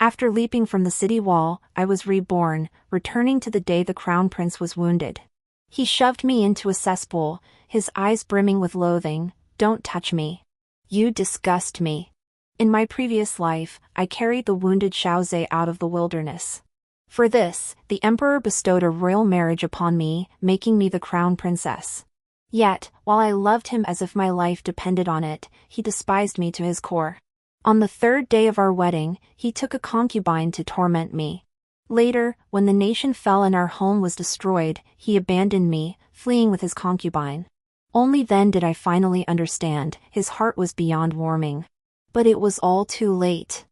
After leaping from the city wall, I was reborn, returning to the day the crown prince was wounded. He shoved me into a cesspool, his eyes brimming with loathing. "Don't touch me. You disgust me." In my previous life, I carried the wounded Xiao Ze out of the wilderness. For this, the emperor bestowed a royal marriage upon me, making me the crown princess. Yet, while I loved him as if my life depended on it, he despised me to his core. On the third day of our wedding, he took a concubine to torment me. Later, when the nation fell and our home was destroyed, he abandoned me, fleeing with his concubine. Only then did I finally understand, his heart was beyond warming. But it was all too late.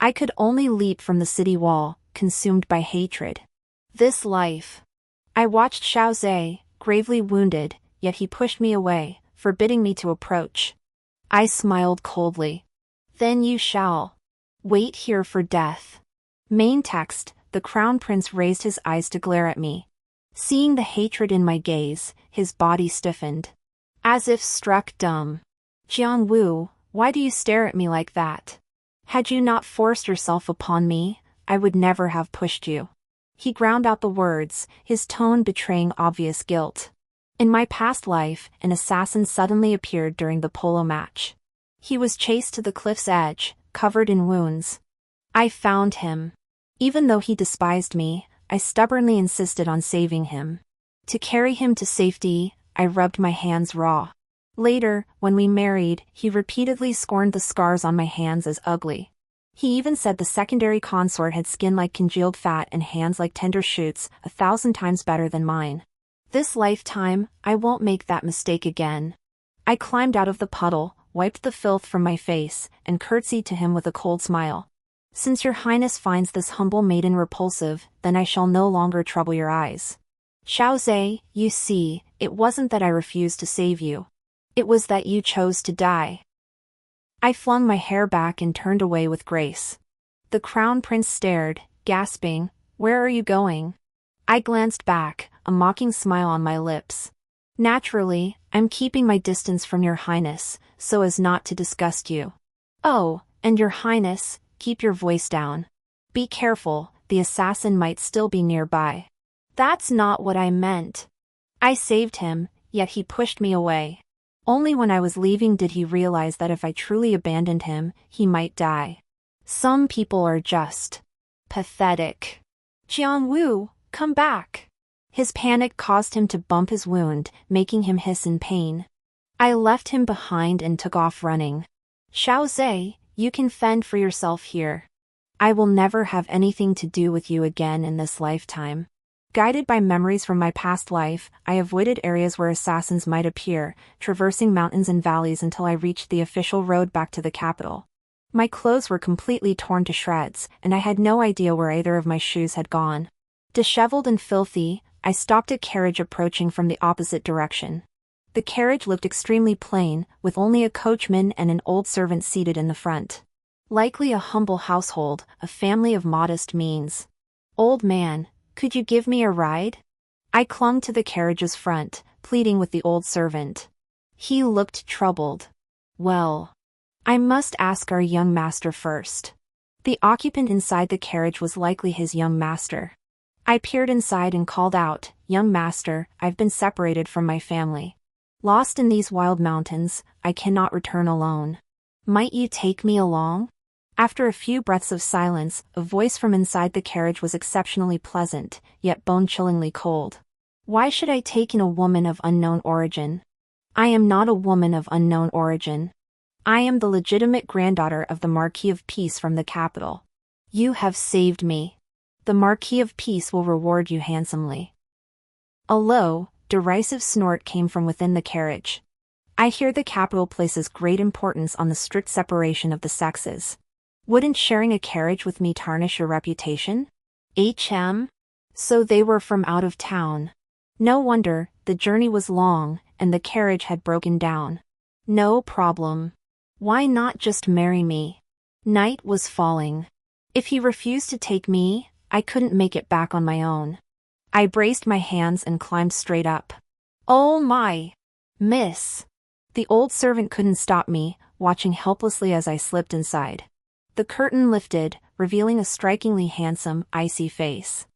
I could only leap from the city wall, consumed by hatred. This life. I watched Xiao Ze, gravely wounded, yet he pushed me away, forbidding me to approach. I smiled coldly. "Then you shall wait here for death." Main text: the crown prince raised his eyes to glare at me. Seeing the hatred in my gaze, his body stiffened. As if struck dumb. "Jiang, why do you stare at me like that? Had you not forced yourself upon me, I would never have pushed you." He ground out the words, his tone betraying obvious guilt. In my past life, an assassin suddenly appeared during the polo match. He was chased to the cliff's edge, covered in wounds. I found him. Even though he despised me, I stubbornly insisted on saving him. To carry him to safety, I rubbed my hands raw. Later, when we married, he repeatedly scorned the scars on my hands as ugly. He even said the secondary consort had skin like congealed fat and hands like tender shoots, 1,000 times better than mine. This lifetime, I won't make that mistake again. I climbed out of the puddle, wiped the filth from my face, and curtsied to him with a cold smile. "Since your highness finds this humble maiden repulsive, then I shall no longer trouble your eyes. Xiao Ze, you see, it wasn't that I refused to save you. It was that you chose to die." I flung my hair back and turned away with grace. The crown prince stared, gasping, "Where are you going?" I glanced back, a mocking smile on my lips. "Naturally, I'm keeping my distance from your highness, so as not to disgust you." "Oh, and your highness, keep your voice down. Be careful, the assassin might still be nearby." "That's not what I meant." I saved him, yet he pushed me away. Only when I was leaving did he realize that if I truly abandoned him, he might die. Some people are just pathetic. "Jiang, come back." His panic caused him to bump his wound, making him hiss in pain. I left him behind and took off running. "Xiao Ze, you can fend for yourself here. I will never have anything to do with you again in this lifetime." Guided by memories from my past life, I avoided areas where assassins might appear, traversing mountains and valleys until I reached the official road back to the capital. My clothes were completely torn to shreds, and I had no idea where either of my shoes had gone. Disheveled and filthy, I stopped a carriage approaching from the opposite direction. The carriage looked extremely plain, with only a coachman and an old servant seated in the front. Likely a humble household, a family of modest means. "Old man, could you give me a ride?" I clung to the carriage's front, pleading with the old servant. He looked troubled. "Well, I must ask our young master first." The occupant inside the carriage was likely his young master. I peered inside and called out, "Young master, I've been separated from my family. Lost in these wild mountains, I cannot return alone. Might you take me along?" After a few breaths of silence, a voice from inside the carriage was exceptionally pleasant, yet bone-chillingly cold. "Why should I take in a woman of unknown origin? I am not a woman of unknown origin. I am the legitimate granddaughter of the Marquis of Peace from the capital. You have saved me. The Marquis of Peace will reward you handsomely." A low, derisive snort came from within the carriage. I hear the capital places great importance on the strict separation of the sexes. Wouldn't sharing a carriage with me tarnish your reputation? So they were from out of town. No wonder, the journey was long, and the carriage had broken down. No problem. Why not just marry me? Night was falling. If he refused to take me, I couldn't make it back on my own. I braced my hands and climbed straight up. "Oh my! Miss!" The old servant couldn't stop me, watching helplessly as I slipped inside. The curtain lifted, revealing a strikingly handsome, icy face.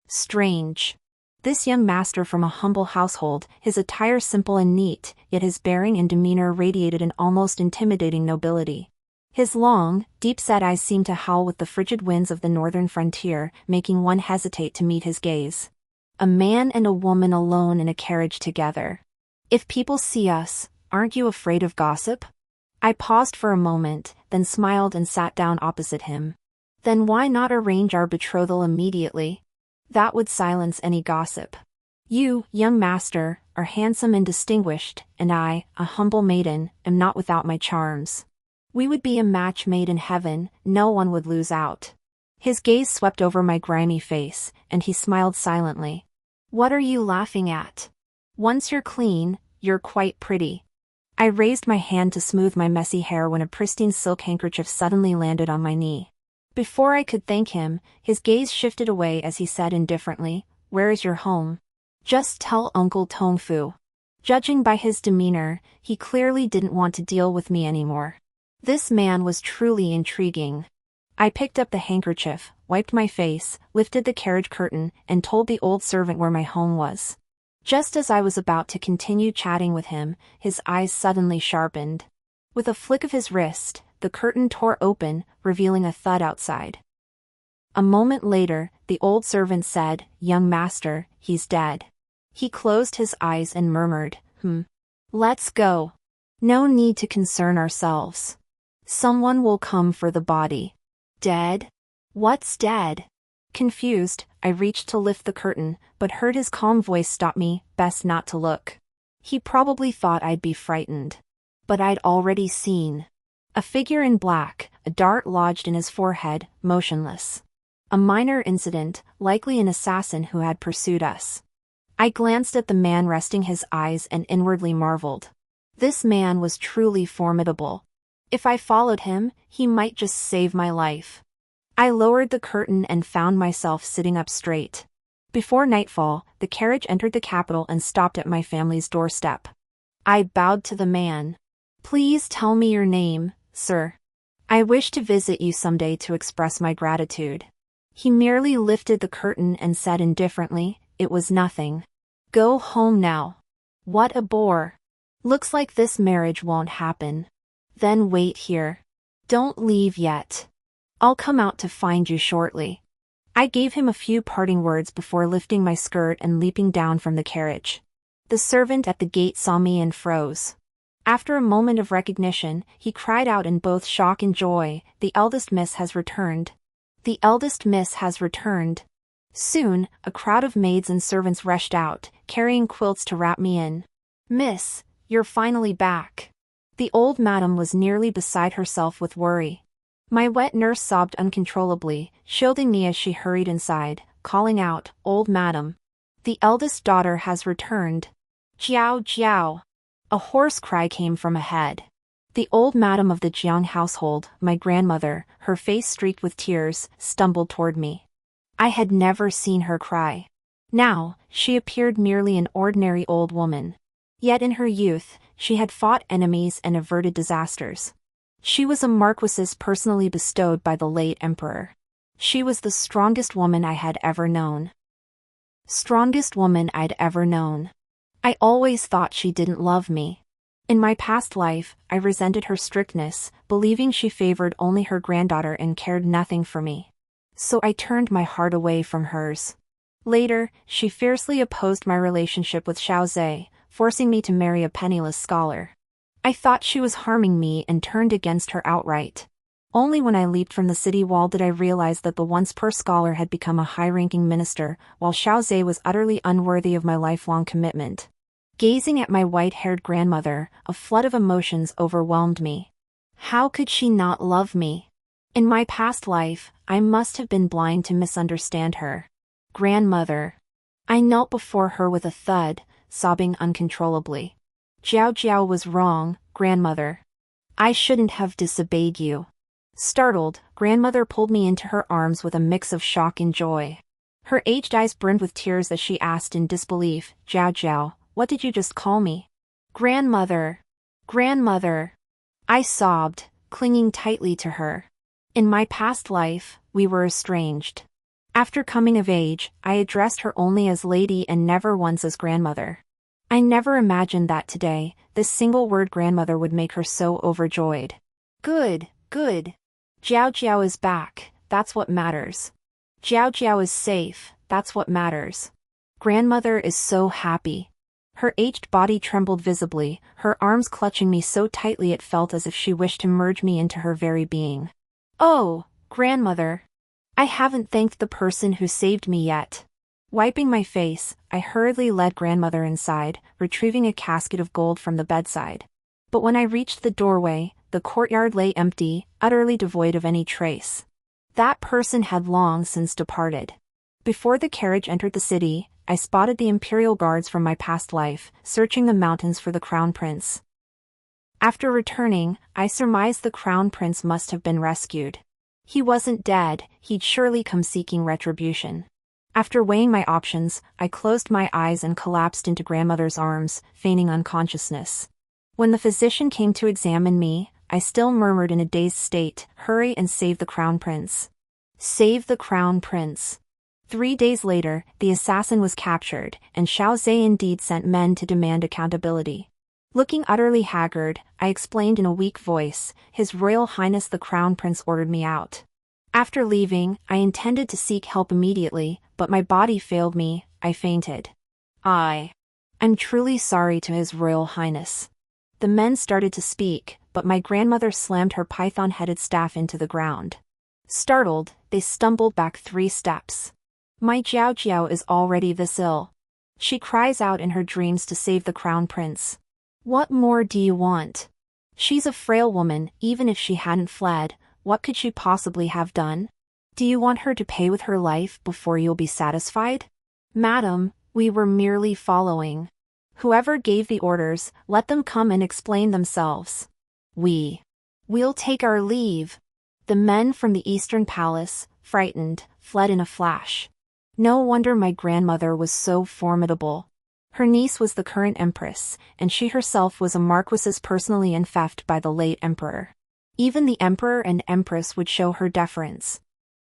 Strange. This young master from a humble household, his attire simple and neat, yet his bearing and demeanor radiated an almost intimidating nobility. His long, deep-set eyes seemed to howl with the frigid winds of the northern frontier, making one hesitate to meet his gaze. A man and a woman alone in a carriage together. If people see us, aren't you afraid of gossip? I paused for a moment, then smiled and sat down opposite him. Then why not arrange our betrothal immediately? That would silence any gossip. You, young master, are handsome and distinguished, and I, a humble maiden, am not without my charms. We would be a match made in heaven, no one would lose out. His gaze swept over my grimy face, and he smiled silently. What are you laughing at? Once you're clean, you're quite pretty. I raised my hand to smooth my messy hair when a pristine silk handkerchief suddenly landed on my knee. Before I could thank him, his gaze shifted away as he said indifferently, "Where is your home?" "Just tell Uncle Tongfu." Judging by his demeanor, he clearly didn't want to deal with me anymore. This man was truly intriguing. I picked up the handkerchief, wiped my face, lifted the carriage curtain, and told the old servant where my home was. Just as I was about to continue chatting with him, his eyes suddenly sharpened. With a flick of his wrist, the curtain tore open, revealing a thud outside. A moment later, the old servant said, "Young master, he's dead." He closed his eyes and murmured, Let's go. No need to concern ourselves. Someone will come for the body." Dead? What's dead? Confused, I reached to lift the curtain, but heard his calm voice stop me, best not to look. He probably thought I'd be frightened. But I'd already seen. A figure in black, a dart lodged in his forehead, motionless. A minor incident, likely an assassin who had pursued us. I glanced at the man resting his eyes and inwardly marveled. This man was truly formidable. If I followed him, he might just save my life. I lowered the curtain and found myself sitting up straight. Before nightfall, the carriage entered the capital and stopped at my family's doorstep. I bowed to the man. "Please tell me your name, sir. I wish to visit you someday to express my gratitude." He merely lifted the curtain and said indifferently, "It was nothing. Go home now." What a bore. Looks like this marriage won't happen. Then wait here. Don't leave yet. I'll come out to find you shortly. I gave him a few parting words before lifting my skirt and leaping down from the carriage. The servant at the gate saw me and froze. After a moment of recognition, he cried out in both shock and joy, "The eldest miss has returned. The eldest miss has returned." Soon, a crowd of maids and servants rushed out, carrying quilts to wrap me in. "Miss, you're finally back." The old madam was nearly beside herself with worry. My wet nurse sobbed uncontrollably, shielding me as she hurried inside, calling out, "Old madam. The eldest daughter has returned." "Jiao Jiao." A hoarse cry came from ahead. The old madam of the Jiang household, my grandmother, her face streaked with tears, stumbled toward me. I had never seen her cry. Now, she appeared merely an ordinary old woman. Yet in her youth, she had fought enemies and averted disasters. She was a marquisess personally bestowed by the late emperor. She was the strongest woman I had ever known. Strongest woman I'd ever known. I always thought she didn't love me. In my past life, I resented her strictness, believing she favored only her granddaughter and cared nothing for me. So I turned my heart away from hers. Later, she fiercely opposed my relationship with Xiao Ze, forcing me to marry a penniless scholar. I thought she was harming me and turned against her outright. Only when I leaped from the city wall did I realize that the once-poor scholar had become a high-ranking minister, while Xiao Ze was utterly unworthy of my lifelong commitment. Gazing at my white-haired grandmother, a flood of emotions overwhelmed me. How could she not love me? In my past life, I must have been blind to misunderstand her. Grandmother. I knelt before her with a thud, sobbing uncontrollably. "Jiao Jiao was wrong, grandmother. I shouldn't have disobeyed you." Startled, grandmother pulled me into her arms with a mix of shock and joy. Her aged eyes brimmed with tears as she asked in disbelief, "Jiao Jiao, what did you just call me?" "Grandmother. Grandmother." I sobbed, clinging tightly to her. In my past life, we were estranged. After coming of age, I addressed her only as lady and never once as grandmother. I never imagined that today, this single word grandmother would make her so overjoyed. Good, good. Xiao Jiao is back, that's what matters. Xiao Jiao is safe, that's what matters. Grandmother is so happy. Her aged body trembled visibly, her arms clutching me so tightly it felt as if she wished to merge me into her very being. Oh, grandmother. I haven't thanked the person who saved me yet. Wiping my face, I hurriedly led grandmother inside, retrieving a casket of gold from the bedside. But when I reached the doorway, the courtyard lay empty, utterly devoid of any trace. That person had long since departed. Before the carriage entered the city, I spotted the imperial guards from my past life, searching the mountains for the crown prince. After returning, I surmised the crown prince must have been rescued. He wasn't dead, he'd surely come seeking retribution. After weighing my options, I closed my eyes and collapsed into grandmother's arms, feigning unconsciousness. When the physician came to examine me, I still murmured in a dazed state, "Hurry and save the crown prince. Save the crown prince." 3 days later, the assassin was captured, and Xiao Ze indeed sent men to demand accountability. Looking utterly haggard, I explained in a weak voice, "His Royal Highness the Crown Prince ordered me out." After leaving, I intended to seek help immediately, but my body failed me, I fainted. I'm truly sorry to His Royal Highness. The men started to speak, but my grandmother slammed her python-headed staff into the ground. Startled, they stumbled back 3 steps. My Jiao Jiao is already this ill. She cries out in her dreams to save the crown prince. What more do you want? She's a frail woman, even if she hadn't fled, what could she possibly have done? Do you want her to pay with her life before you'll be satisfied? Madam, we were merely following. Whoever gave the orders, let them come and explain themselves. We'll take our leave. The men from the Eastern Palace, frightened, fled in a flash. No wonder my grandmother was so formidable. Her niece was the current empress, and she herself was a marquisess personally enfeoffed by the late emperor. Even the emperor and empress would show her deference.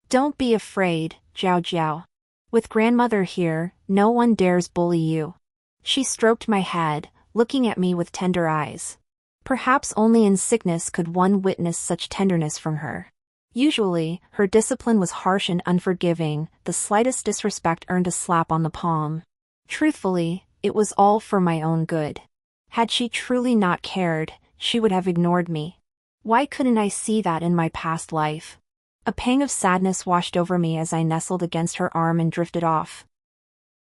Don't be afraid, Jiao Jiao. With grandmother here, no one dares bully you. She stroked my head, looking at me with tender eyes. Perhaps only in sickness could one witness such tenderness from her. Usually, her discipline was harsh and unforgiving, the slightest disrespect earned a slap on the palm. Truthfully, it was all for my own good. Had she truly not cared, she would have ignored me. Why couldn't I see that in my past life? A pang of sadness washed over me as I nestled against her arm and drifted off.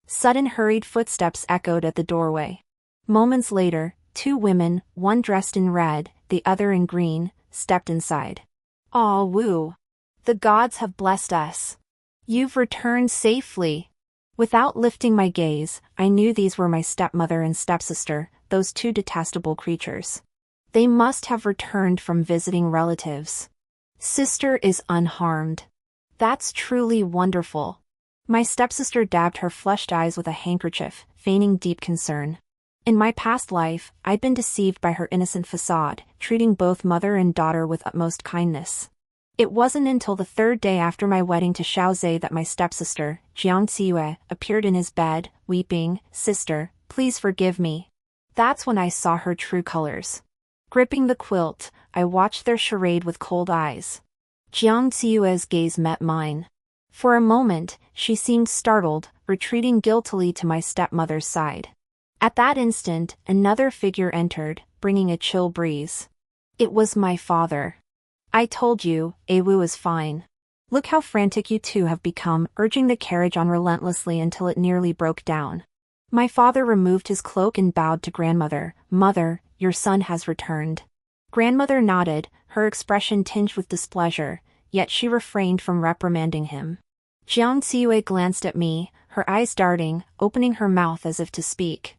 Sudden hurried footsteps echoed at the doorway. Moments later, 2 women, one dressed in red, the other in green, stepped inside. Ah woo! The gods have blessed us. You've returned safely. Without lifting my gaze, I knew these were my stepmother and stepsister, those 2 detestable creatures. They must have returned from visiting relatives. Sister is unharmed. That's truly wonderful. My stepsister dabbed her flushed eyes with a handkerchief, feigning deep concern. In my past life, I'd been deceived by her innocent facade, treating both mother and daughter with utmost kindness. It wasn't until the 3rd day after my wedding to Xiao Ze that my stepsister, Jiang Ziyue, appeared in his bed, weeping, "Sister, please forgive me." That's when I saw her true colors. Gripping the quilt, I watched their charade with cold eyes. Jiang Ziyue's gaze met mine. For a moment, she seemed startled, retreating guiltily to my stepmother's side. At that instant, another figure entered, bringing a chill breeze. It was my father. I told you, Awu is fine. Look how frantic you 2 have become, urging the carriage on relentlessly until it nearly broke down. My father removed his cloak and bowed to grandmother. Mother, your son has returned. Grandmother nodded, her expression tinged with displeasure, yet she refrained from reprimanding him. Jiang Ziyue glanced at me, her eyes darting, opening her mouth as if to speak.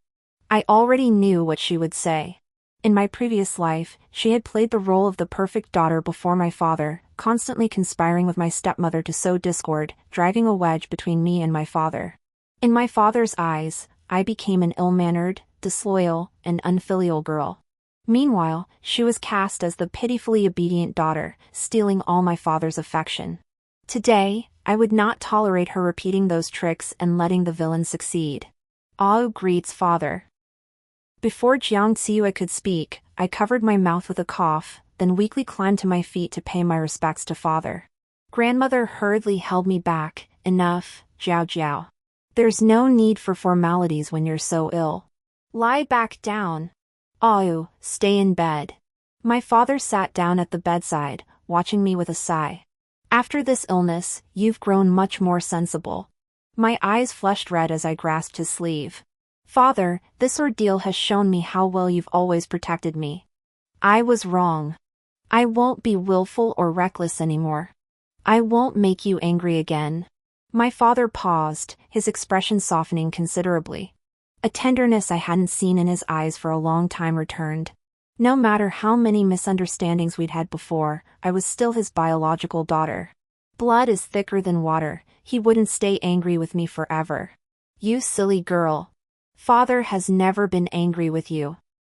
I already knew what she would say. In my previous life, she had played the role of the perfect daughter before my father, constantly conspiring with my stepmother to sow discord, driving a wedge between me and my father. In my father's eyes, I became an ill-mannered, disloyal, and unfilial girl. Meanwhile, she was cast as the pitifully obedient daughter, stealing all my father's affection. Today, I would not tolerate her repeating those tricks and letting the villain succeed. Ao greets father. Before Jiang Xiue could speak, I covered my mouth with a cough, then weakly climbed to my feet to pay my respects to father. Grandmother hurriedly held me back. Enough, Jiao Jiao. There's no need for formalities when you're so ill. Lie back down. Ao, stay in bed. My father sat down at the bedside, watching me with a sigh. After this illness, you've grown much more sensible. My eyes flushed red as I grasped his sleeve. Father, this ordeal has shown me how well you've always protected me. I was wrong. I won't be willful or reckless anymore. I won't make you angry again. My father paused, his expression softening considerably. A tenderness I hadn't seen in his eyes for a long time returned. No matter how many misunderstandings we'd had before, I was still his biological daughter. Blood is thicker than water, he wouldn't stay angry with me forever. You silly girl. Father has never been angry with you.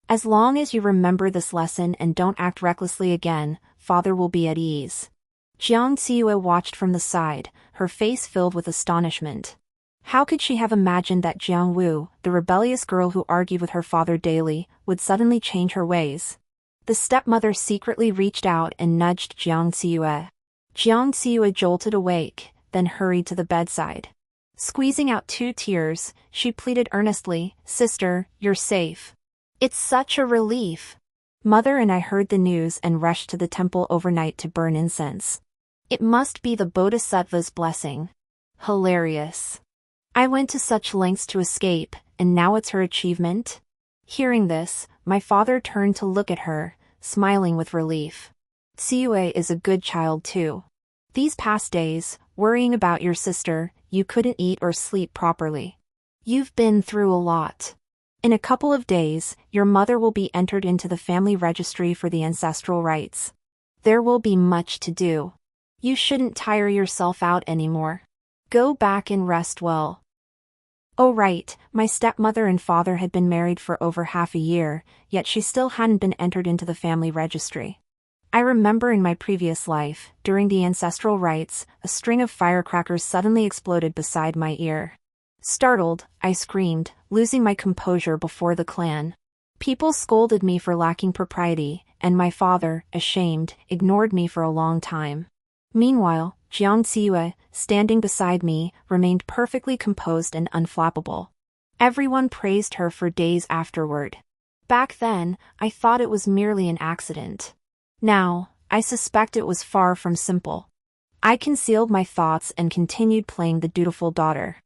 As long as you remember this lesson and don't act recklessly again, father will be at ease. Jiang Xiue watched from the side, her face filled with astonishment. How could she have imagined that Jiang Wu, the rebellious girl who argued with her father daily, would suddenly change her ways? The stepmother secretly reached out and nudged Jiang Xiue. Jiang Xiue jolted awake, then hurried to the bedside. Squeezing out 2 tears, she pleaded earnestly, "Sister, you're safe." It's such a relief. Mother and I heard the news and rushed to the temple overnight to burn incense. It must be the Bodhisattva's blessing. Hilarious. I went to such lengths to escape, and now it's her achievement? Hearing this, my father turned to look at her, smiling with relief. Xiue is a good child too. These past days, worrying about your sister, you couldn't eat or sleep properly. You've been through a lot. In a couple of days, your mother will be entered into the family registry for the ancestral rites. There will be much to do. You shouldn't tire yourself out anymore. Go back and rest well. Oh right, my stepmother and father had been married for over half a year, yet she still hadn't been entered into the family registry. I remember in my previous life, during the ancestral rites, a string of firecrackers suddenly exploded beside my ear. Startled, I screamed, losing my composure before the clan. People scolded me for lacking propriety, and my father, ashamed, ignored me for a long time. Meanwhile, Jiang Xiue, standing beside me, remained perfectly composed and unflappable. Everyone praised her for days afterward. Back then, I thought it was merely an accident. Now, I suspect it was far from simple. I concealed my thoughts and continued playing the dutiful daughter.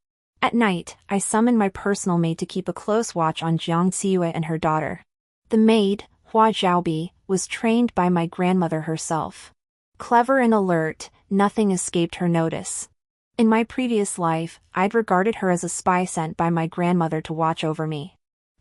At night, I summoned my personal maid to keep a close watch on Jiang Xiue and her daughter. The maid, Hua Zhaobi, was trained by my grandmother herself. Clever and alert, nothing escaped her notice. In my previous life, I'd regarded her as a spy sent by my grandmother to watch over me.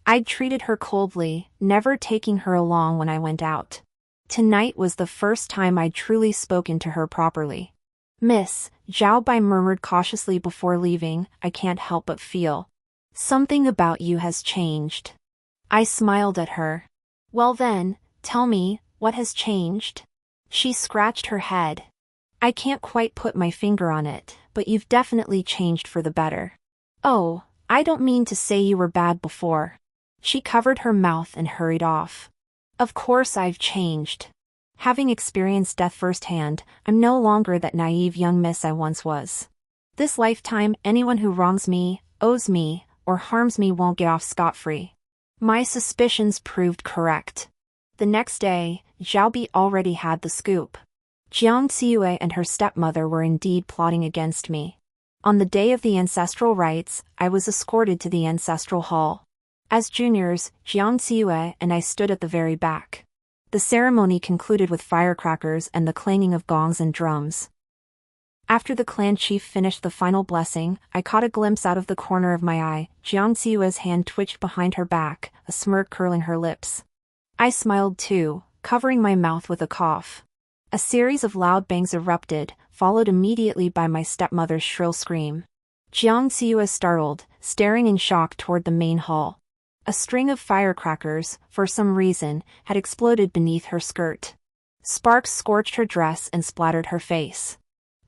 I'd treated her coldly, never taking her along when I went out. Tonight was the first time I'd truly spoken to her properly. Miss, Zhao Bai murmured cautiously before leaving, I can't help but feel. Something about you has changed. I smiled at her. Well then, tell me, what has changed? She scratched her head. I can't quite put my finger on it, but you've definitely changed for the better. Oh, I don't mean to say you were bad before. She covered her mouth and hurried off. Of course I've changed. Having experienced death firsthand, I'm no longer that naive young miss I once was. This lifetime, anyone who wrongs me, owes me, or harms me won't get off scot-free. My suspicions proved correct. The next day, Zhaobi already had the scoop. Jiang Xiue and her stepmother were indeed plotting against me. On the day of the ancestral rites, I was escorted to the ancestral hall. As juniors, Jiang Xiue and I stood at the very back. The ceremony concluded with firecrackers and the clanging of gongs and drums. After the clan chief finished the final blessing, I caught a glimpse out of the corner of my eye. Jiang Xiue's hand twitched behind her back, a smirk curling her lips. I smiled too, covering my mouth with a cough. A series of loud bangs erupted, followed immediately by my stepmother's shrill scream. Jiang Xiue startled, staring in shock toward the main hall. A string of firecrackers, for some reason, had exploded beneath her skirt. Sparks scorched her dress and splattered her face.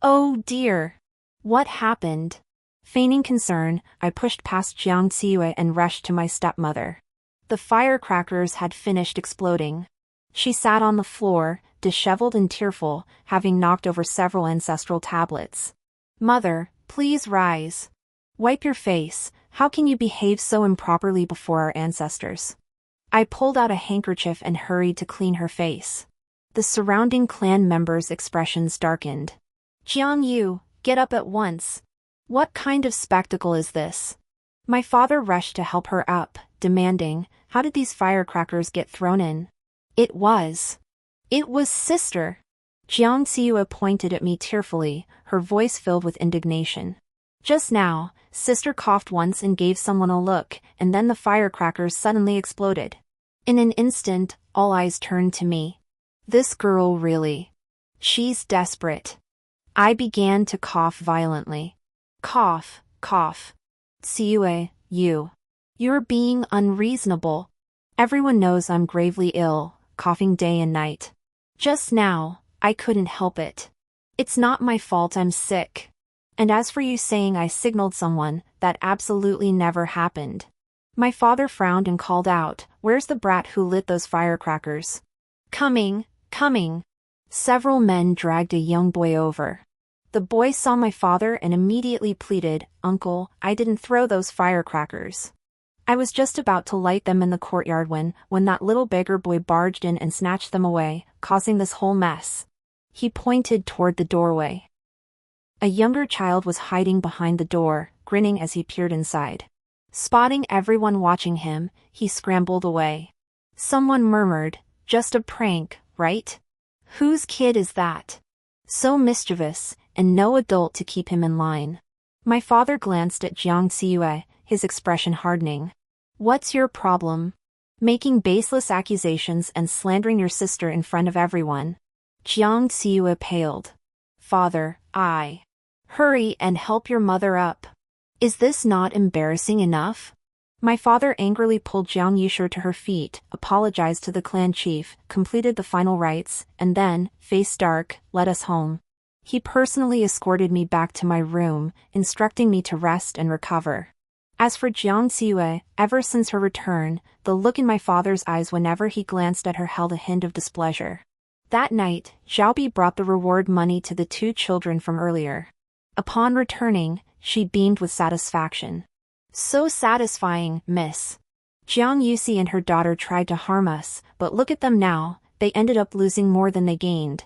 Oh dear. What happened? Feigning concern, I pushed past Xiao Ze and rushed to my stepmother. The firecrackers had finished exploding. She sat on the floor, disheveled and tearful, having knocked over several ancestral tablets. Mother, please rise. Wipe your face. How can you behave so improperly before our ancestors? I pulled out a handkerchief and hurried to clean her face. The surrounding clan members' expressions darkened. Jiang Yu, get up at once. What kind of spectacle is this? My father rushed to help her up, demanding, how did these firecrackers get thrown in? It was sister. Jiang Xiu pointed at me tearfully, her voice filled with indignation. Just now, sister coughed once and gave someone a look, and then the firecrackers suddenly exploded. In an instant, all eyes turned to me. This girl really. She's desperate. I began to cough violently. Cough, cough. Xiue, you're being unreasonable. Everyone knows I'm gravely ill, coughing day and night. Just now, I couldn't help it. It's not my fault I'm sick. And as for you saying I signaled someone, that absolutely never happened. My father frowned and called out, where's the brat who lit those firecrackers? Coming. Several men dragged a young boy over. The boy saw my father and immediately pleaded, Uncle, I didn't throw those firecrackers. I was just about to light them in the courtyard when that little beggar boy barged in and snatched them away, causing this whole mess. He pointed toward the doorway. A younger child was hiding behind the door, grinning as he peered inside. Spotting everyone watching him, he scrambled away. Someone murmured, just a prank, right? Whose kid is that? So mischievous, and no adult to keep him in line. My father glanced at Jiang Xiue, his expression hardening. What's your problem? Making baseless accusations and slandering your sister in front of everyone. Jiang Xiue paled. Father, hurry and help your mother up. Is this not embarrassing enough? My father angrily pulled Jiang Yusher to her feet, apologized to the clan chief, completed the final rites, and then, face dark, led us home. He personally escorted me back to my room, instructing me to rest and recover. As for Jiang Xiue, ever since her return, the look in my father's eyes whenever he glanced at her held a hint of displeasure. That night, Xiaobi brought the reward money to the two children from earlier. Upon returning, she beamed with satisfaction. So satisfying, miss. Jiang Yusi and her daughter tried to harm us, but look at them now, they ended up losing more than they gained.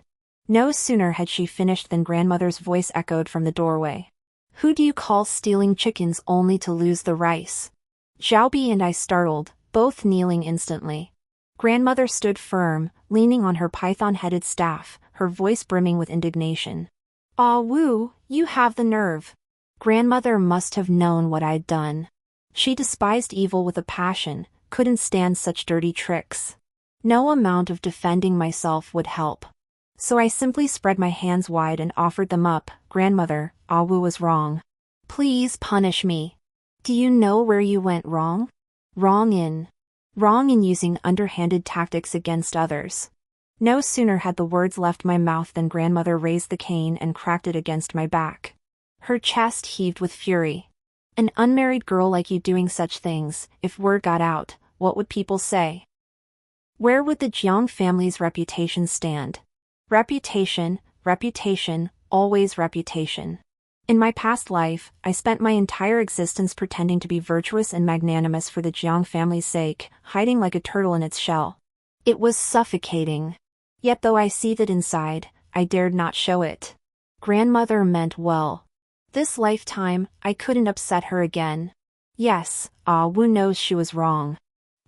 No sooner had she finished than grandmother's voice echoed from the doorway. Who do you call stealing chickens only to lose the rice? Xiaobi and I startled, both kneeling instantly. Grandmother stood firm, leaning on her python-headed staff, her voice brimming with indignation. Ah Wu, you have the nerve. Grandmother must have known what I'd done. She despised evil with a passion, couldn't stand such dirty tricks. No amount of defending myself would help. So I simply spread my hands wide and offered them up. Grandmother, Awu was wrong. Please punish me. Do you know where you went wrong? Wrong in using underhanded tactics against others. No sooner had the words left my mouth than grandmother raised the cane and cracked it against my back. Her chest heaved with fury. An unmarried girl like you doing such things, if word got out, what would people say? Where would the Jiang family's reputation stand? Reputation, always reputation. In my past life, I spent my entire existence pretending to be virtuous and magnanimous for the Jiang family's sake, hiding like a turtle in its shell. It was suffocating. Yet though I seethed inside, I dared not show it. Grandmother meant well. This lifetime, I couldn't upset her again. Yes, Ah Wu knows she was wrong.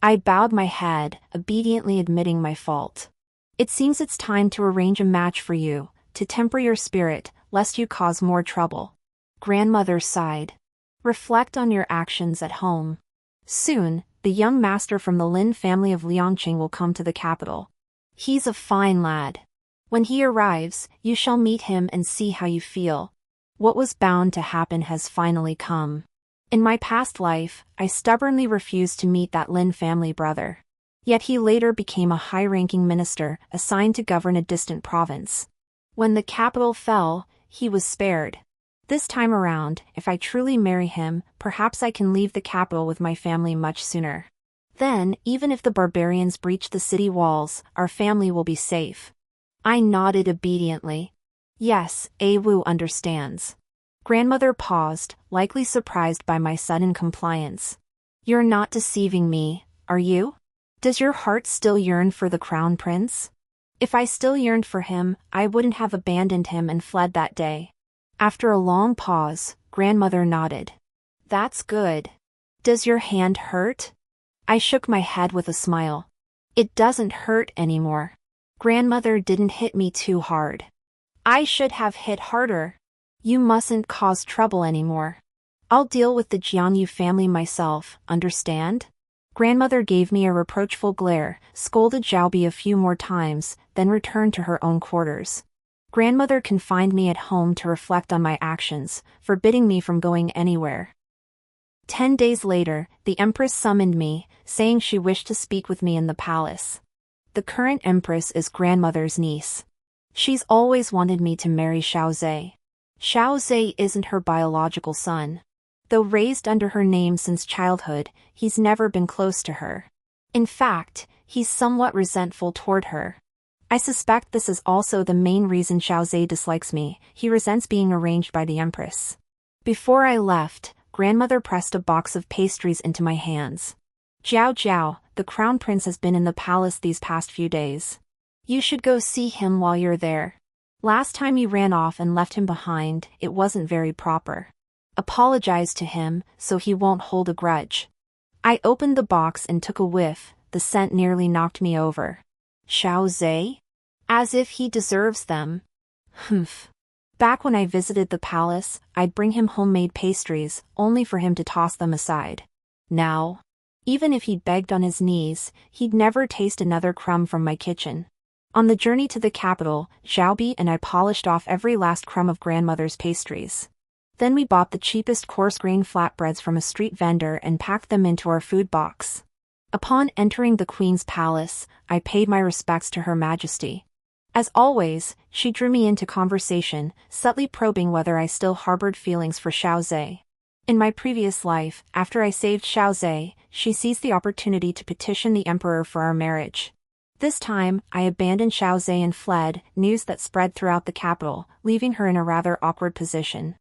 I bowed my head, obediently admitting my fault. It seems it's time to arrange a match for you, to temper your spirit, lest you cause more trouble. Grandmother sighed. Reflect on your actions at home. Soon, the young master from the Lin family of Liangqing will come to the capital. He's a fine lad. When he arrives, you shall meet him and see how you feel. What was bound to happen has finally come. In my past life, I stubbornly refused to meet that Lin family brother. Yet he later became a high-ranking minister, assigned to govern a distant province. When the capital fell, he was spared. This time around, if I truly marry him, perhaps I can leave the capital with my family much sooner. Then, even if the barbarians breach the city walls, our family will be safe. I nodded obediently. Yes, Wu understands. Grandmother paused, likely surprised by my sudden compliance. You're not deceiving me, are you? Does your heart still yearn for the crown prince? If I still yearned for him, I wouldn't have abandoned him and fled that day. After a long pause, grandmother nodded. That's good. Does your hand hurt? I shook my head with a smile. It doesn't hurt anymore. Grandmother didn't hit me too hard. I should have hit harder. You mustn't cause trouble anymore. I'll deal with the Jiangyu family myself, understand? Grandmother gave me a reproachful glare, scolded Xiaobi a few more times, then returned to her own quarters. Grandmother confined me at home to reflect on my actions, forbidding me from going anywhere. 10 days later, the Empress summoned me, saying she wished to speak with me in the palace. The current Empress is grandmother's niece. She's always wanted me to marry Xiao Ze. Xiao Ze isn't her biological son. Though raised under her name since childhood, he's never been close to her. In fact, he's somewhat resentful toward her. I suspect this is also the main reason Xiao Ze dislikes me. He resents being arranged by the Empress. Before I left, grandmother pressed a box of pastries into my hands. Jiao, the crown prince has been in the palace these past few days. You should go see him while you're there. Last time you ran off and left him behind, it wasn't very proper. Apologize to him, so he won't hold a grudge. I opened the box and took a whiff, the scent nearly knocked me over. Xiao Ze? As if he deserves them. Humph. Back when I visited the palace, I'd bring him homemade pastries, only for him to toss them aside. Now, even if he'd begged on his knees, he'd never taste another crumb from my kitchen. On the journey to the capital, Xiaobi and I polished off every last crumb of grandmother's pastries. Then we bought the cheapest coarse-grain flatbreads from a street vendor and packed them into our food box. Upon entering the Queen's palace, I paid my respects to Her Majesty. As always, she drew me into conversation, subtly probing whether I still harbored feelings for Xiao Ze. In my previous life, after I saved Xiao Ze, she seized the opportunity to petition the emperor for our marriage. This time, I abandoned Xiao Ze and fled, news that spread throughout the capital, leaving her in a rather awkward position.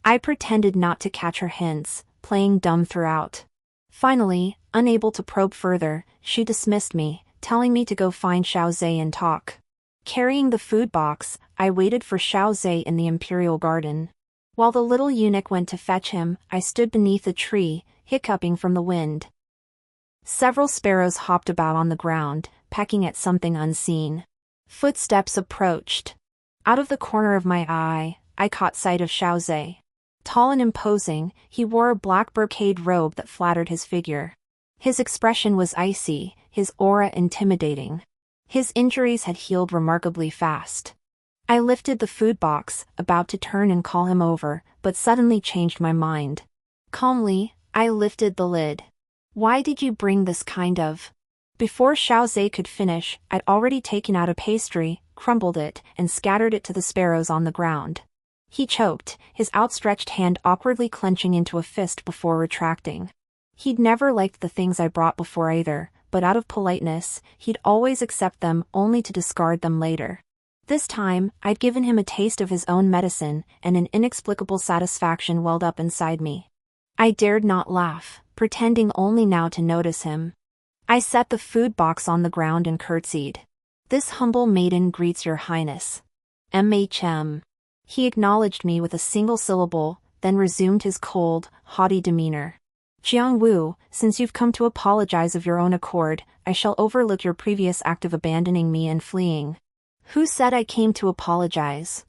I pretended not to catch her hints, playing dumb throughout. Finally, unable to probe further, she dismissed me, telling me to go find Xiao Ze and talk. Carrying the food box, I waited for Xiao Ze in the imperial garden. While the little eunuch went to fetch him, I stood beneath a tree, hiccuping from the wind. Several sparrows hopped about on the ground, pecking at something unseen. Footsteps approached. Out of the corner of my eye, I caught sight of Xiao Ze. Tall and imposing, he wore a black brocade robe that flattered his figure. His expression was icy, his aura intimidating. His injuries had healed remarkably fast. I lifted the food box, about to turn and call him over, but suddenly changed my mind. Calmly, I lifted the lid. Why did you bring this kind of? Before Xiao Ze could finish, I'd already taken out a pastry, crumbled it, and scattered it to the sparrows on the ground. He choked, his outstretched hand awkwardly clenching into a fist before retracting. He'd never liked the things I brought before either, but out of politeness, he'd always accept them only to discard them later. This time, I'd given him a taste of his own medicine, and an inexplicable satisfaction welled up inside me. I dared not laugh, pretending only now to notice him. I set the food box on the ground and curtsied. This humble maiden greets your highness. M.H.M. He acknowledged me with a single syllable, then resumed his cold, haughty demeanor. Jiang Wu, since you've come to apologize of your own accord, I shall overlook your previous act of abandoning me and fleeing. Who said I came to apologize?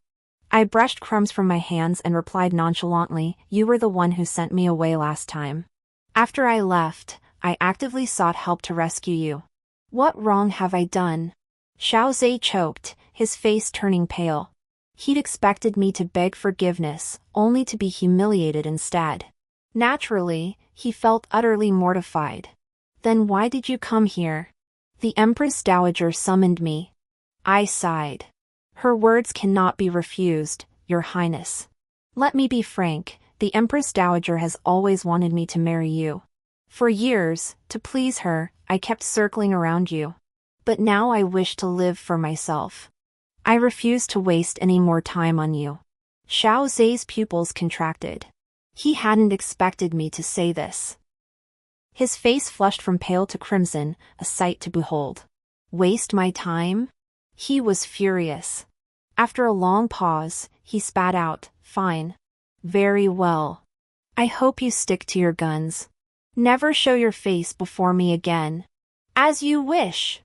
I brushed crumbs from my hands and replied nonchalantly, you were the one who sent me away last time. After I left, I actively sought help to rescue you. What wrong have I done? Xiao Ze choked, his face turning pale. He'd expected me to beg forgiveness, only to be humiliated instead. Naturally, he felt utterly mortified. Then why did you come here? The Empress Dowager summoned me. I sighed. Her words cannot be refused, Your Highness. Let me be frank, the Empress Dowager has always wanted me to marry you. For years, to please her, I kept circling around you. But now I wish to live for myself. I refuse to waste any more time on you. Xiao Ze's pupils contracted. He hadn't expected me to say this. His face flushed from pale to crimson, a sight to behold. Waste my time? He was furious. After a long pause, he spat out, "Fine. Very well. I hope you stick to your guns. Never show your face before me again." "As you wish."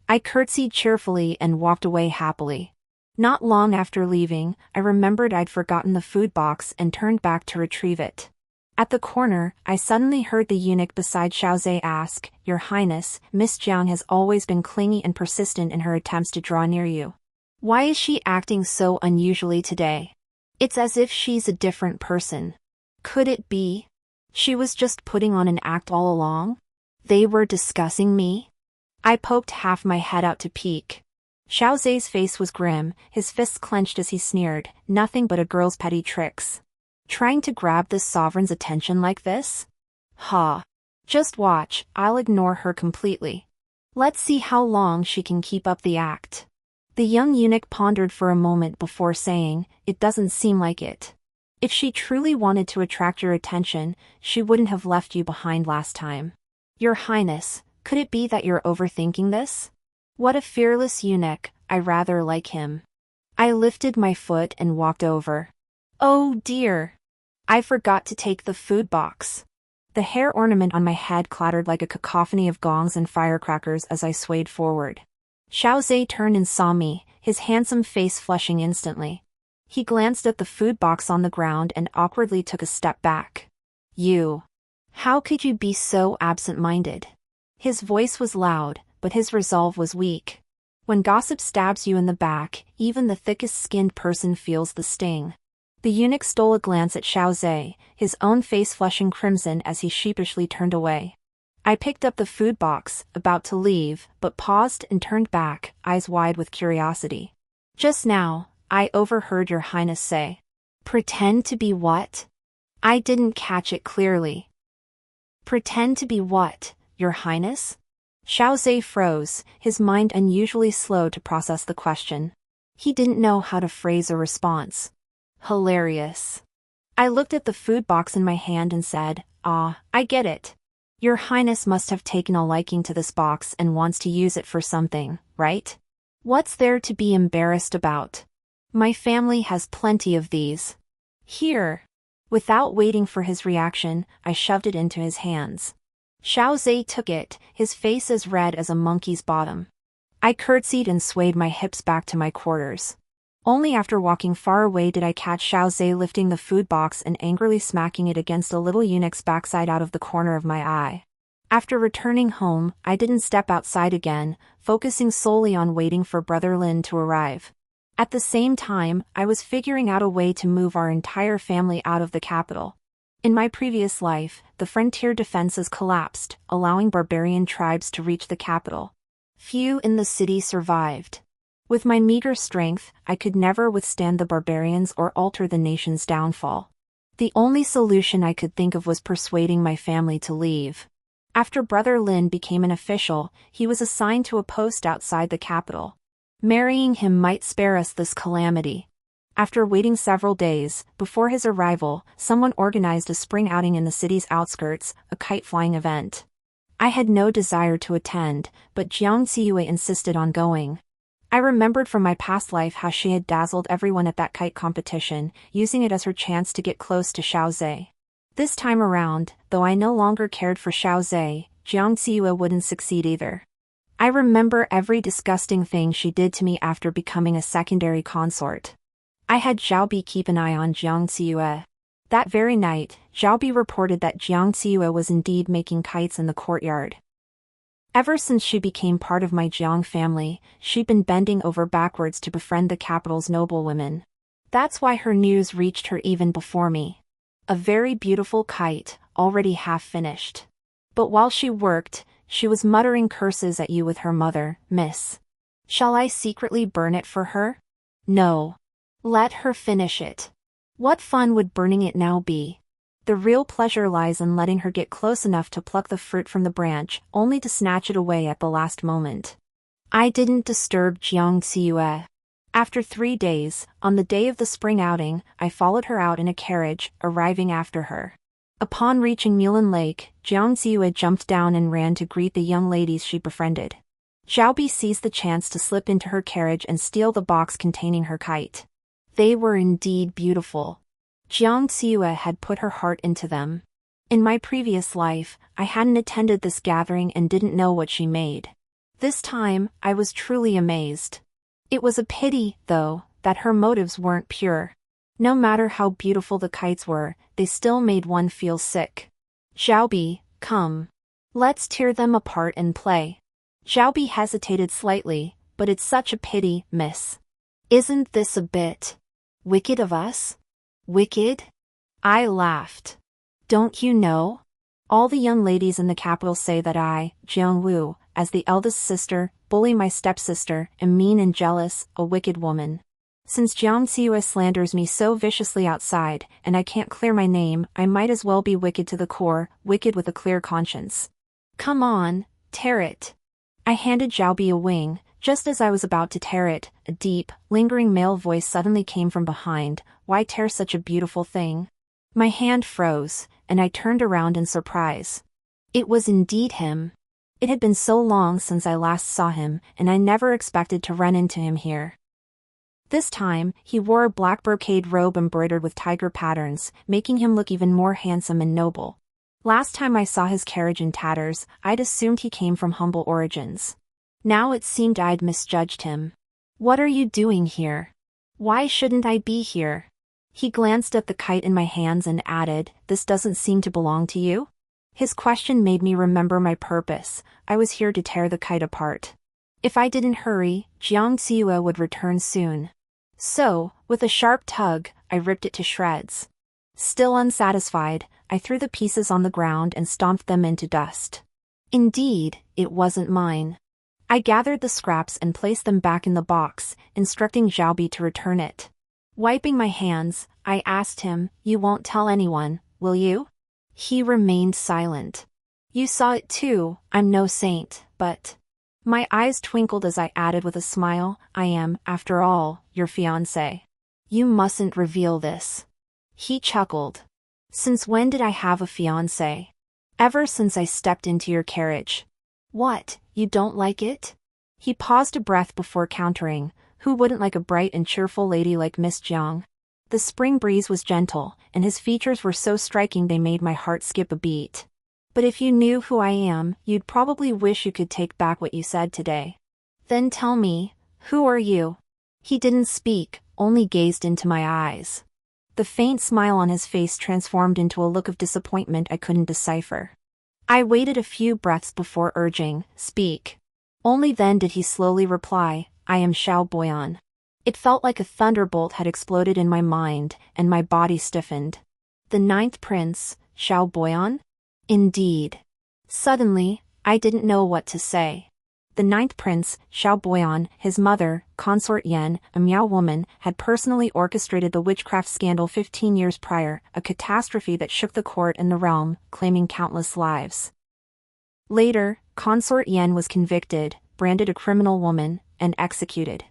I curtsied cheerfully and walked away happily. Not long after leaving, I remembered I'd forgotten the food box and turned back to retrieve it. At the corner, I suddenly heard the eunuch beside Xiao Ze ask, "Your Highness, Miss Jiang has always been clingy and persistent in her attempts to draw near you. Why is she acting so unusually today? It's as if she's a different person. Could it be she was just putting on an act all along? They were discussing me?" I poked half my head out to peek. Xiao Ze's face was grim, his fists clenched as he sneered, "Nothing but a girl's petty tricks. Trying to grab this sovereign's attention like this? Ha! Just watch, I'll ignore her completely. Let's see how long she can keep up the act." The young eunuch pondered for a moment before saying, "It doesn't seem like it. If she truly wanted to attract your attention, she wouldn't have left you behind last time. Your Highness, could it be that you're overthinking this? What a fearless eunuch, I rather like him." I lifted my foot and walked over. Oh dear! I forgot to take the food box. The hair ornament on my head clattered like a cacophony of gongs and firecrackers as I swayed forward. Xiao Ze turned and saw me, his handsome face flushing instantly. He glanced at the food box on the ground and awkwardly took a step back. "You. How could you be so absent-minded?" His voice was loud, but his resolve was weak. When gossip stabs you in the back, even the thickest-skinned person feels the sting. The eunuch stole a glance at Xiao Ze, his own face flushing crimson as he sheepishly turned away. I picked up the food box, about to leave, but paused and turned back, eyes wide with curiosity. "Just now, I overheard your Highness say, 'Pretend to be what?' I didn't catch it clearly." "Pretend to be what, Your Highness?" Xiao Ze froze, his mind unusually slow to process the question. He didn't know how to phrase a response. Hilarious. I looked at the food box in my hand and said, "Ah, I get it. Your Highness must have taken a liking to this box and wants to use it for something, right? What's there to be embarrassed about? My family has plenty of these. Here." Without waiting for his reaction, I shoved it into his hands. Xiao Ze took it, his face as red as a monkey's bottom. I curtsied and swayed my hips back to my quarters. Only after walking far away did I catch Xiao Ze lifting the food box and angrily smacking it against a little eunuch's backside out of the corner of my eye. After returning home, I didn't step outside again, focusing solely on waiting for Brother Lin to arrive. At the same time, I was figuring out a way to move our entire family out of the capital. In my previous life, the frontier defenses collapsed, allowing barbarian tribes to reach the capital. Few in the city survived. With my meager strength, I could never withstand the barbarians or alter the nation's downfall. The only solution I could think of was persuading my family to leave. After Brother Lin became an official, he was assigned to a post outside the capital. Marrying him might spare us this calamity. After waiting several days, before his arrival, someone organized a spring outing in the city's outskirts, a kite-flying event. I had no desire to attend, but Jiang Ziyue insisted on going. I remembered from my past life how she had dazzled everyone at that kite competition, using it as her chance to get close to Xiao Ze. This time around, though I no longer cared for Xiao Ze, Jiang Ziyue wouldn't succeed either. I remember every disgusting thing she did to me after becoming a secondary consort. I had Xiaobi keep an eye on Jiang Ziyue. That very night, Xiaobi reported that Jiang Ziyue was indeed making kites in the courtyard. Ever since she became part of my Jiang family, she'd been bending over backwards to befriend the capital's noblewomen. That's why her news reached her even before me. A very beautiful kite, already half finished. But while she worked, she was muttering curses at you with her mother, Miss. Shall I secretly burn it for her? No. Let her finish it. What fun would burning it now be? The real pleasure lies in letting her get close enough to pluck the fruit from the branch, only to snatch it away at the last moment. I didn't disturb Xiao Ze. After 3 days, on the day of the spring outing, I followed her out in a carriage, arriving after her. Upon reaching Mulan Lake, Xiao Ze jumped down and ran to greet the young ladies she befriended. Xiao Bi seized the chance to slip into her carriage and steal the box containing her kite. They were indeed beautiful. Xiao Ze had put her heart into them. In my previous life, I hadn't attended this gathering and didn't know what she made. This time, I was truly amazed. It was a pity, though, that her motives weren't pure. No matter how beautiful the kites were, they still made one feel sick. Xiao Bi, come. Let's tear them apart and play. Xiao Bi hesitated slightly, but it's such a pity, miss. Isn't this a bit wicked of us? Wicked? I laughed. Don't you know? All the young ladies in the capital say that I, Jiang Wu, as the eldest sister, bully my stepsister, am mean and jealous, a wicked woman. Since Xiao Ze slanders me so viciously outside, and I can't clear my name, I might as well be wicked to the core, wicked with a clear conscience. Come on, tear it. I handed Xiao Bi a wing. Just as I was about to tear it, a deep, lingering male voice suddenly came from behind. Why tear such a beautiful thing? My hand froze, and I turned around in surprise. It was indeed him. It had been so long since I last saw him, and I never expected to run into him here. This time, he wore a black brocade robe embroidered with tiger patterns, making him look even more handsome and noble. Last time I saw his carriage in tatters, I'd assumed he came from humble origins. Now it seemed I'd misjudged him. What are you doing here? Why shouldn't I be here? He glanced at the kite in my hands and added, this doesn't seem to belong to you? His question made me remember my purpose. I was here to tear the kite apart. If I didn't hurry, Xiao Ze would return soon. So, with a sharp tug, I ripped it to shreds. Still unsatisfied, I threw the pieces on the ground and stomped them into dust. Indeed, it wasn't mine. I gathered the scraps and placed them back in the box, instructing Xiao Bi to return it. Wiping my hands, I asked him, you won't tell anyone, will you? He remained silent. You saw it too, I'm no saint, but... My eyes twinkled as I added with a smile, I am, after all, your fiancé. You mustn't reveal this. He chuckled. Since when did I have a fiancé? Ever since I stepped into your carriage. What, you don't like it? He paused a breath before countering, who wouldn't like a bright and cheerful lady like Miss Jiang? The spring breeze was gentle, and his features were so striking they made my heart skip a beat. But if you knew who I am, you'd probably wish you could take back what you said today. Then tell me, who are you? He didn't speak, only gazed into my eyes. The faint smile on his face transformed into a look of disappointment I couldn't decipher. I waited a few breaths before urging, speak. Only then did he slowly reply, I am Xiao Boyan. It felt like a thunderbolt had exploded in my mind, and my body stiffened. The 9th prince, Xiao Boyan? Indeed. Suddenly, I didn't know what to say. The 9th prince, Xiao Boyan, his mother, Consort Yan, a Miao woman, had personally orchestrated the witchcraft scandal 15 years prior, a catastrophe that shook the court and the realm, claiming countless lives. Later, Consort Yan was convicted, branded a criminal woman, and executed.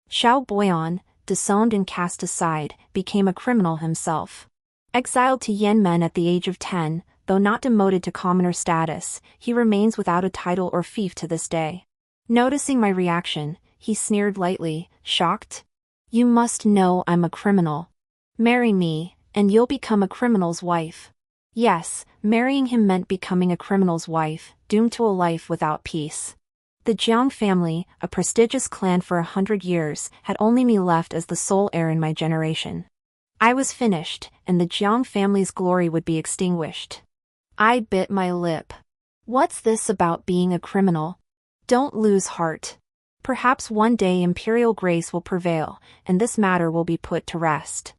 Xiao Boyan, disowned and cast aside, became a criminal himself. Exiled to Yanmen at the age of 10, though not demoted to commoner status, he remains without a title or fief to this day. Noticing my reaction, he sneered lightly, shocked. You must know I'm a criminal. Marry me, and you'll become a criminal's wife. Yes, marrying him meant becoming a criminal's wife, doomed to a life without peace. The Jiang family, a prestigious clan for 100 years, had only me left as the sole heir in my generation. I was finished, and the Jiang family's glory would be extinguished. I bit my lip. What's this about being a criminal? Don't lose heart. Perhaps one day imperial grace will prevail, and this matter will be put to rest.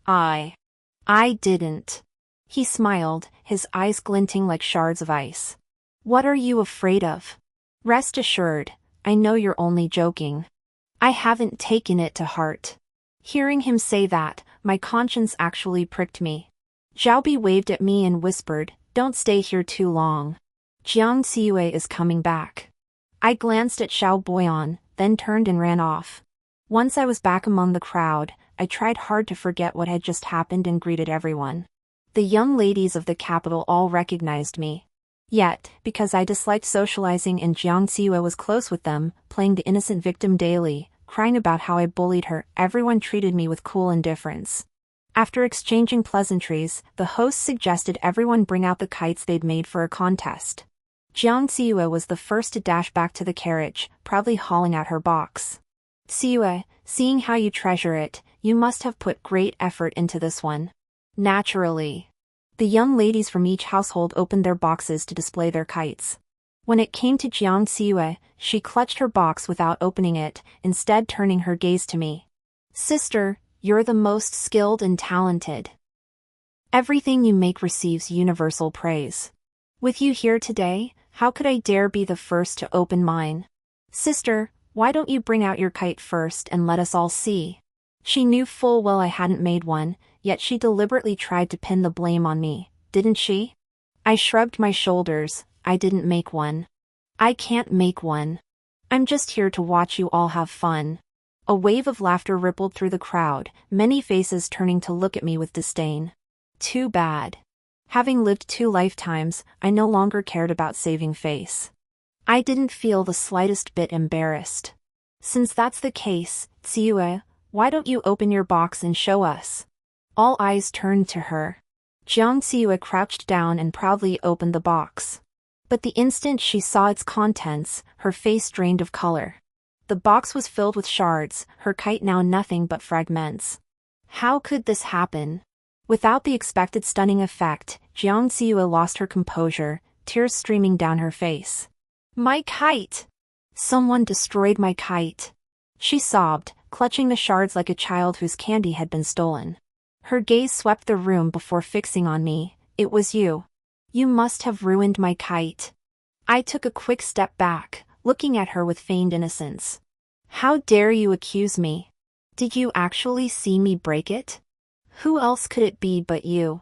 I didn't. He smiled, his eyes glinting like shards of ice. What are you afraid of? Rest assured, I know you're only joking. I haven't taken it to heart. Hearing him say that, my conscience actually pricked me. Xiao Bi waved at me and whispered, "Don't stay here too long. Jiang Xiue is coming back." I glanced at Xiao Boyan, then turned and ran off. Once I was back among the crowd, I tried hard to forget what had just happened and greeted everyone. The young ladies of the capital all recognized me. Yet, because I disliked socializing and Jiang Xiue was close with them, playing the innocent victim daily, crying about how I bullied her, everyone treated me with cool indifference. After exchanging pleasantries, the host suggested everyone bring out the kites they'd made for a contest. Jiang Xiue was the first to dash back to the carriage, proudly hauling out her box. "Xiue, seeing how you treasure it, you must have put great effort into this one." "Naturally." The young ladies from each household opened their boxes to display their kites. When it came to Jiang Xiue, she clutched her box without opening it, instead turning her gaze to me. "Sister, you're the most skilled and talented. Everything you make receives universal praise. With you here today, how could I dare be the first to open mine? Sister, why don't you bring out your kite first and let us all see?" She knew full well I hadn't made one, yet she deliberately tried to pin the blame on me, didn't she? I shrugged my shoulders. "I didn't make one. I can't make one. I'm just here to watch you all have fun." A wave of laughter rippled through the crowd, many faces turning to look at me with disdain. Too bad. Having lived 2 lifetimes, I no longer cared about saving face. I didn't feel the slightest bit embarrassed. "Since that's the case, Xiue, why don't you open your box and show us?" All eyes turned to her. Jiang Xiue crouched down and proudly opened the box. But the instant she saw its contents, her face drained of color. The box was filled with shards, her kite now nothing but fragments. How could this happen? Without the expected stunning effect, Jiang Xiue lost her composure, tears streaming down her face. "My kite! Someone destroyed my kite!" She sobbed, clutching the shards like a child whose candy had been stolen. Her gaze swept the room before fixing on me. "It was you. You must have ruined my kite." I took a quick step back, looking at her with feigned innocence. "How dare you accuse me? Did you actually see me break it? Who else could it be but you?"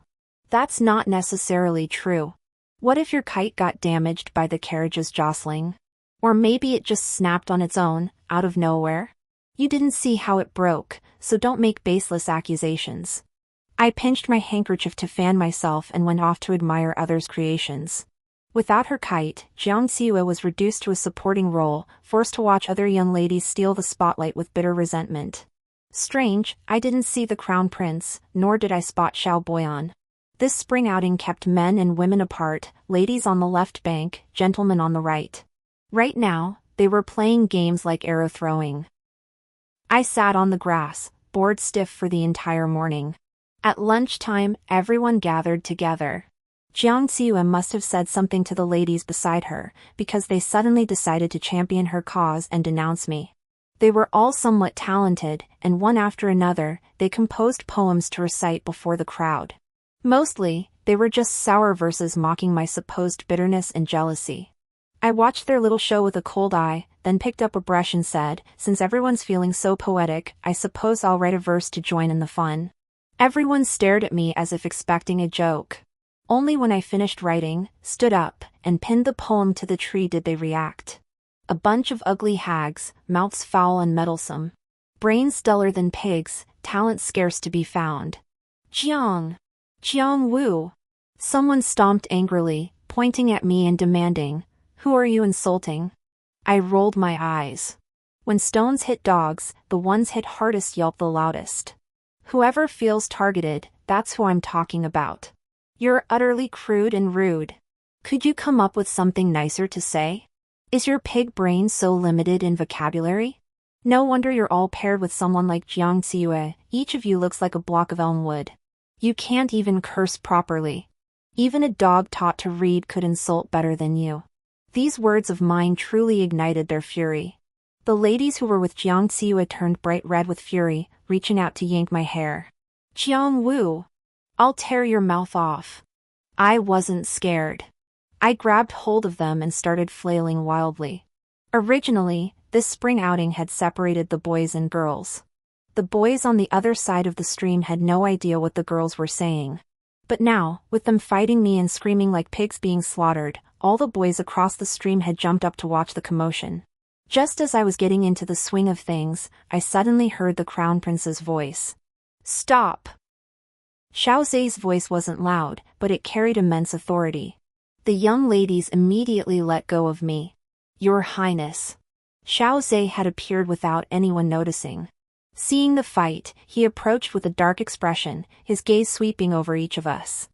"That's not necessarily true. What if your kite got damaged by the carriage's jostling? Or maybe it just snapped on its own, out of nowhere? You didn't see how it broke, so don't make baseless accusations." I pinched my handkerchief to fan myself and went off to admire others' creations. Without her kite, Jiang Xiue was reduced to a supporting role, forced to watch other young ladies steal the spotlight with bitter resentment. Strange, I didn't see the crown prince, nor did I spot Xiao Boyan. This spring outing kept men and women apart, ladies on the left bank, gentlemen on the right. Right now, they were playing games like arrow throwing. I sat on the grass, bored stiff for the entire morning. At lunchtime, everyone gathered together. Jiang Xiue must have said something to the ladies beside her, because they suddenly decided to champion her cause and denounce me. They were all somewhat talented, and one after another, they composed poems to recite before the crowd. Mostly, they were just sour verses mocking my supposed bitterness and jealousy. I watched their little show with a cold eye, then picked up a brush and said, "Since everyone's feeling so poetic, I suppose I'll write a verse to join in the fun." Everyone stared at me as if expecting a joke. Only when I finished writing, stood up, and pinned the poem to the tree did they react. A bunch of ugly hags, mouths foul and meddlesome. Brains duller than pigs, talent scarce to be found. "Jiang! Jiang Wu!" Someone stomped angrily, pointing at me and demanding, "Who are you insulting?" I rolled my eyes. When stones hit dogs, the ones hit hardest yelp the loudest. Whoever feels targeted, that's who I'm talking about. You're utterly crude and rude. Could you come up with something nicer to say? Is your pig brain so limited in vocabulary? No wonder you're all paired with someone like Jiang Xiue, each of you looks like a block of elm wood. You can't even curse properly. Even a dog taught to read could insult better than you. These words of mine truly ignited their fury. The ladies who were with Jiang Xiue turned bright red with fury, reaching out to yank my hair. "Jiang Wu! I'll tear your mouth off." I wasn't scared. I grabbed hold of them and started flailing wildly. Originally, this spring outing had separated the boys and girls. The boys on the other side of the stream had no idea what the girls were saying. But now, with them fighting me and screaming like pigs being slaughtered, all the boys across the stream had jumped up to watch the commotion. Just as I was getting into the swing of things, I suddenly heard the crown prince's voice. "Stop!" Xiao Ze's voice wasn't loud, but it carried immense authority. The young ladies immediately let go of me. "Your Highness." Xiao Ze had appeared without anyone noticing. Seeing the fight, he approached with a dark expression, his gaze sweeping over each of us.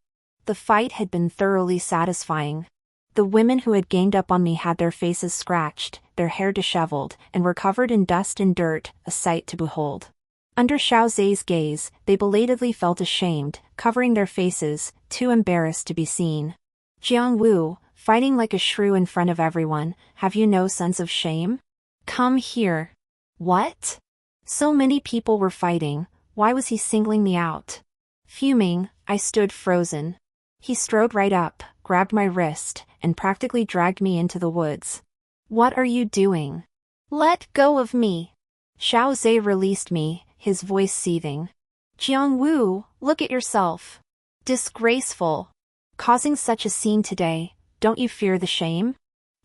The fight had been thoroughly satisfying. The women who had ganged up on me had their faces scratched, their hair disheveled, and were covered in dust and dirt, a sight to behold. Under Xiao Ze's gaze, they belatedly felt ashamed, covering their faces, too embarrassed to be seen. "Jiang Wu, fighting like a shrew in front of everyone, have you no sense of shame? Come here." "What? So many people were fighting, why was he singling me out?" Fuming, I stood frozen. He strode right up, grabbed my wrist, and practically dragged me into the woods. "What are you doing? Let go of me!" Xiao Ze released me, his voice seething. "Jiang Wu, look at yourself. Disgraceful. Causing such a scene today, don't you fear the shame?"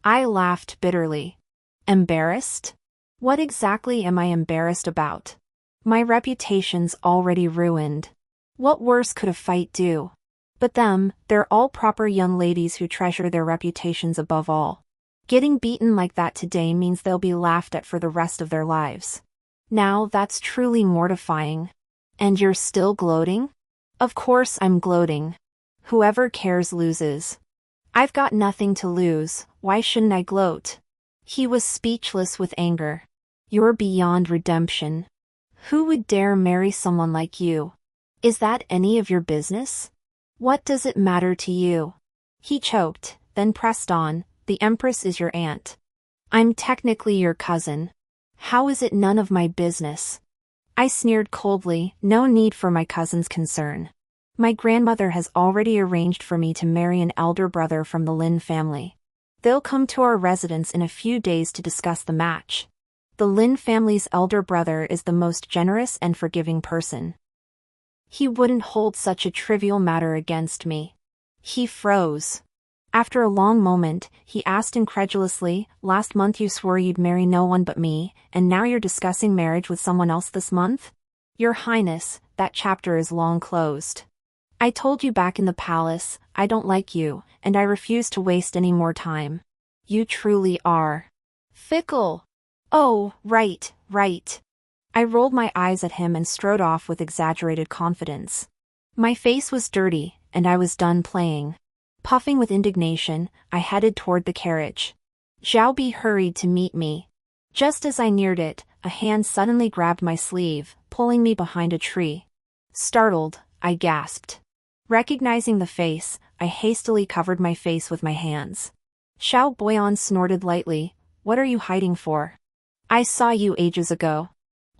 I laughed bitterly. Embarrassed? What exactly am I embarrassed about? My reputation's already ruined. What worse could a fight do? But them, they're all proper young ladies who treasure their reputations above all. Getting beaten like that today means they'll be laughed at for the rest of their lives. Now that's truly mortifying. And you're still gloating? Of course I'm gloating. Whoever cares loses. I've got nothing to lose, why shouldn't I gloat? He was speechless with anger. You're beyond redemption. Who would dare marry someone like you? Is that any of your business? What does it matter to you? He choked, then pressed on, the Empress is your aunt. I'm technically your cousin. How is it none of my business? I sneered coldly, no need for my cousin's concern. My grandmother has already arranged for me to marry an elder brother from the Lin family. They'll come to our residence in a few days to discuss the match. The Lin family's elder brother is the most generous and forgiving person. He wouldn't hold such a trivial matter against me. He froze. After a long moment, he asked incredulously, "Last month you swore you'd marry no one but me, and now you're discussing marriage with someone else this month? Your Highness, that chapter is long closed. I told you back in the palace, I don't like you, and I refuse to waste any more time. You truly are fickle." "Oh, right, right." I rolled my eyes at him and strode off with exaggerated confidence. My face was dirty, and I was done playing. Puffing with indignation, I headed toward the carriage. Xiao Bi hurried to meet me. Just as I neared it, a hand suddenly grabbed my sleeve, pulling me behind a tree. Startled, I gasped. Recognizing the face, I hastily covered my face with my hands. Xiao Boyan snorted lightly, "What are you hiding for? I saw you ages ago."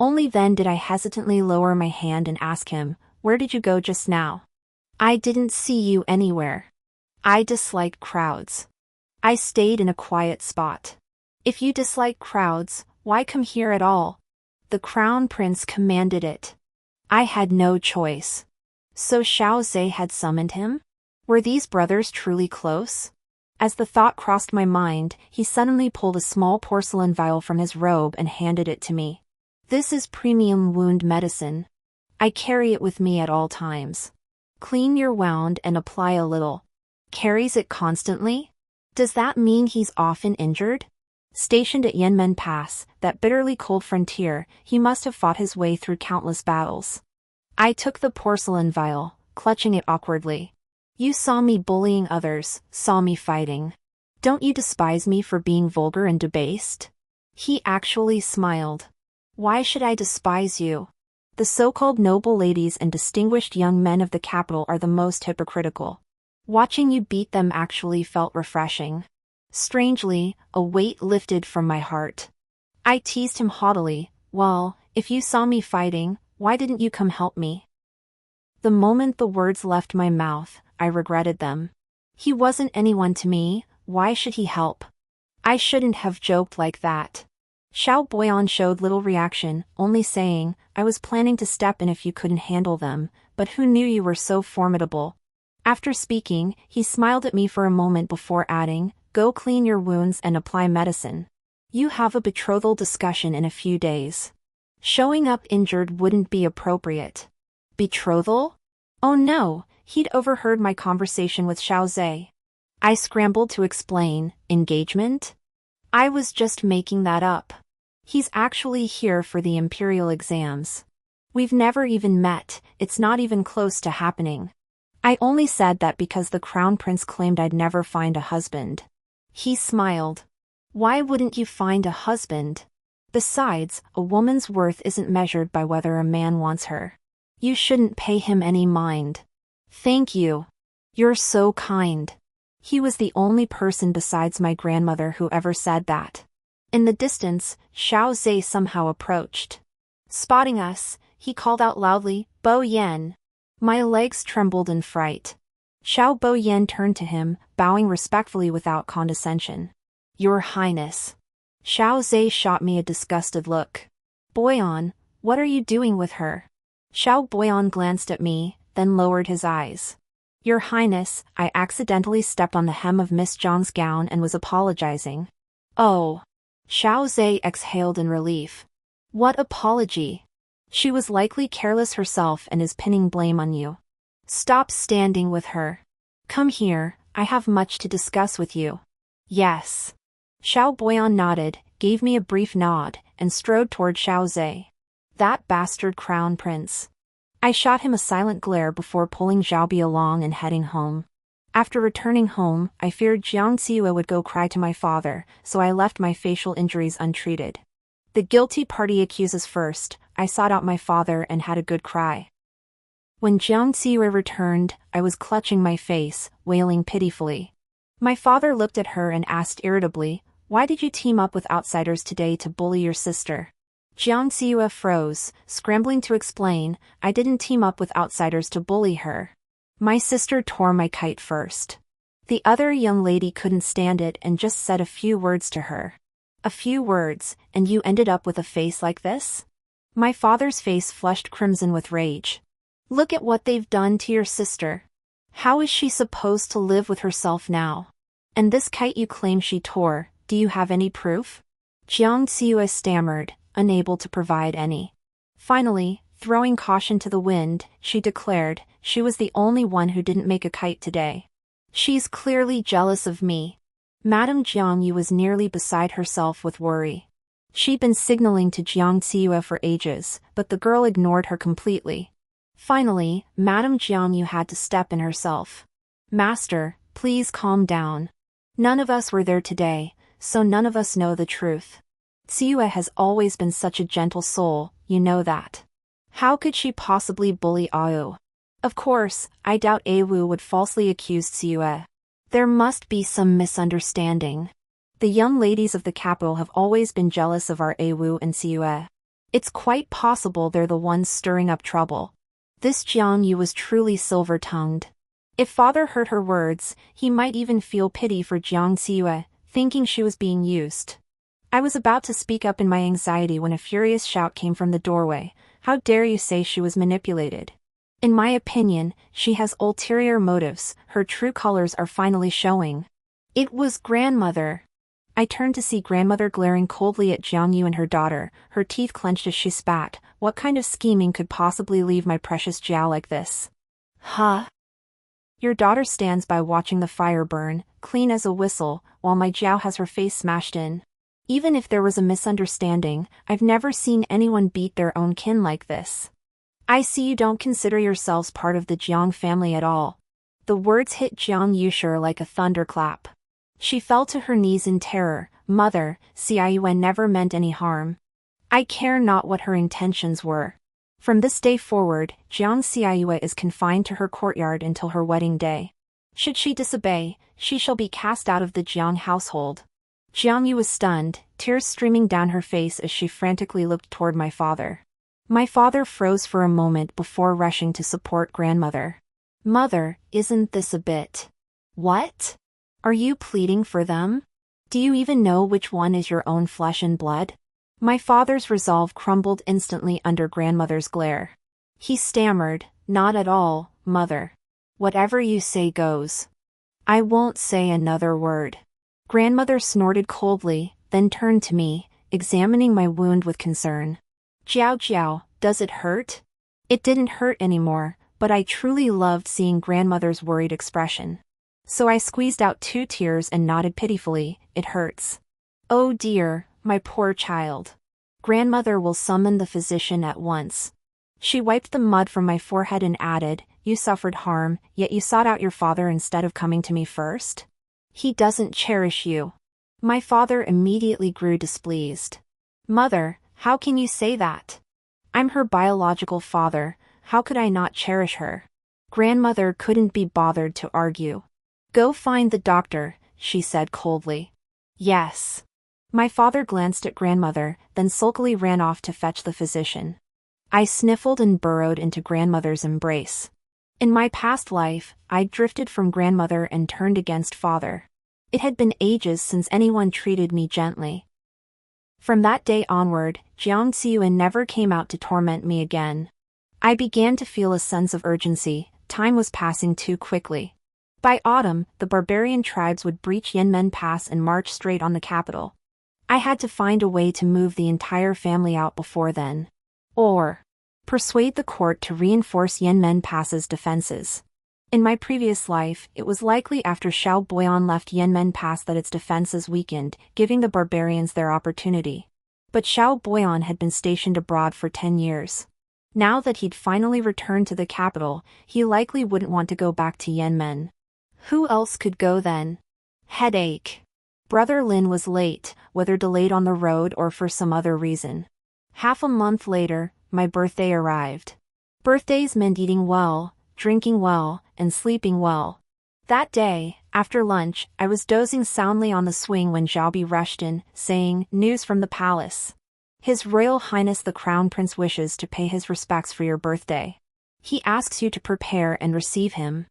Only then did I hesitantly lower my hand and ask him, "Where did you go just now?" "I didn't see you anywhere. I dislike crowds. I stayed in a quiet spot." "If you dislike crowds, why come here at all?" "The crown prince commanded it. I had no choice." So Xiao Ze had summoned him? Were these brothers truly close? As the thought crossed my mind, he suddenly pulled a small porcelain vial from his robe and handed it to me. "This is premium wound medicine. I carry it with me at all times. Clean your wound and apply a little." Carries it constantly? Does that mean he's often injured? Stationed at Yanmen Pass, that bitterly cold frontier, he must have fought his way through countless battles. I took the porcelain vial, clutching it awkwardly. "You saw me bullying others, saw me fighting. Don't you despise me for being vulgar and debased?" He actually smiled. "Why should I despise you? The so-called noble ladies and distinguished young men of the capital are the most hypocritical. Watching you beat them actually felt refreshing." Strangely, a weight lifted from my heart. I teased him haughtily, "Well, if you saw me fighting, why didn't you come help me?" The moment the words left my mouth, I regretted them. He wasn't anyone to me, why should he help? I shouldn't have joked like that. Xiao Boyan showed little reaction, only saying, I was planning to step in if you couldn't handle them, but who knew you were so formidable. After speaking, he smiled at me for a moment before adding, go clean your wounds and apply medicine. You have a betrothal discussion in a few days. Showing up injured wouldn't be appropriate. Betrothal? Oh no, he'd overheard my conversation with Xiao Ze. I scrambled to explain, engagement? I was just making that up. He's actually here for the imperial exams. We've never even met, it's not even close to happening. I only said that because the crown prince claimed I'd never find a husband. He smiled. Why wouldn't you find a husband? Besides, a woman's worth isn't measured by whether a man wants her. You shouldn't pay him any mind. Thank you. You're so kind. He was the only person besides my grandmother who ever said that. In the distance, Xiao Ze somehow approached. Spotting us, he called out loudly, Bo Yan. My legs trembled in fright. Xiao Bo Yan turned to him, bowing respectfully without condescension. Your Highness. Xiao Ze shot me a disgusted look. Boyan, what are you doing with her? Xiao Boyan glanced at me, then lowered his eyes. Your Highness, I accidentally stepped on the hem of Miss Zhang's gown and was apologizing. Oh. Xiao Ze exhaled in relief. What apology? She was likely careless herself and is pinning blame on you. Stop standing with her. Come here, I have much to discuss with you. Yes. Xiao Boyan nodded, gave me a brief nod, and strode toward Xiao Ze. That bastard crown prince. I shot him a silent glare before pulling Xiaobi along and heading home. After returning home, I feared Jiang Xiue would go cry to my father, so I left my facial injuries untreated. The guilty party accuses first, I sought out my father and had a good cry. When Jiang Xiue returned, I was clutching my face, wailing pitifully. My father looked at her and asked irritably, why did you team up with outsiders today to bully your sister? Jiang Xiue froze, scrambling to explain, I didn't team up with outsiders to bully her. My sister tore my kite first. The other young lady couldn't stand it and just said a few words to her. A few words, and you ended up with a face like this? My father's face flushed crimson with rage. Look at what they've done to your sister. How is she supposed to live with herself now? And this kite you claim she tore, do you have any proof? Jiang Xiue stammered, unable to provide any. Finally, throwing caution to the wind, she declared, she was the only one who didn't make a kite today. She's clearly jealous of me. Madame Jiang Yu was nearly beside herself with worry. She'd been signaling to Jiang Xiue for ages, but the girl ignored her completely. Finally, Madame Jiang Yu had to step in herself. Master, please calm down. None of us were there today, so none of us know the truth. Xiue has always been such a gentle soul, you know that. How could she possibly bully Ao? Of course, I doubt Awu would falsely accuse Xiue. There must be some misunderstanding. The young ladies of the capital have always been jealous of our Awu and Xiue. It's quite possible they're the ones stirring up trouble. This Jiang Yu was truly silver-tongued. If father heard her words, he might even feel pity for Jiang Xiue, thinking she was being used. I was about to speak up in my anxiety when a furious shout came from the doorway. How dare you say she was manipulated? In my opinion, she has ulterior motives, her true colors are finally showing. It was grandmother. I turned to see grandmother glaring coldly at Jiang Yu and her daughter, her teeth clenched as she spat. What kind of scheming could possibly leave my precious Jiao like this? Huh? Your daughter stands by watching the fire burn, clean as a whistle, while my Jiao has her face smashed in. Even if there was a misunderstanding, I've never seen anyone beat their own kin like this. I see you don't consider yourselves part of the Jiang family at all. The words hit Jiang Yushur like a thunderclap. She fell to her knees in terror. Mother, Xiaoyuan never meant any harm. I care not what her intentions were. From this day forward, Jiang Xiaoyue is confined to her courtyard until her wedding day. Should she disobey, she shall be cast out of the Jiang household. Jiang Yu was stunned, tears streaming down her face as she frantically looked toward my father. My father froze for a moment before rushing to support grandmother. Mother, isn't this a bit? What? Are you pleading for them? Do you even know which one is your own flesh and blood? My father's resolve crumbled instantly under grandmother's glare. He stammered, "Not at all, mother. Whatever you say goes. I won't say another word." Grandmother snorted coldly, then turned to me, examining my wound with concern. "Xiao Xiao, does it hurt?" It didn't hurt anymore, but I truly loved seeing grandmother's worried expression. So I squeezed out 2 tears and nodded pitifully, "It hurts." "Oh dear, my poor child. Grandmother will summon the physician at once." She wiped the mud from my forehead and added, "You suffered harm, yet you sought out your father instead of coming to me first? He doesn't cherish you." My father immediately grew displeased. "Mother, how can you say that? I'm her biological father, how could I not cherish her?" Grandmother couldn't be bothered to argue. "Go find the doctor," she said coldly. "Yes." My father glanced at grandmother, then sulkily ran off to fetch the physician. I sniffled and burrowed into grandmother's embrace. In my past life, I'd drifted from grandmother and turned against father. It had been ages since anyone treated me gently. From that day onward, Jiang Ziyuan never came out to torment me again. I began to feel a sense of urgency. Time was passing too quickly. By autumn, the barbarian tribes would breach Yanmen Pass and march straight on the capital. I had to find a way to move the entire family out before then. Or persuade the court to reinforce Yanmen Pass's defenses. In my previous life, it was likely after Xiao Boyan left Yanmen Pass that its defenses weakened, giving the barbarians their opportunity. But Xiao Boyan had been stationed abroad for 10 years. Now that he'd finally returned to the capital, he likely wouldn't want to go back to Yanmen. Who else could go then? Headache. Brother Lin was late, whether delayed on the road or for some other reason. Half a month later, my birthday arrived. Birthdays meant eating well, drinking well, and sleeping well. That day, after lunch, I was dozing soundly on the swing when Xiaobi rushed in, saying, "News from the palace. His Royal Highness the Crown Prince wishes to pay his respects for your birthday. He asks you to prepare and receive him."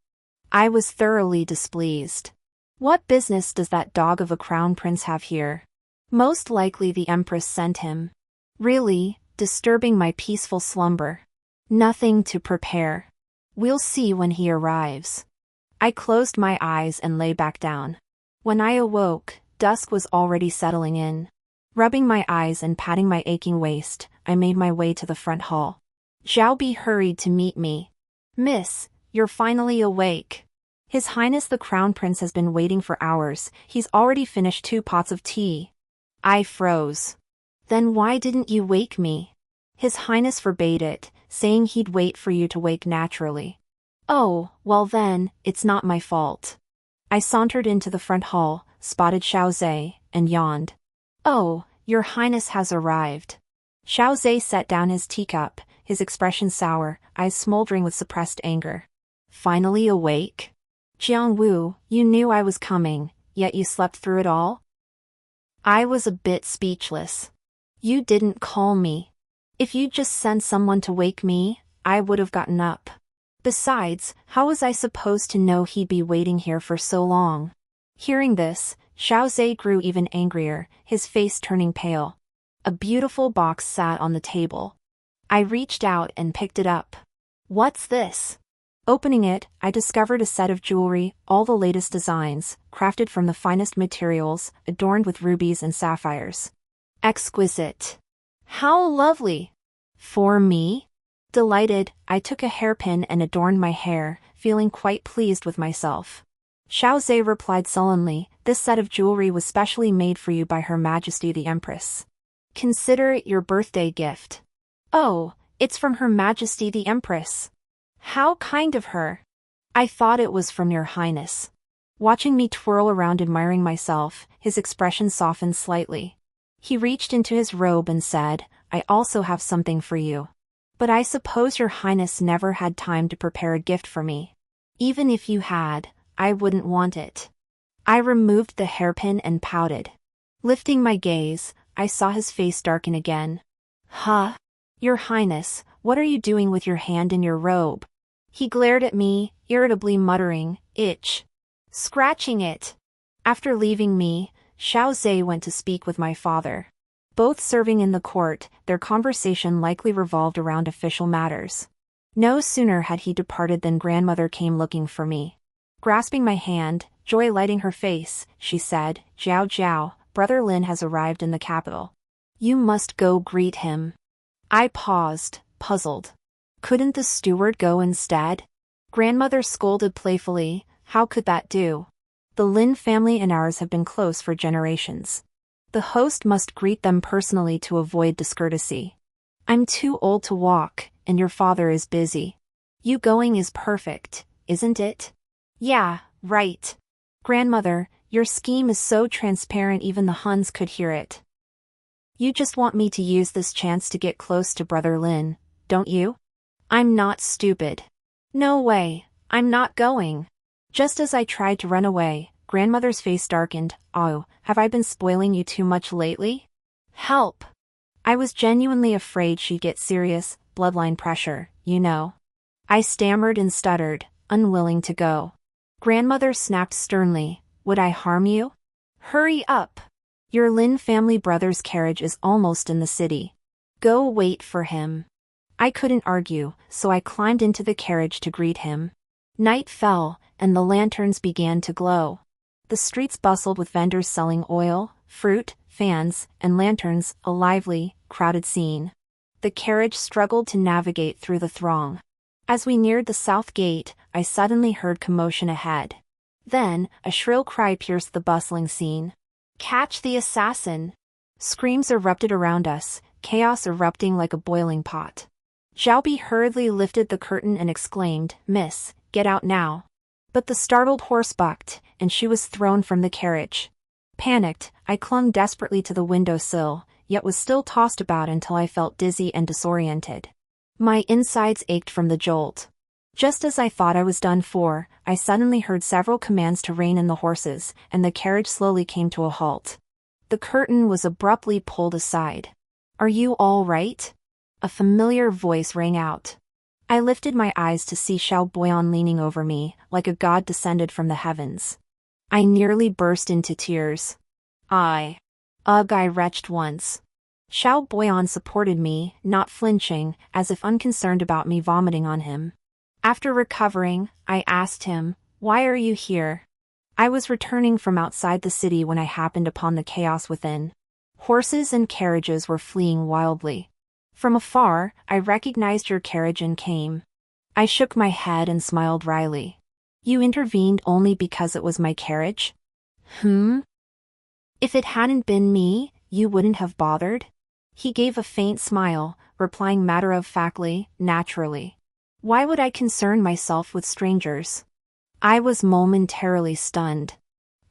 I was thoroughly displeased. What business does that dog of a crown prince have here? Most likely the Empress sent him. Really, disturbing my peaceful slumber. Nothing to prepare. We'll see when he arrives. I closed my eyes and lay back down. When I awoke, dusk was already settling in. Rubbing my eyes and patting my aching waist, I made my way to the front hall. Xiaobi hurried to meet me. "Miss, you're finally awake. His Highness the Crown Prince has been waiting for hours. He's already finished 2 pots of tea." I froze. "Then why didn't you wake me?" "His Highness forbade it, saying he'd wait for you to wake naturally." "Oh, well then, it's not my fault." I sauntered into the front hall, spotted Xiao Ze, and yawned. "Oh, your Highness has arrived." Xiao Ze set down his teacup, his expression sour, eyes smoldering with suppressed anger. "Finally awake? Jiang Wu, you knew I was coming, yet you slept through it all?" I was a bit speechless. "You didn't call me. If you'd just sent someone to wake me, I would have gotten up. Besides, how was I supposed to know he'd be waiting here for so long?" Hearing this, Xiao Ze grew even angrier, his face turning pale. A beautiful box sat on the table. I reached out and picked it up. "What's this?" Opening it, I discovered a set of jewelry, all the latest designs, crafted from the finest materials, adorned with rubies and sapphires. Exquisite. How lovely. For me? Delighted, I took a hairpin and adorned my hair, feeling quite pleased with myself. Xiao Ze replied sullenly, "This set of jewelry was specially made for you by Her Majesty the Empress. Consider it your birthday gift." "Oh, it's from Her Majesty the Empress. How kind of her." "I thought it was from your Highness." Watching me twirl around admiring myself, his expression softened slightly. He reached into his robe and said, "I also have something for you. But I suppose your Highness never had time to prepare a gift for me. Even if you had, I wouldn't want it." I removed the hairpin and pouted. Lifting my gaze, I saw his face darken again. "Huh? Your Highness, what are you doing with your hand in your robe?" He glared at me, irritably muttering, "Itch. Scratching it." After leaving me, Xiao Ze went to speak with my father. Both serving in the court, their conversation likely revolved around official matters. No sooner had he departed than grandmother came looking for me. Grasping my hand, joy lighting her face, she said, "Xiao Zhao, Brother Lin has arrived in the capital. You must go greet him." I paused, puzzled. Couldn't the steward go instead? Grandmother scolded playfully, "How could that do? The Lin family and ours have been close for generations. The host must greet them personally to avoid discourtesy. I'm too old to walk, and your father is busy. You going is perfect, isn't it?" "Yeah, right. Grandmother, your scheme is so transparent even the Huns could hear it. You just want me to use this chance to get close to Brother Lin, don't you? I'm not stupid. No way, I'm not going." Just as I tried to run away, grandmother's face darkened. "Oh, have I been spoiling you too much lately? Help." I was genuinely afraid she'd get serious, bloodline pressure, you know. I stammered and stuttered, unwilling to go. Grandmother snapped sternly, "Would I harm you? Hurry up. Your Lin family brother's carriage is almost in the city. Go wait for him." I couldn't argue, so I climbed into the carriage to greet him. Night fell, and the lanterns began to glow. The streets bustled with vendors selling oil, fruit, fans, and lanterns, a lively, crowded scene. The carriage struggled to navigate through the throng. As we neared the south gate, I suddenly heard commotion ahead. Then, a shrill cry pierced the bustling scene. "Catch the assassin!" Screams erupted around us, chaos erupting like a boiling pot. Xiao Ze hurriedly lifted the curtain and exclaimed, "Miss, get out now." But the startled horse bucked, and she was thrown from the carriage. Panicked, I clung desperately to the windowsill, yet was still tossed about until I felt dizzy and disoriented. My insides ached from the jolt. Just as I thought I was done for, I suddenly heard several commands to rein in the horses, and the carriage slowly came to a halt. The curtain was abruptly pulled aside. "Are you all right?" A familiar voice rang out. I lifted my eyes to see Xiao Boyan leaning over me, like a god descended from the heavens. I nearly burst into tears. I retched once. Xiao Boyan supported me, not flinching, as if unconcerned about me vomiting on him. After recovering, I asked him, "Why are you here?" I was returning from outside the city when I happened upon the chaos within. Horses and carriages were fleeing wildly. From afar, I recognized your carriage and came. I shook my head and smiled wryly. "You intervened only because it was my carriage?" "If it hadn't been me, you wouldn't have bothered?" He gave a faint smile, replying matter-of-factly, naturally. "Why would I concern myself with strangers?" I was momentarily stunned.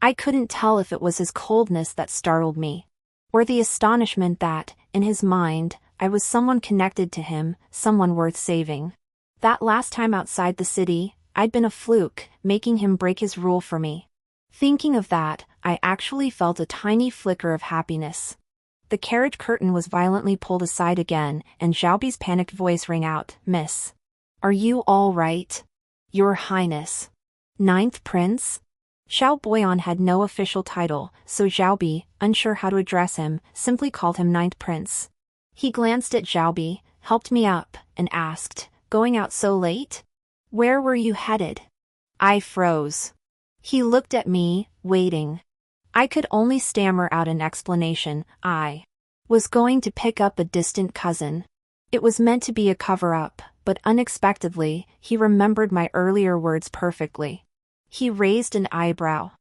I couldn't tell if it was his coldness that startled me, or the astonishment that, in his mind, I was someone connected to him, someone worth saving. That last time outside the city, I'd been a fluke, making him break his rule for me. Thinking of that, I actually felt a tiny flicker of happiness. The carriage curtain was violently pulled aside again, and Xiao Ze's panicked voice rang out, "Miss. Are you all right? Your Highness." Ninth Prince? Xiao Boyan had no official title, so Xiao Ze, unsure how to address him, simply called him Ninth Prince. He glanced at Xiao Ze, helped me up, and asked, "Going out so late? Where were you headed?" I froze. He looked at me, waiting. I could only stammer out an explanation. I was going to pick up a distant cousin. It was meant to be a cover-up, but unexpectedly, he remembered my earlier words perfectly. He raised an eyebrow.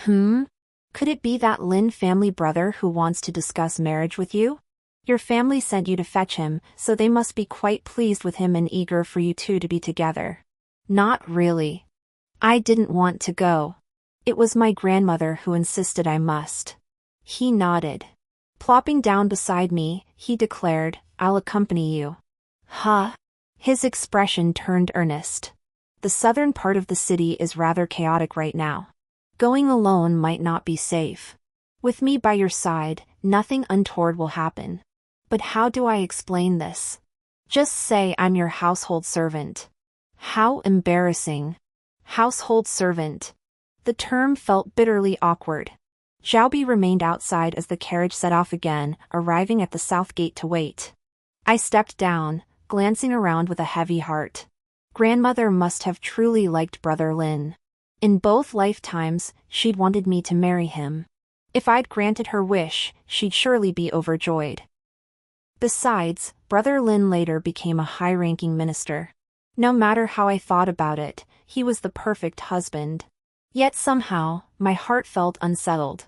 Could it be that Lin family brother who wants to discuss marriage with you? Your family sent you to fetch him, so they must be quite pleased with him and eager for you two to be together." "Not really. I didn't want to go. It was my grandmother who insisted I must." He nodded. Plopping down beside me, he declared, "I'll accompany you." "Huh?" His expression turned earnest. "The southern part of the city is rather chaotic right now. Going alone might not be safe. With me by your side, nothing untoward will happen. But how do I explain this? Just say I'm your household servant." How embarrassing. Household servant. The term felt bitterly awkward. Xiaobi remained outside as the carriage set off again, arriving at the south gate to wait. I stepped down, glancing around with a heavy heart. Grandmother must have truly liked Brother Lin. In both lifetimes, she'd wanted me to marry him. If I'd granted her wish, she'd surely be overjoyed. Besides, Brother Lin later became a high-ranking minister. No matter how I thought about it, he was the perfect husband. Yet somehow, my heart felt unsettled.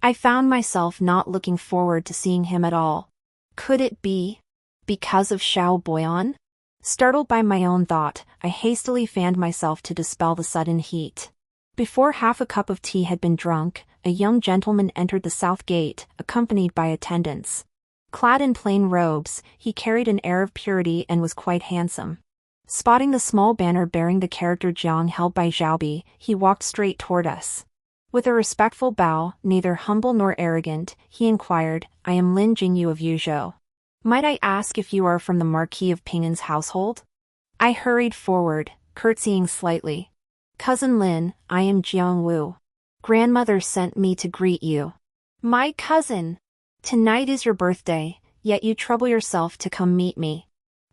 I found myself not looking forward to seeing him at all. Could it be because of Xiao Boyan? Startled by my own thought, I hastily fanned myself to dispel the sudden heat. Before half a cup of tea had been drunk, a young gentleman entered the south gate, accompanied by attendants. Clad in plain robes, he carried an air of purity and was quite handsome. Spotting the small banner bearing the character Jiang held by Xiaobi, he walked straight toward us. With a respectful bow, neither humble nor arrogant, he inquired, "I am Lin Jingyu of Yuzhou. Might I ask if you are from the Marquis of Ping'an's household?" I hurried forward, curtsying slightly. "Cousin Lin, I am Jiang Wu. Grandmother sent me to greet you." "My cousin! Tonight is your birthday, yet you trouble yourself to come meet me.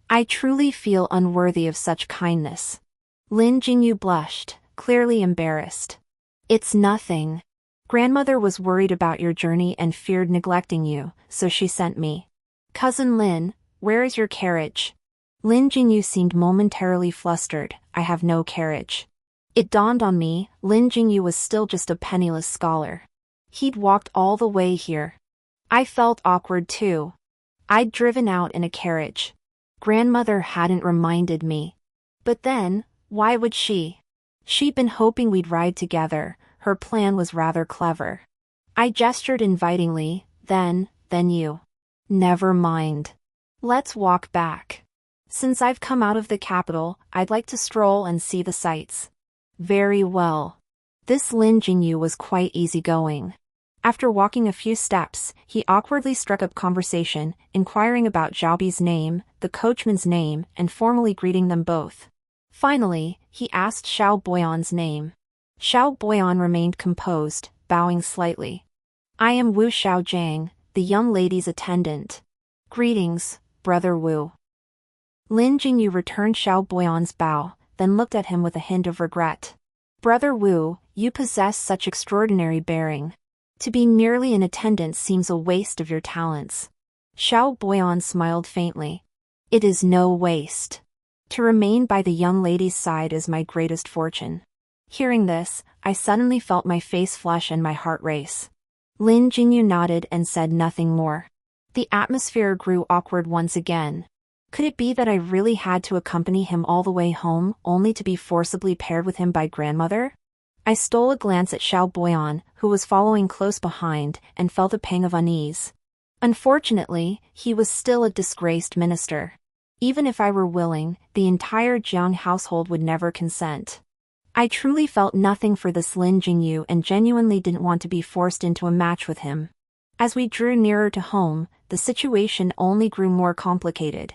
I truly feel unworthy of such kindness." Lin Jingyu blushed, clearly embarrassed. "It's nothing. Grandmother was worried about your journey and feared neglecting you, so she sent me." "Cousin Lin, where is your carriage?" Lin Jingyu seemed momentarily flustered. "I have no carriage." It dawned on me, Lin Jingyu was still just a penniless scholar. He'd walked all the way here. I felt awkward too. I'd driven out in a carriage. Grandmother hadn't reminded me. But then, why would she? She'd been hoping we'd ride together. Her plan was rather clever. I gestured invitingly, then you. "Never mind. Let's walk back. Since I've come out of the capital, I'd like to stroll and see the sights." "Very well." This Lin Jingyu was quite easygoing. After walking a few steps, he awkwardly struck up conversation, inquiring about Xiaobi's name, the coachman's name, and formally greeting them both. Finally, he asked Xiao Boyan's name. Xiao Boyan remained composed, bowing slightly. "I am Wu Xiaojiang, the young lady's attendant." "Greetings, Brother Wu." Lin Jingyu returned Xiao Boyan's bow, then looked at him with a hint of regret. "Brother Wu, you possess such extraordinary bearing. To be merely an attendant seems a waste of your talents." Xiao Boyan smiled faintly. "It is no waste. To remain by the young lady's side is my greatest fortune." Hearing this, I suddenly felt my face flush and my heart race. Lin Jingyu nodded and said nothing more. The atmosphere grew awkward once again. Could it be that I really had to accompany him all the way home, only to be forcibly paired with him by grandmother? I stole a glance at Xiao Boyan, who was following close behind, and felt a pang of unease. Unfortunately, he was still a disgraced minister. Even if I were willing, the entire Jiang household would never consent. I truly felt nothing for this Lin Jingyu and genuinely didn't want to be forced into a match with him. As we drew nearer to home, the situation only grew more complicated.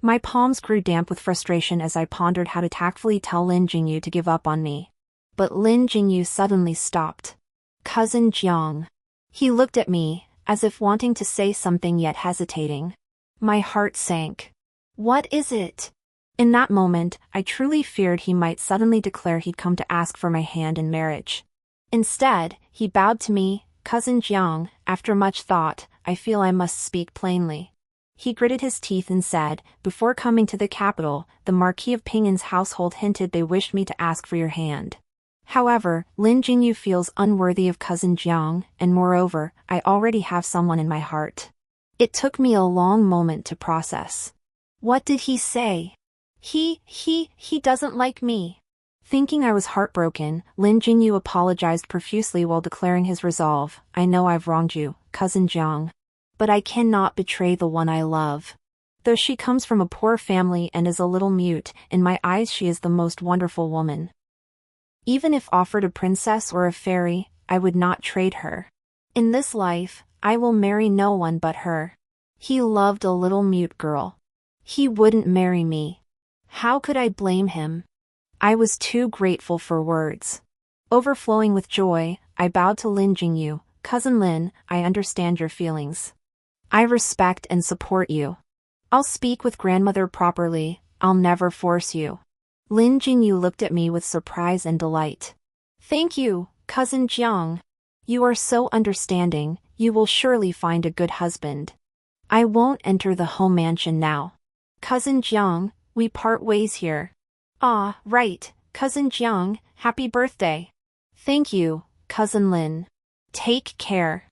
My palms grew damp with frustration as I pondered how to tactfully tell Lin Jingyu to give up on me. But Lin Jingyu suddenly stopped. "Cousin Jiang." He looked at me, as if wanting to say something yet hesitating. My heart sank. "What is it?" In that moment, I truly feared he might suddenly declare he'd come to ask for my hand in marriage. Instead, he bowed to me. "Cousin Jiang, after much thought, I feel I must speak plainly." He gritted his teeth and said, "Before coming to the capital, the Marquis of Ping'an's household hinted they wished me to ask for your hand. However, Lin Jingyu feels unworthy of cousin Jiang, and moreover, I already have someone in my heart." It took me a long moment to process. What did he say? He doesn't like me. Thinking I was heartbroken, Lin Jingyu apologized profusely while declaring his resolve. "I know I've wronged you, cousin Jiang. But I cannot betray the one I love. Though she comes from a poor family and is a little mute, in my eyes she is the most wonderful woman. Even if offered a princess or a fairy, I would not trade her. In this life, I will marry no one but her." He loved a little mute girl. He wouldn't marry me. How could I blame him? I was too grateful for words. Overflowing with joy, I bowed to Lin Jingyu, Cousin Lin, I understand your feelings. I respect and support you. I'll speak with grandmother properly, I'll never force you. Lin Jingyu looked at me with surprise and delight. Thank you, Cousin Jiang. You are so understanding, you will surely find a good husband. I won't enter the home mansion now. Cousin Jiang, we part ways here. Ah, right, Cousin Jiang, happy birthday. Thank you, Cousin Lin. Take care.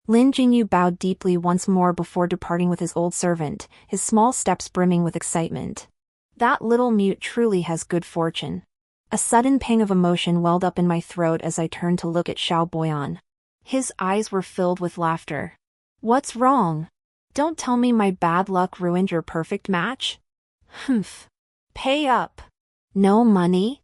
Lin Jingyu bowed deeply once more before departing with his old servant, his small steps brimming with excitement. That little mute truly has good fortune. A sudden pang of emotion welled up in my throat as I turned to look at Xiao Boyan. His eyes were filled with laughter. What's wrong? Don't tell me my bad luck ruined your perfect match? Humph. Pay up. No money?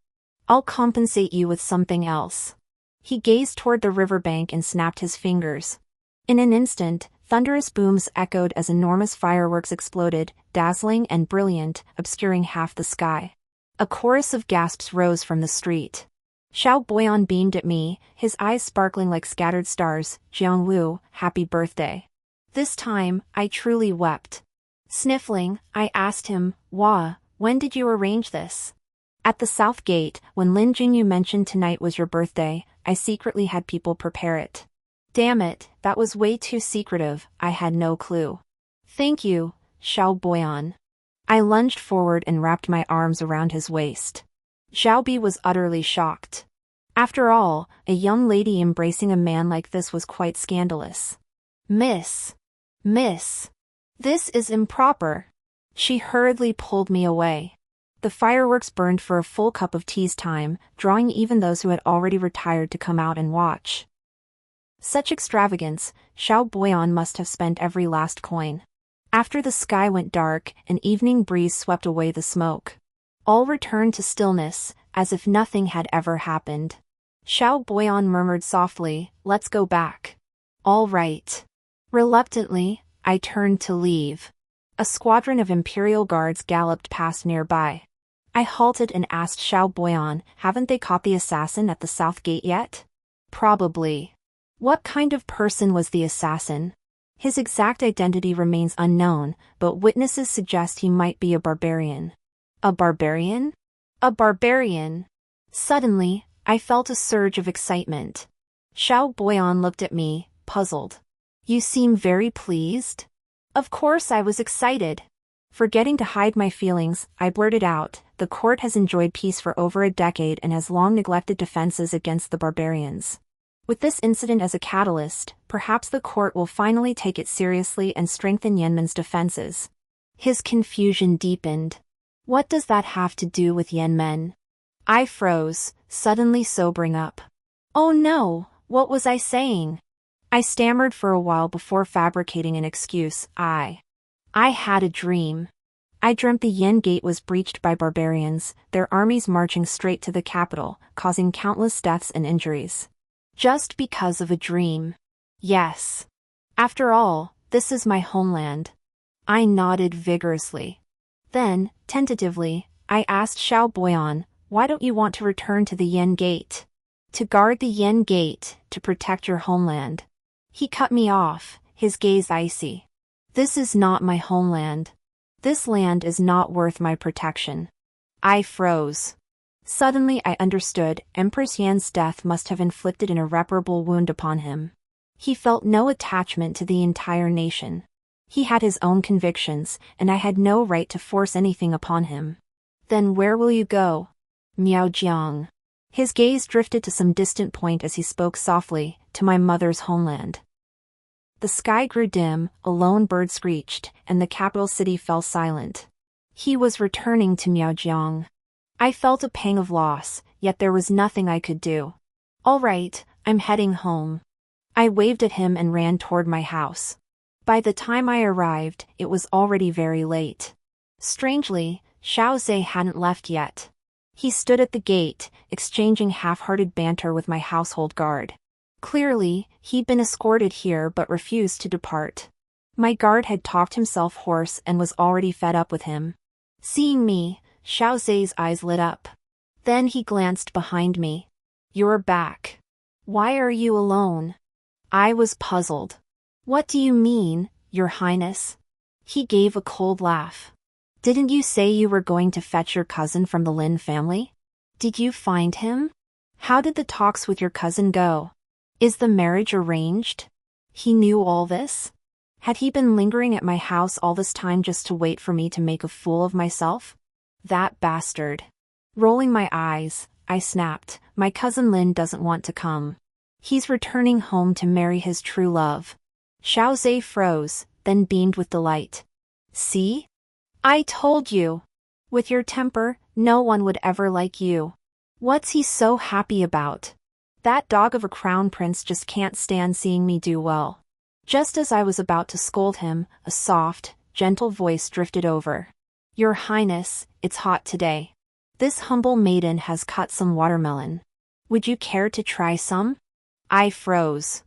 I'll compensate you with something else. He gazed toward the riverbank and snapped his fingers. In an instant, thunderous booms echoed as enormous fireworks exploded, dazzling and brilliant, obscuring half the sky. A chorus of gasps rose from the street. Xiao Boyan beamed at me, his eyes sparkling like scattered stars. Jiang Wu, happy birthday. This time, I truly wept. Sniffling, I asked him, when did you arrange this? At the south gate, when Lin Jingyu mentioned tonight was your birthday, I secretly had people prepare it. Damn it, that was way too secretive, I had no clue. Thank you, Xiao Boyan. I lunged forward and wrapped my arms around his waist. Xiaobi was utterly shocked. After all, a young lady embracing a man like this was quite scandalous. Miss, this is improper. She hurriedly pulled me away. The fireworks burned for a full cup of tea's time, drawing even those who had already retired to come out and watch. Such extravagance, Xiao Boyan must have spent every last coin. After the sky went dark, an evening breeze swept away the smoke. All returned to stillness, as if nothing had ever happened. Xiao Boyan murmured softly, let's go back. All right. Reluctantly, I turned to leave. A squadron of Imperial guards galloped past nearby. I halted and asked Xiao Boyan, haven't they caught the assassin at the south gate yet? Probably. What kind of person was the assassin? His exact identity remains unknown, but witnesses suggest he might be a barbarian. A barbarian? A barbarian! Suddenly, I felt a surge of excitement. Xiao Boyan looked at me, puzzled. You seem very pleased? Of course I was excited. Forgetting to hide my feelings, I blurted out, the court has enjoyed peace for over a decade and has long neglected defenses against the barbarians. With this incident as a catalyst, perhaps the court will finally take it seriously and strengthen Yanmen's defenses. His confusion deepened. What does that have to do with Yanmen? I froze, suddenly sobering up. Oh no, what was I saying? I stammered for a while before fabricating an excuse. I had a dream. I dreamt the Yan Gate was breached by barbarians, their armies marching straight to the capital, causing countless deaths and injuries. Just because of a dream. Yes. After all, this is my homeland. I nodded vigorously. Then, tentatively, I asked Xiao Boyan, why don't you want to return to the Yan Gate? To guard the Yan Gate, to protect your homeland. He cut me off, his gaze icy. This is not my homeland. This land is not worth my protection. I froze. Suddenly I understood, Empress Yan's death must have inflicted an irreparable wound upon him. He felt no attachment to the entire nation. He had his own convictions, and I had no right to force anything upon him. Then where will you go? Miaojiang. His gaze drifted to some distant point as he spoke softly, to my mother's homeland. The sky grew dim, a lone bird screeched, and the capital city fell silent. He was returning to Miaojiang. I felt a pang of loss, yet there was nothing I could do. All right, I'm heading home. I waved at him and ran toward my house. By the time I arrived, it was already very late. Strangely, Xiao Ze hadn't left yet. He stood at the gate, exchanging half-hearted banter with my household guard. Clearly, he'd been escorted here but refused to depart. My guard had talked himself hoarse and was already fed up with him. Seeing me, Xiao Ze's eyes lit up. Then he glanced behind me. You're back. Why are you alone? I was puzzled. What do you mean, Your Highness? He gave a cold laugh. Didn't you say you were going to fetch your cousin from the Lin family? Did you find him? How did the talks with your cousin go? Is the marriage arranged? He knew all this? Had he been lingering at my house all this time just to wait for me to make a fool of myself? That bastard. Rolling my eyes, I snapped, my cousin Lin doesn't want to come. He's returning home to marry his true love. Xiao Ze froze, then beamed with delight. See? I told you. With your temper, no one would ever like you. What's he so happy about? That dog of a crown prince just can't stand seeing me do well. Just as I was about to scold him, a soft, gentle voice drifted over. Your Highness, it's hot today. This humble maiden has cut some watermelon. Would you care to try some? I froze.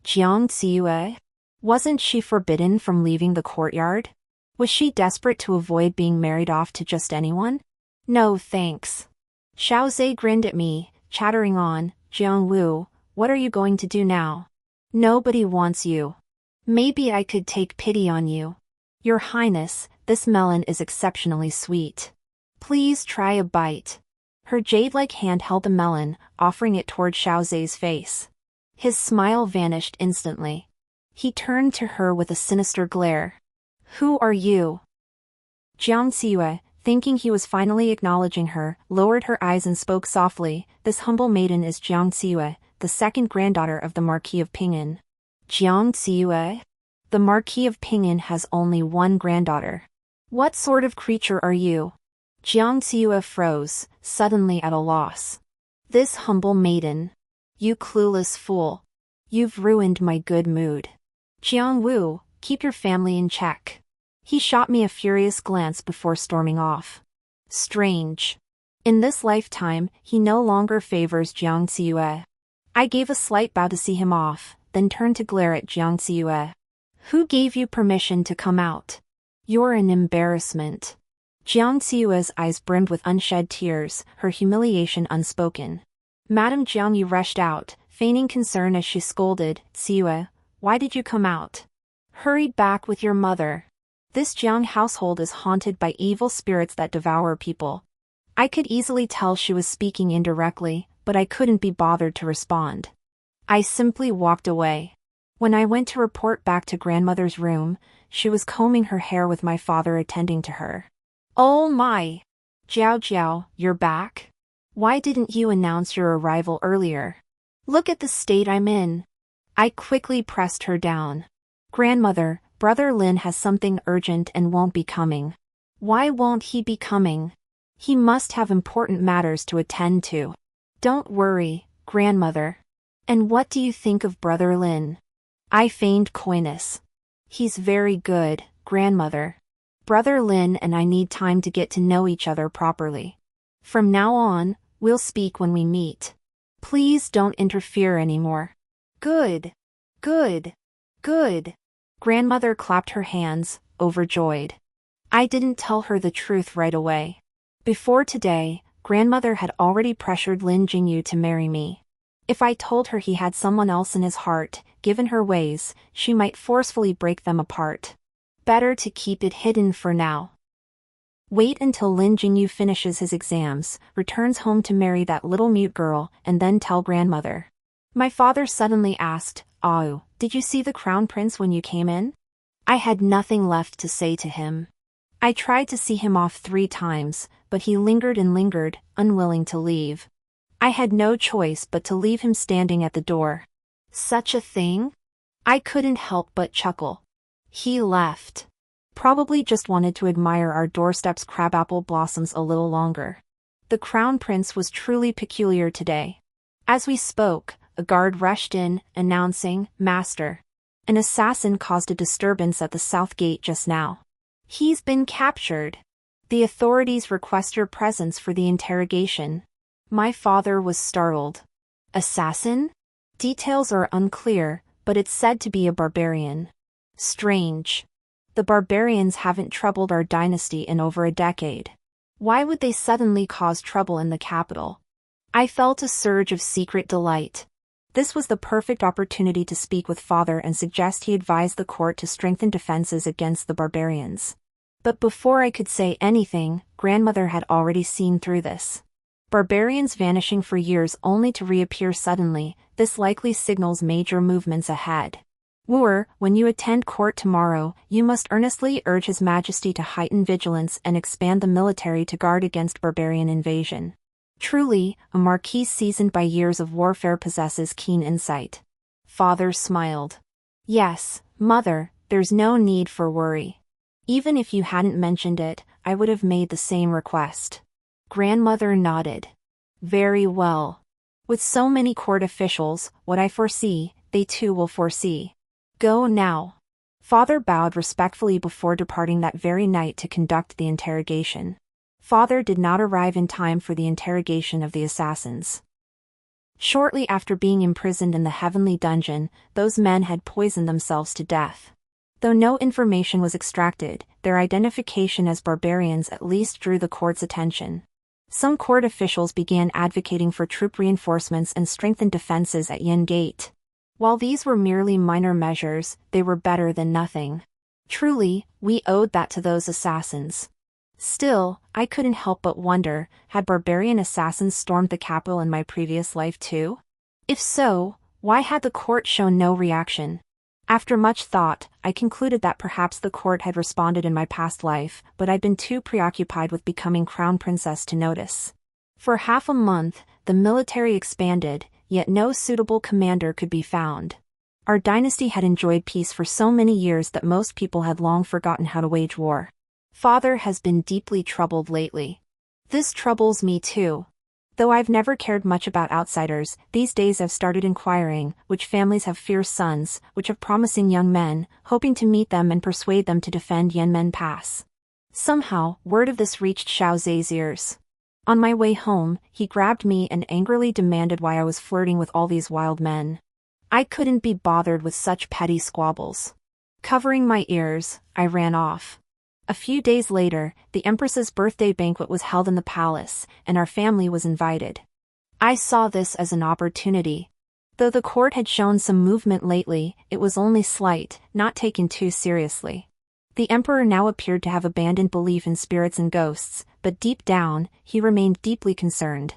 Xiao Ze? Wasn't she forbidden from leaving the courtyard? Was she desperate to avoid being married off to just anyone? No thanks. Xiao Ze grinned at me, chattering on, Jiang Wu, what are you going to do now? Nobody wants you. Maybe I could take pity on you. Your Highness, this melon is exceptionally sweet. Please try a bite. Her jade-like hand held the melon, offering it toward Xiao Ze's face. His smile vanished instantly. He turned to her with a sinister glare. Who are you? Jiang Ze, thinking he was finally acknowledging her, lowered her eyes and spoke softly, this humble maiden is Jiang Ze, the second granddaughter of the Marquis of Ping'an. Jiang Ze? The Marquis of Ping'an has only one granddaughter. What sort of creature are you? Jiang Ze froze, suddenly at a loss. This humble maiden. You clueless fool. You've ruined my good mood. Jiang Wu, keep your family in check. He shot me a furious glance before storming off. Strange. In this lifetime, he no longer favors Jiang Ze. I gave a slight bow to see him off, then turned to glare at Jiang Ze. Who gave you permission to come out? You're an embarrassment. Jiang Ze's eyes brimmed with unshed tears, her humiliation unspoken. Madame Jiang Yu rushed out, feigning concern as she scolded, Ze, why did you come out? Hurry back with your mother. This Jiang household is haunted by evil spirits that devour people. I could easily tell she was speaking indirectly, but I couldn't be bothered to respond. I simply walked away. When I went to report back to grandmother's room, she was combing her hair with my father attending to her. Oh my! Jiao, you're back? Why didn't you announce your arrival earlier? Look at the state I'm in. I quickly pressed her down. Grandmother, Brother Lin has something urgent and won't be coming. Why won't he be coming? He must have important matters to attend to. Don't worry, grandmother. And what do you think of Brother Lin? I feigned coyness. He's very good, grandmother. Brother Lin and I need time to get to know each other properly. From now on, we'll speak when we meet. Please don't interfere anymore. Good. Good. Good. Grandmother clapped her hands, overjoyed. I didn't tell her the truth right away. Before today, grandmother had already pressured Lin Jingyu to marry me. If I told her he had someone else in his heart, given her ways, she might forcefully break them apart. Better to keep it hidden for now. Wait until Lin Jingyu finishes his exams, returns home to marry that little mute girl, and then tell grandmother. My father suddenly asked, "Oh, did you see the crown prince when you came in?" I had nothing left to say to him. I tried to see him off 3 times, but he lingered and lingered, unwilling to leave. I had no choice but to leave him standing at the door. Such a thing? I couldn't help but chuckle. He left. Probably just wanted to admire our doorstep's crabapple blossoms a little longer. The crown prince was truly peculiar today. As we spoke, a guard rushed in, announcing, "Master. An assassin caused a disturbance at the south gate just now. He's been captured. The authorities request your presence for the interrogation." My father was startled. Assassin? Details are unclear, but it's said to be a barbarian. Strange. The barbarians haven't troubled our dynasty in over a decade. Why would they suddenly cause trouble in the capital? I felt a surge of secret delight. This was the perfect opportunity to speak with father and suggest he advise the court to strengthen defenses against the barbarians. But before I could say anything, grandmother had already seen through this. Barbarians vanishing for years only to reappear suddenly, this likely signals major movements ahead. Wooer, when you attend court tomorrow, you must earnestly urge His Majesty to heighten vigilance and expand the military to guard against barbarian invasion. Truly, a marquis seasoned by years of warfare possesses keen insight. Father smiled. Yes, mother, there's no need for worry. Even if you hadn't mentioned it, I would have made the same request. Grandmother nodded. Very well. With so many court officials, what I foresee, they too will foresee. Go now. Father bowed respectfully before departing that very night to conduct the interrogation. Father did not arrive in time for the interrogation of the assassins. Shortly after being imprisoned in the heavenly dungeon, those men had poisoned themselves to death. Though no information was extracted, their identification as barbarians at least drew the court's attention. Some court officials began advocating for troop reinforcements and strengthened defenses at Yin Gate. While these were merely minor measures, they were better than nothing. Truly, we owed that to those assassins. Still, I couldn't help but wonder, had barbarian assassins stormed the capital in my previous life too? If so, why had the court shown no reaction? After much thought, I concluded that perhaps the court had responded in my past life, but I'd been too preoccupied with becoming crown princess to notice. For half a month, the military expanded, yet no suitable commander could be found. Our dynasty had enjoyed peace for so many years that most people had long forgotten how to wage war. Father has been deeply troubled lately. This troubles me too. Though I've never cared much about outsiders, these days I've started inquiring which families have fierce sons, which have promising young men, hoping to meet them and persuade them to defend Yanmen Pass. Somehow, word of this reached Xiao Ze's ears. On my way home, he grabbed me and angrily demanded why I was flirting with all these wild men. I couldn't be bothered with such petty squabbles. Covering my ears, I ran off. A few days later, the Empress's birthday banquet was held in the palace, and our family was invited. I saw this as an opportunity. Though the court had shown some movement lately, it was only slight, not taken too seriously. The emperor now appeared to have abandoned belief in spirits and ghosts, but deep down, he remained deeply concerned.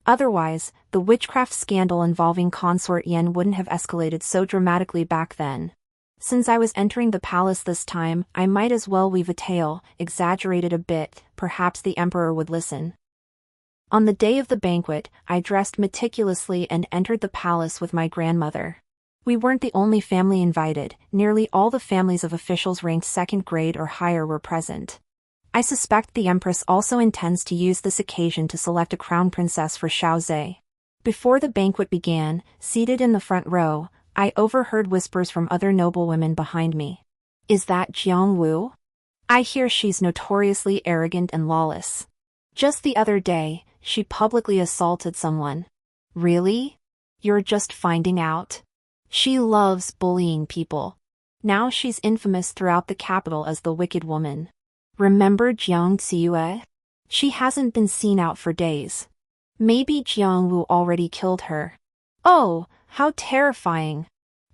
Otherwise, the witchcraft scandal involving consort Yen wouldn't have escalated so dramatically back then. Since I was entering the palace this time, I might as well weave a tale, exaggerated a bit, perhaps the emperor would listen. On the day of the banquet, I dressed meticulously and entered the palace with my grandmother. We weren't the only family invited, nearly all the families of officials ranked second grade or higher were present. I suspect the empress also intends to use this occasion to select a crown princess for Xiao Ze. Before the banquet began, seated in the front row, I overheard whispers from other noblewomen behind me. Is that Jiang Wu? I hear she's notoriously arrogant and lawless. Just the other day, she publicly assaulted someone. Really? You're just finding out? She loves bullying people. Now she's infamous throughout the capital as the wicked woman. Remember Jiang Ziyue? She hasn't been seen out for days. Maybe Jiang Wu already killed her. Oh, how terrifying.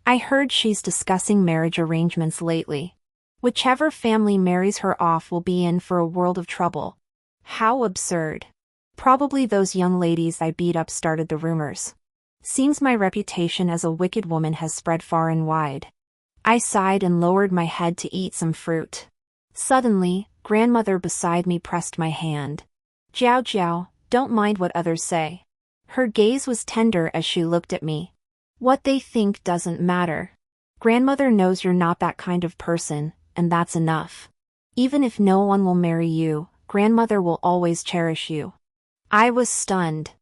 I heard she's discussing marriage arrangements lately. Whichever family marries her off will be in for a world of trouble. How absurd. Probably those young ladies I beat up started the rumors. Seems my reputation as a wicked woman has spread far and wide. I sighed and lowered my head to eat some fruit. Suddenly, grandmother beside me pressed my hand. Jiao Jiao, don't mind what others say. Her gaze was tender as she looked at me. What they think doesn't matter. Grandmother knows you're not that kind of person, and that's enough. Even if no one will marry you, grandmother will always cherish you. I was stunned.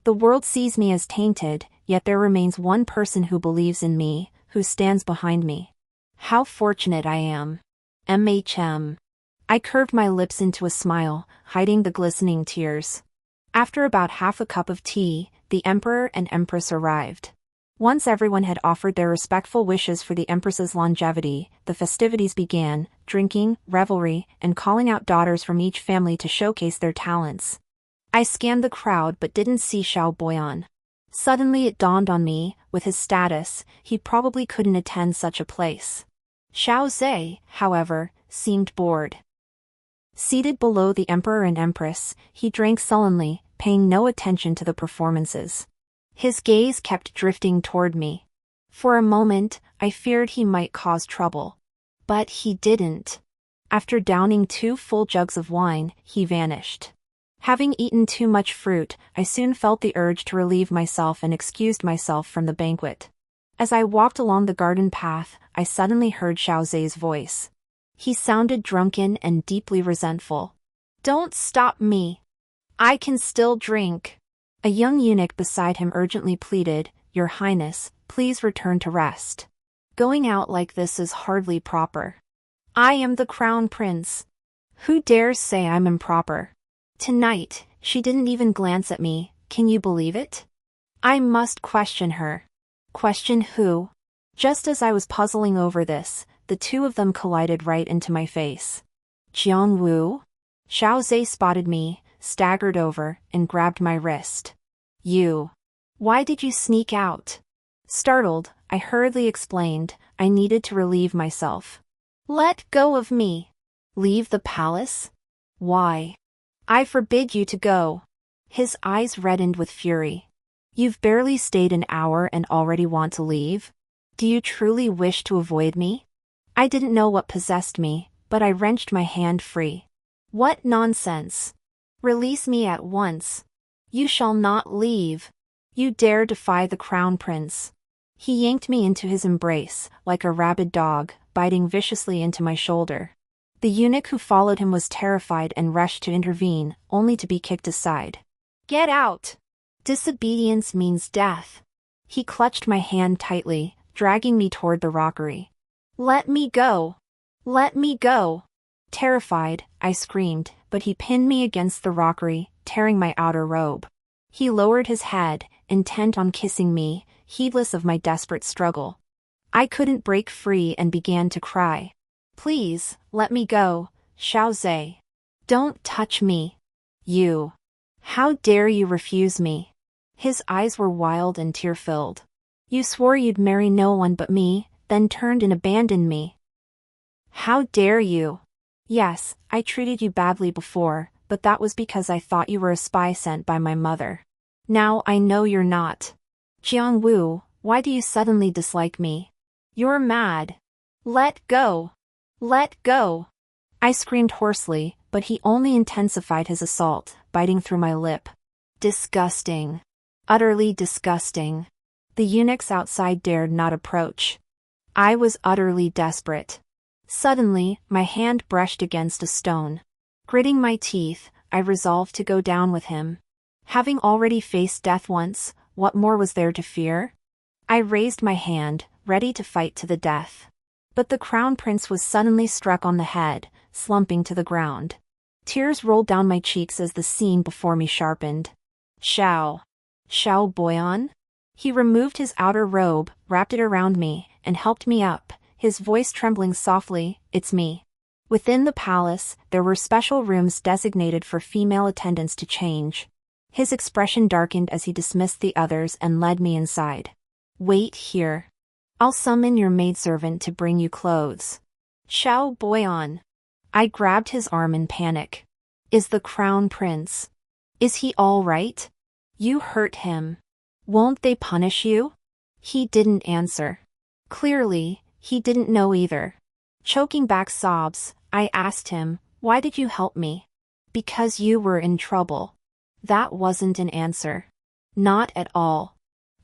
The world sees me as tainted, yet there remains one person who believes in me, who stands behind me. How fortunate I am. MHM. I curved my lips into a smile, hiding the glistening tears. After about half a cup of tea, the emperor and empress arrived. Once everyone had offered their respectful wishes for the empress's longevity, the festivities began, drinking, revelry, and calling out daughters from each family to showcase their talents. I scanned the crowd but didn't see Xiao Boyan. Suddenly it dawned on me, with his status, he probably couldn't attend such a place. Xiao Ze, however, seemed bored. Seated below the emperor and empress, he drank sullenly, paying no attention to the performances. His gaze kept drifting toward me. For a moment, I feared he might cause trouble. But he didn't. After downing 2 full jugs of wine, he vanished. Having eaten too much fruit, I soon felt the urge to relieve myself and excused myself from the banquet. As I walked along the garden path, I suddenly heard Xiao Ze's voice. He sounded drunken and deeply resentful. "Don't stop me. I can still drink." A young eunuch beside him urgently pleaded, "Your Highness, please return to rest. Going out like this is hardly proper. I am the crown prince. Who dares say I'm improper? Tonight, she didn't even glance at me, can you believe it? I must question her." Question who? Just as I was puzzling over this, the two of them collided right into my face. "Jiang Wu?" Xiao Ze spotted me, staggered over, and grabbed my wrist. "You. Why did you sneak out?" Startled, I hurriedly explained, I needed to relieve myself. "Let go of me." "Leave the palace? Why?" "I forbid you to go." His eyes reddened with fury. "You've barely stayed an hour and already want to leave? Do you truly wish to avoid me?" I didn't know what possessed me, but I wrenched my hand free. "What nonsense! Release me at once. You shall not leave. You dare defy the crown prince." He yanked me into his embrace, like a rabid dog, biting viciously into my shoulder. The eunuch who followed him was terrified and rushed to intervene, only to be kicked aside. "Get out! Disobedience means death." He clutched my hand tightly, dragging me toward the rockery. "Let me go! Let me go!" Terrified, I screamed, but he pinned me against the rockery, tearing my outer robe. He lowered his head, intent on kissing me, heedless of my desperate struggle. I couldn't break free and began to cry. "Please, let me go, Xiao Ze. Don't touch me. You. How dare you refuse me?" His eyes were wild and tear-filled. "You swore you'd marry no one but me, then turned and abandoned me. How dare you? Yes, I treated you badly before, but that was because I thought you were a spy sent by my mother. Now I know you're not. Jiang Wu, why do you suddenly dislike me? You're mad. Let go. Let go." I screamed hoarsely, but he only intensified his assault, biting through my lip. Disgusting. Utterly disgusting. The eunuchs outside dared not approach. I was utterly desperate. Suddenly, my hand brushed against a stone. Gritting my teeth, I resolved to go down with him. Having already faced death once, what more was there to fear? I raised my hand, ready to fight to the death. But the crown prince was suddenly struck on the head, slumping to the ground. Tears rolled down my cheeks as the scene before me sharpened. Xiao Boyan? He removed his outer robe, wrapped it around me, and helped me up, his voice trembling softly, "It's me." Within the palace, there were special rooms designated for female attendants to change. His expression darkened as he dismissed the others and led me inside. "Wait here. I'll summon your maidservant to bring you clothes." "Xiao Boyan." I grabbed his arm in panic. "Is the crown prince? Is he all right? You hurt him. Won't they punish you?" He didn't answer. Clearly, he didn't know either. Choking back sobs, I asked him, "Why did you help me?" "Because you were in trouble." That wasn't an answer. Not at all.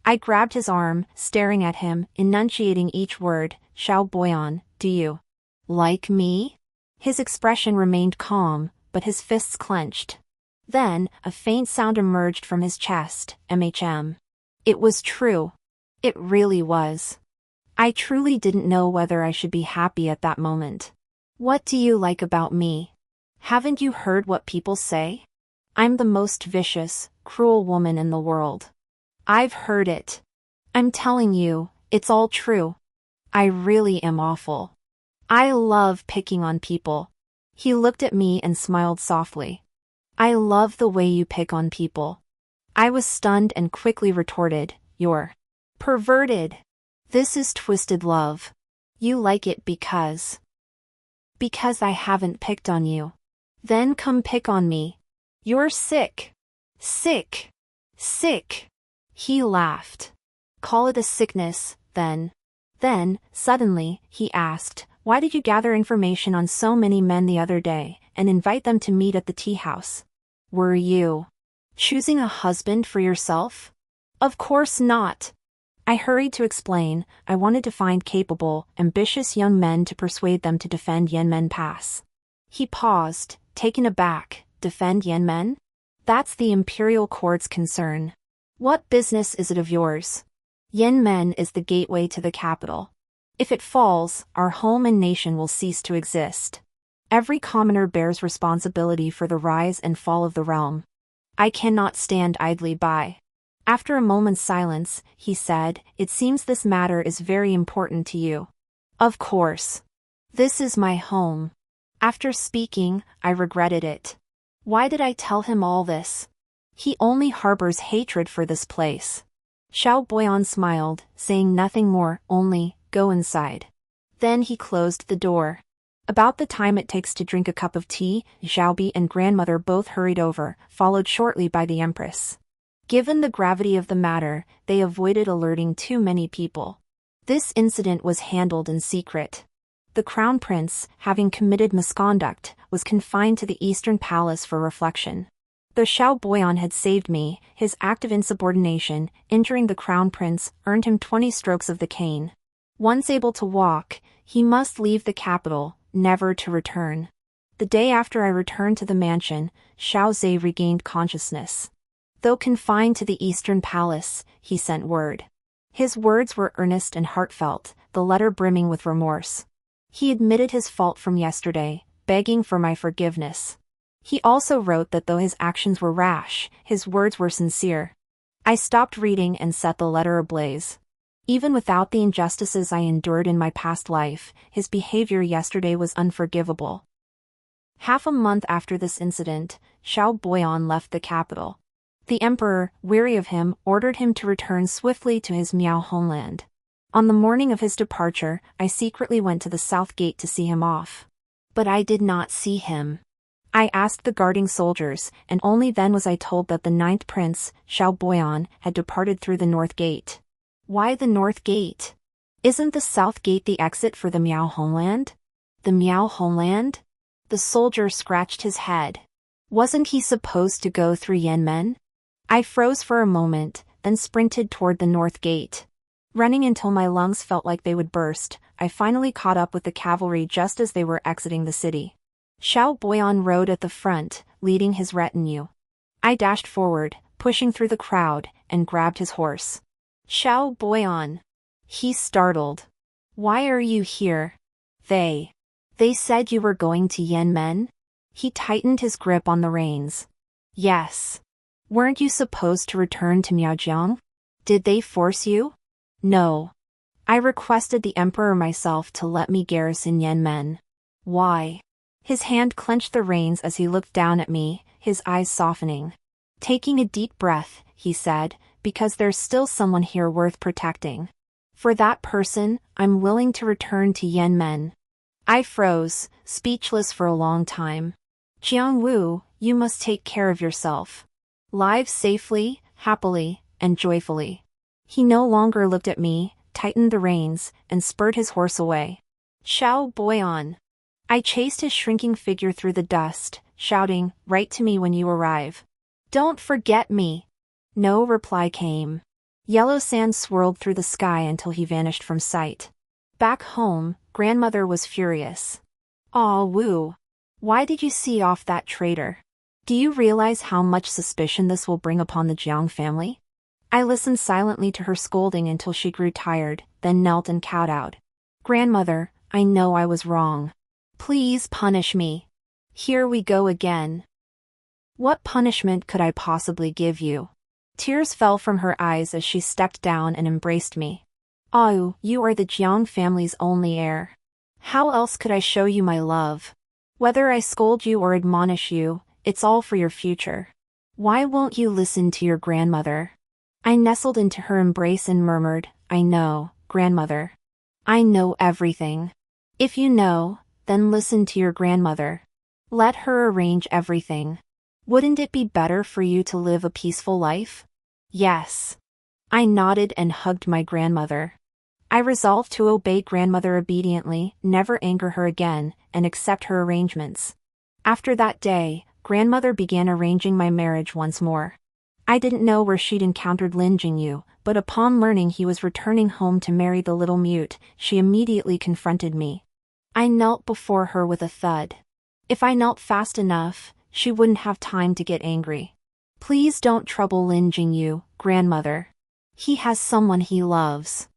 I grabbed his arm, staring at him, enunciating each word. "Xiao Boyan, do you like me?" His expression remained calm, but his fists clenched. Then, a faint sound emerged from his chest, "MHM." It was true. It really was. I truly didn't know whether I should be happy at that moment. "What do you like about me? Haven't you heard what people say? I'm the most vicious, cruel woman in the world." "I've heard it. I'm telling you, it's all true. I really am awful. I love picking on people." He looked at me and smiled softly. "I love the way you pick on people." I was stunned and quickly retorted, "You're Perverted. This is twisted love. You like it because I haven't picked on you. Then come pick on me. You're sick. Sick. Sick. He laughed. Call it a sickness, then. Then, suddenly, he asked, why did you gather information on so many men the other day, and invite them to meet at the tea house? Were you choosing a husband for yourself? Of course not. I hurried to explain. I wanted to find capable, ambitious young men to persuade them to defend Yanmen Pass. He paused, taken aback. Defend Yanmen? That's the imperial court's concern. What business is it of yours? Yanmen is the gateway to the capital. If it falls, our home and nation will cease to exist. Every commoner bears responsibility for the rise and fall of the realm. I cannot stand idly by. After a moment's silence, he said, it seems this matter is very important to you. Of course. This is my home. After speaking, I regretted it. Why did I tell him all this? He only harbors hatred for this place. Xiao Boyan smiled, saying nothing more, only, go inside. Then he closed the door. About the time it takes to drink a cup of tea, Xiaobi and grandmother both hurried over, followed shortly by the empress. Given the gravity of the matter, they avoided alerting too many people. This incident was handled in secret. The crown prince, having committed misconduct, was confined to the eastern palace for reflection. Though Xiao Boyan had saved me, his act of insubordination, injuring the crown prince, earned him 20 strokes of the cane. Once able to walk, he must leave the capital, never to return. The day after I returned to the mansion, Xiao Ze regained consciousness. Though confined to the eastern palace, he sent word. His words were earnest and heartfelt, the letter brimming with remorse. He admitted his fault from yesterday, begging for my forgiveness. He also wrote that though his actions were rash, his words were sincere. I stopped reading and set the letter ablaze. Even without the injustices I endured in my past life, his behavior yesterday was unforgivable. Half a month after this incident, Xiao Boyan left the capital. The emperor, weary of him, ordered him to return swiftly to his Miao homeland. On the morning of his departure, I secretly went to the south gate to see him off. But I did not see him. I asked the guarding soldiers, and only then was I told that the 9th prince, Xiao Boyan, had departed through the north gate. Why the north gate? Isn't the south gate the exit for the Miao homeland? The Miao homeland? The soldier scratched his head. Wasn't he supposed to go through Yanmen? I froze for a moment, then sprinted toward the north gate. Running until my lungs felt like they would burst, I finally caught up with the cavalry just as they were exiting the city. Xiao Boyan rode at the front, leading his retinue. I dashed forward, pushing through the crowd, and grabbed his horse. Xiao Boyan. He startled. Why are you here? They said you were going to Yanmen? He tightened his grip on the reins. Yes. Weren't you supposed to return to Miaojiang? Did they force you? No. I requested the emperor myself to let me garrison Yanmen. Why? His hand clenched the reins as he looked down at me, his eyes softening. Taking a deep breath, he said, because there's still someone here worth protecting. For that person, I'm willing to return to Yanmen. I froze, speechless for a long time. Jiang Wu, you must take care of yourself. Live safely, happily, and joyfully. He no longer looked at me, tightened the reins, and spurred his horse away. Xiao Boyan. I chased his shrinking figure through the dust, shouting, write to me when you arrive. Don't forget me. No reply came. Yellow sand swirled through the sky until he vanished from sight. Back home, grandmother was furious. Aw Wu. Why did you see off that traitor? Do you realize how much suspicion this will bring upon the Jiang family? I listened silently to her scolding until she grew tired, then knelt and kowtowed. Grandmother, I know I was wrong. Please punish me. Here we go again. What punishment could I possibly give you? Tears fell from her eyes as she stepped down and embraced me. Oh, you are the Jiang family's only heir. How else could I show you my love? Whether I scold you or admonish you, it's all for your future. Why won't you listen to your grandmother? I nestled into her embrace and murmured, I know, grandmother. I know everything. If you know, then listen to your grandmother. Let her arrange everything. Wouldn't it be better for you to live a peaceful life? Yes. I nodded and hugged my grandmother. I resolved to obey grandmother obediently, never anger her again, and accept her arrangements. After that day, grandmother began arranging my marriage once more. I didn't know where she'd encountered Lin Jingyu, but upon learning he was returning home to marry the little mute, she immediately confronted me. I knelt before her with a thud. If I knelt fast enough, she wouldn't have time to get angry. Please don't trouble Lin Jingyu, grandmother. He has someone he loves.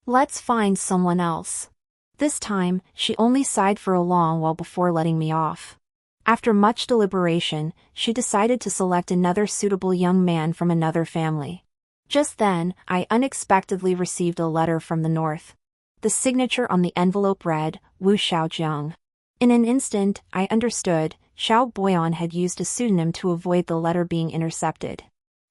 Let's find someone else. This time, she only sighed for a long while before letting me off. After much deliberation, she decided to select another suitable young man from another family. Just then, I unexpectedly received a letter from the north. The signature on the envelope read, Wu Xiaojiang. In an instant, I understood, Xiao Boyan had used a pseudonym to avoid the letter being intercepted.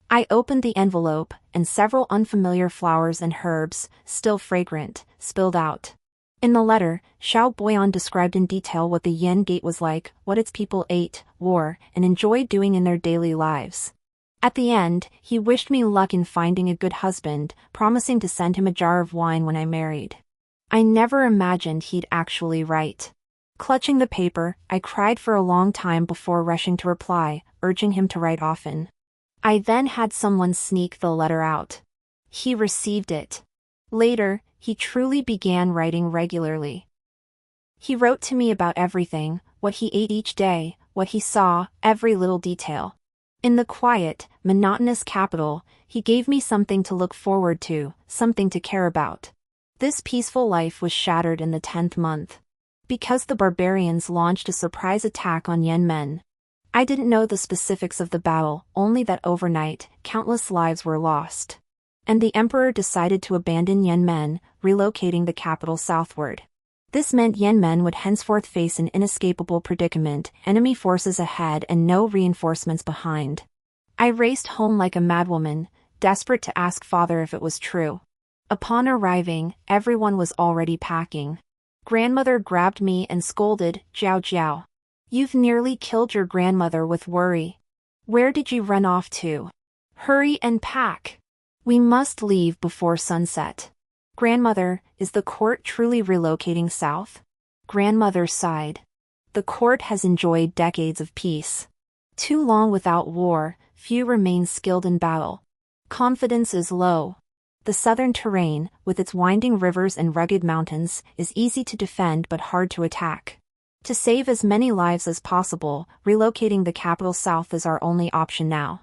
I opened the envelope, and several unfamiliar flowers and herbs, still fragrant, spilled out. In the letter, Xiao Boyan described in detail what the Yen Gate was like, what its people ate, wore, and enjoyed doing in their daily lives. At the end, he wished me luck in finding a good husband, promising to send him a jar of wine when I married. I never imagined he'd actually write. Clutching the paper, I cried for a long time before rushing to reply, urging him to write often. I then had someone sneak the letter out. He received it. Later, he truly began writing regularly. He wrote to me about everything, what he ate each day, what he saw, every little detail. In the quiet, monotonous capital, he gave me something to look forward to, something to care about. This peaceful life was shattered in the 10th month. Because the barbarians launched a surprise attack on Yanmen. I didn't know the specifics of the battle, only that overnight, countless lives were lost. And the emperor decided to abandon Yanmen, relocating the capital southward. This meant Yanmen would henceforth face an inescapable predicament, enemy forces ahead and no reinforcements behind. I raced home like a madwoman, desperate to ask father if it was true. Upon arriving, everyone was already packing. Grandmother grabbed me and scolded, Jiao Jiao. You've nearly killed your grandmother with worry. Where did you run off to? Hurry and pack. We must leave before sunset. Grandmother, is the court truly relocating south? Grandmother sighed. The court has enjoyed decades of peace. Too long without war, few remain skilled in battle. Confidence is low. The southern terrain, with its winding rivers and rugged mountains, is easy to defend but hard to attack. To save as many lives as possible, relocating the capital south is our only option now.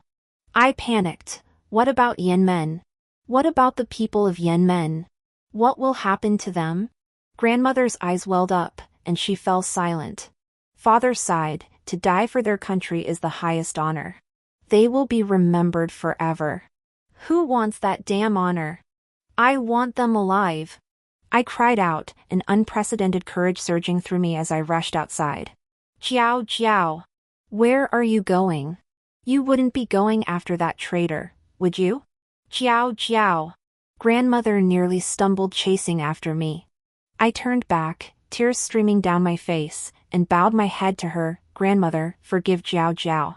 I panicked. What about Yanmen? What about the people of Yanmen? What will happen to them? Grandmother's eyes welled up, and she fell silent. Father sighed, to die for their country is the highest honor. They will be remembered forever. Who wants that damn honor? I want them alive. I cried out, an unprecedented courage surging through me as I rushed outside. Jiao Jiao. Where are you going? You wouldn't be going after that traitor, would you? Jiao Jiao. Grandmother nearly stumbled chasing after me. I turned back, tears streaming down my face, and bowed my head to her, Grandmother, forgive Jiao Jiao.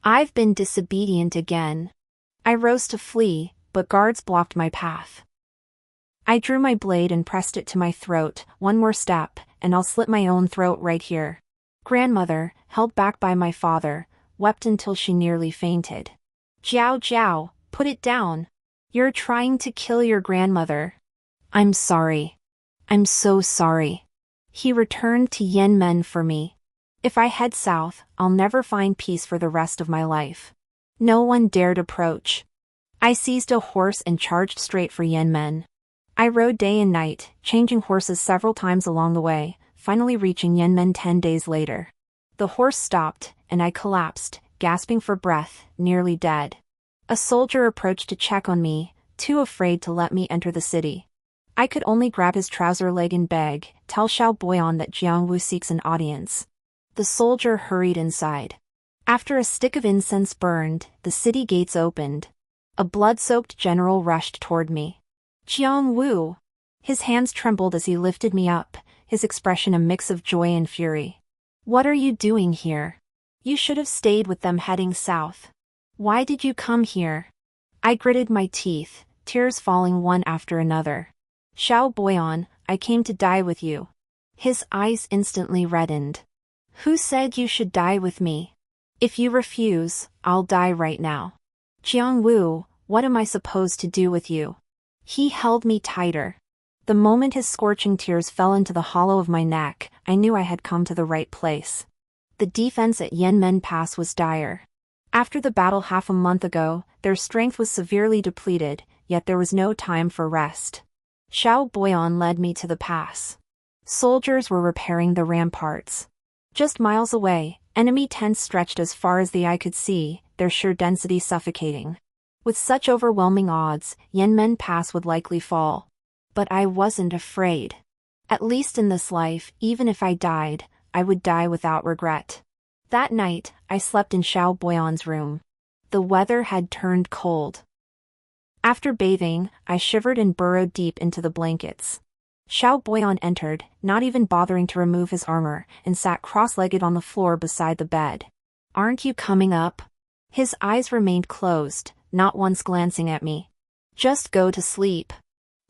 I've been disobedient again. I rose to flee, but guards blocked my path. I drew my blade and pressed it to my throat, one more step, and I'll slit my own throat right here. Grandmother, held back by my father, wept until she nearly fainted. Jiao Jiao, put it down. You're trying to kill your grandmother. I'm sorry. I'm so sorry. He returned to Yanmen for me. If I head south, I'll never find peace for the rest of my life. No one dared approach. I seized a horse and charged straight for Yanmen. I rode day and night, changing horses several times along the way, finally reaching Yanmen 10 days later. The horse stopped, and I collapsed, gasping for breath, nearly dead. A soldier approached to check on me, too afraid to let me enter the city. I could only grab his trouser leg and beg, tell Xiao Boyan that Jiang Wu seeks an audience. The soldier hurried inside. After a stick of incense burned, the city gates opened. A blood-soaked general rushed toward me. Jiang Wu! His hands trembled as he lifted me up, his expression a mix of joy and fury. What are you doing here? You should have stayed with them heading south. Why did you come here? I gritted my teeth, tears falling one after another. Xiao Boyan, I came to die with you. His eyes instantly reddened. Who said you should die with me? If you refuse, I'll die right now. Jiang Wu, what am I supposed to do with you? He held me tighter. The moment his scorching tears fell into the hollow of my neck, I knew I had come to the right place. The defense at Yanmen Pass was dire. After the battle half a month ago, their strength was severely depleted, yet there was no time for rest. Xiao Boyan led me to the pass. Soldiers were repairing the ramparts. Just miles away, enemy tents stretched as far as the eye could see, their sheer density suffocating. With such overwhelming odds, Yanmen Pass would likely fall. But I wasn't afraid. At least in this life, even if I died, I would die without regret. That night, I slept in Xiao Boyan's room. The weather had turned cold. After bathing, I shivered and burrowed deep into the blankets. Xiao Boyan entered, not even bothering to remove his armor, and sat cross-legged on the floor beside the bed. Aren't you coming up? His eyes remained closed, not once glancing at me. Just go to sleep.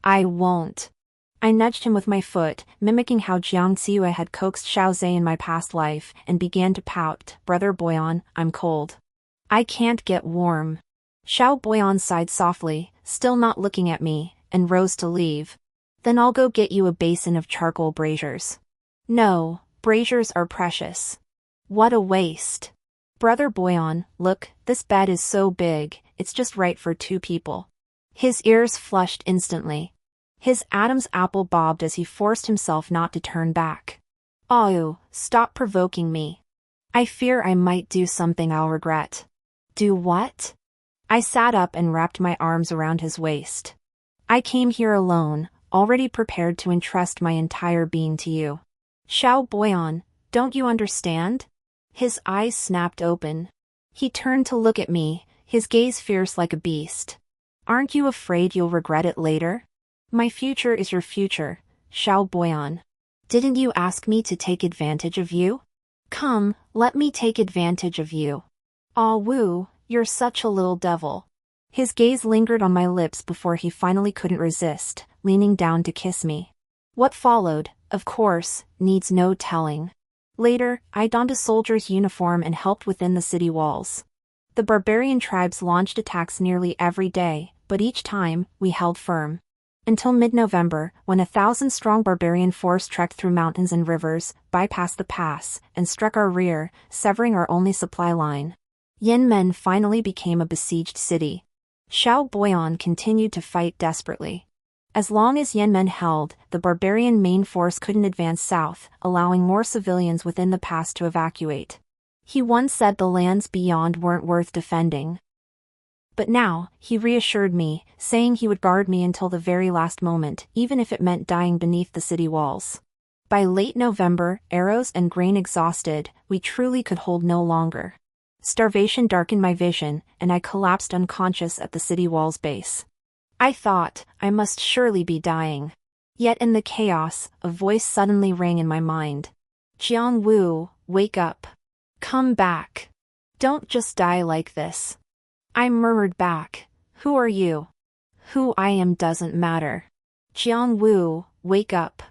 I won't. I nudged him with my foot, mimicking how Jiang Ze had coaxed Xiao Ze in my past life, and began to pout. Brother Boyan, I'm cold. I can't get warm. Xiao Boyan sighed softly, still not looking at me, and rose to leave. Then I'll go get you a basin of charcoal braziers. No, braziers are precious. What a waste. Brother Boyan, look, this bed is so big, it's just right for 2 people. His ears flushed instantly. His Adam's apple bobbed as he forced himself not to turn back. Oh, stop provoking me. I fear I might do something I'll regret. Do what? I sat up and wrapped my arms around his waist. I came here alone, already prepared to entrust my entire being to you. Xiao Boyan, don't you understand? His eyes snapped open. He turned to look at me, his gaze fierce like a beast. Aren't you afraid you'll regret it later? My future is your future, Xiao Boyan. Didn't you ask me to take advantage of you? Come, let me take advantage of you. Aw Wu, you're such a little devil. His gaze lingered on my lips before he finally couldn't resist, leaning down to kiss me. What followed, of course, needs no telling. Later, I donned a soldier's uniform and helped within the city walls. The barbarian tribes launched attacks nearly every day, but each time, we held firm. Until mid-November, when a 1,000-strong barbarian force trekked through mountains and rivers, bypassed the pass, and struck our rear, severing our only supply line. Yanmen finally became a besieged city. Xiao Boyan continued to fight desperately. As long as Yanmen held, the barbarian main force couldn't advance south, allowing more civilians within the pass to evacuate. He once said the lands beyond weren't worth defending. But now, he reassured me, saying he would guard me until the very last moment, even if it meant dying beneath the city walls. By late November, arrows and grain exhausted, we truly could hold no longer. Starvation darkened my vision, and I collapsed unconscious at the city wall's base. I thought, I must surely be dying. Yet in the chaos, a voice suddenly rang in my mind. Jiang Wu, wake up. Come back. Don't just die like this. I murmured back, who are you? Who I am doesn't matter. Jiang Wu, wake up.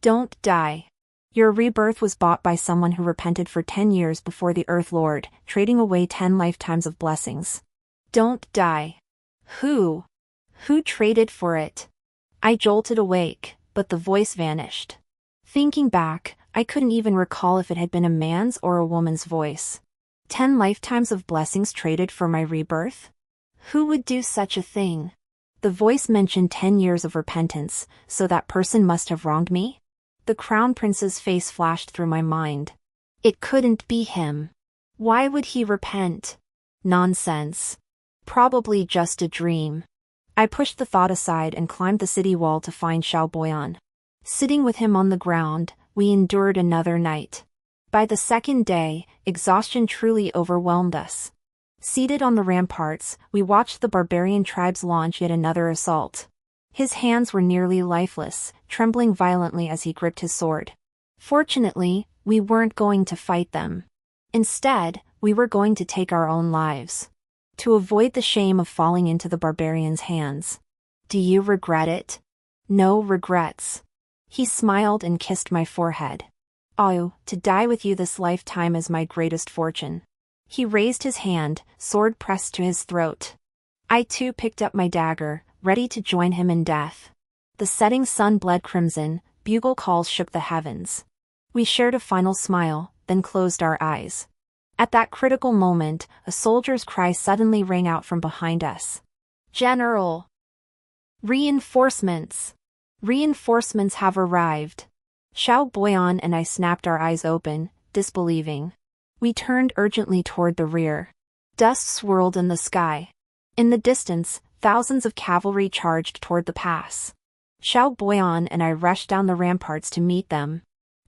Don't die. Your rebirth was bought by someone who repented for 10 years before the Earth Lord, trading away 10 lifetimes of blessings. Don't die. Who? Who traded for it? I jolted awake, but the voice vanished. Thinking back, I couldn't even recall if it had been a man's or a woman's voice. 10 lifetimes of blessings traded for my rebirth? Who would do such a thing? The voice mentioned 10 years of repentance, so that person must have wronged me? The crown prince's face flashed through my mind. It couldn't be him. Why would he repent? Nonsense. Probably just a dream. I pushed the thought aside and climbed the city wall to find Xiao Boyan. Sitting with him on the ground, we endured another night. By the second day, exhaustion truly overwhelmed us. Seated on the ramparts, we watched the barbarian tribes launch yet another assault. His hands were nearly lifeless, trembling violently as he gripped his sword. Fortunately, we weren't going to fight them. Instead, we were going to take our own lives. To avoid the shame of falling into the barbarian's hands. Do you regret it? No regrets. He smiled and kissed my forehead. Oh, to die with you this lifetime is my greatest fortune. He raised his hand, sword pressed to his throat. I too picked up my dagger, ready to join him in death. The setting sun bled crimson, bugle calls shook the heavens. We shared a final smile, then closed our eyes. At that critical moment, a soldier's cry suddenly rang out from behind us. General! Reinforcements! Reinforcements have arrived. Xiao Boyan and I snapped our eyes open, disbelieving. We turned urgently toward the rear. Dust swirled in the sky. In the distance, thousands of cavalry charged toward the pass. Xiao Boyan and I rushed down the ramparts to meet them.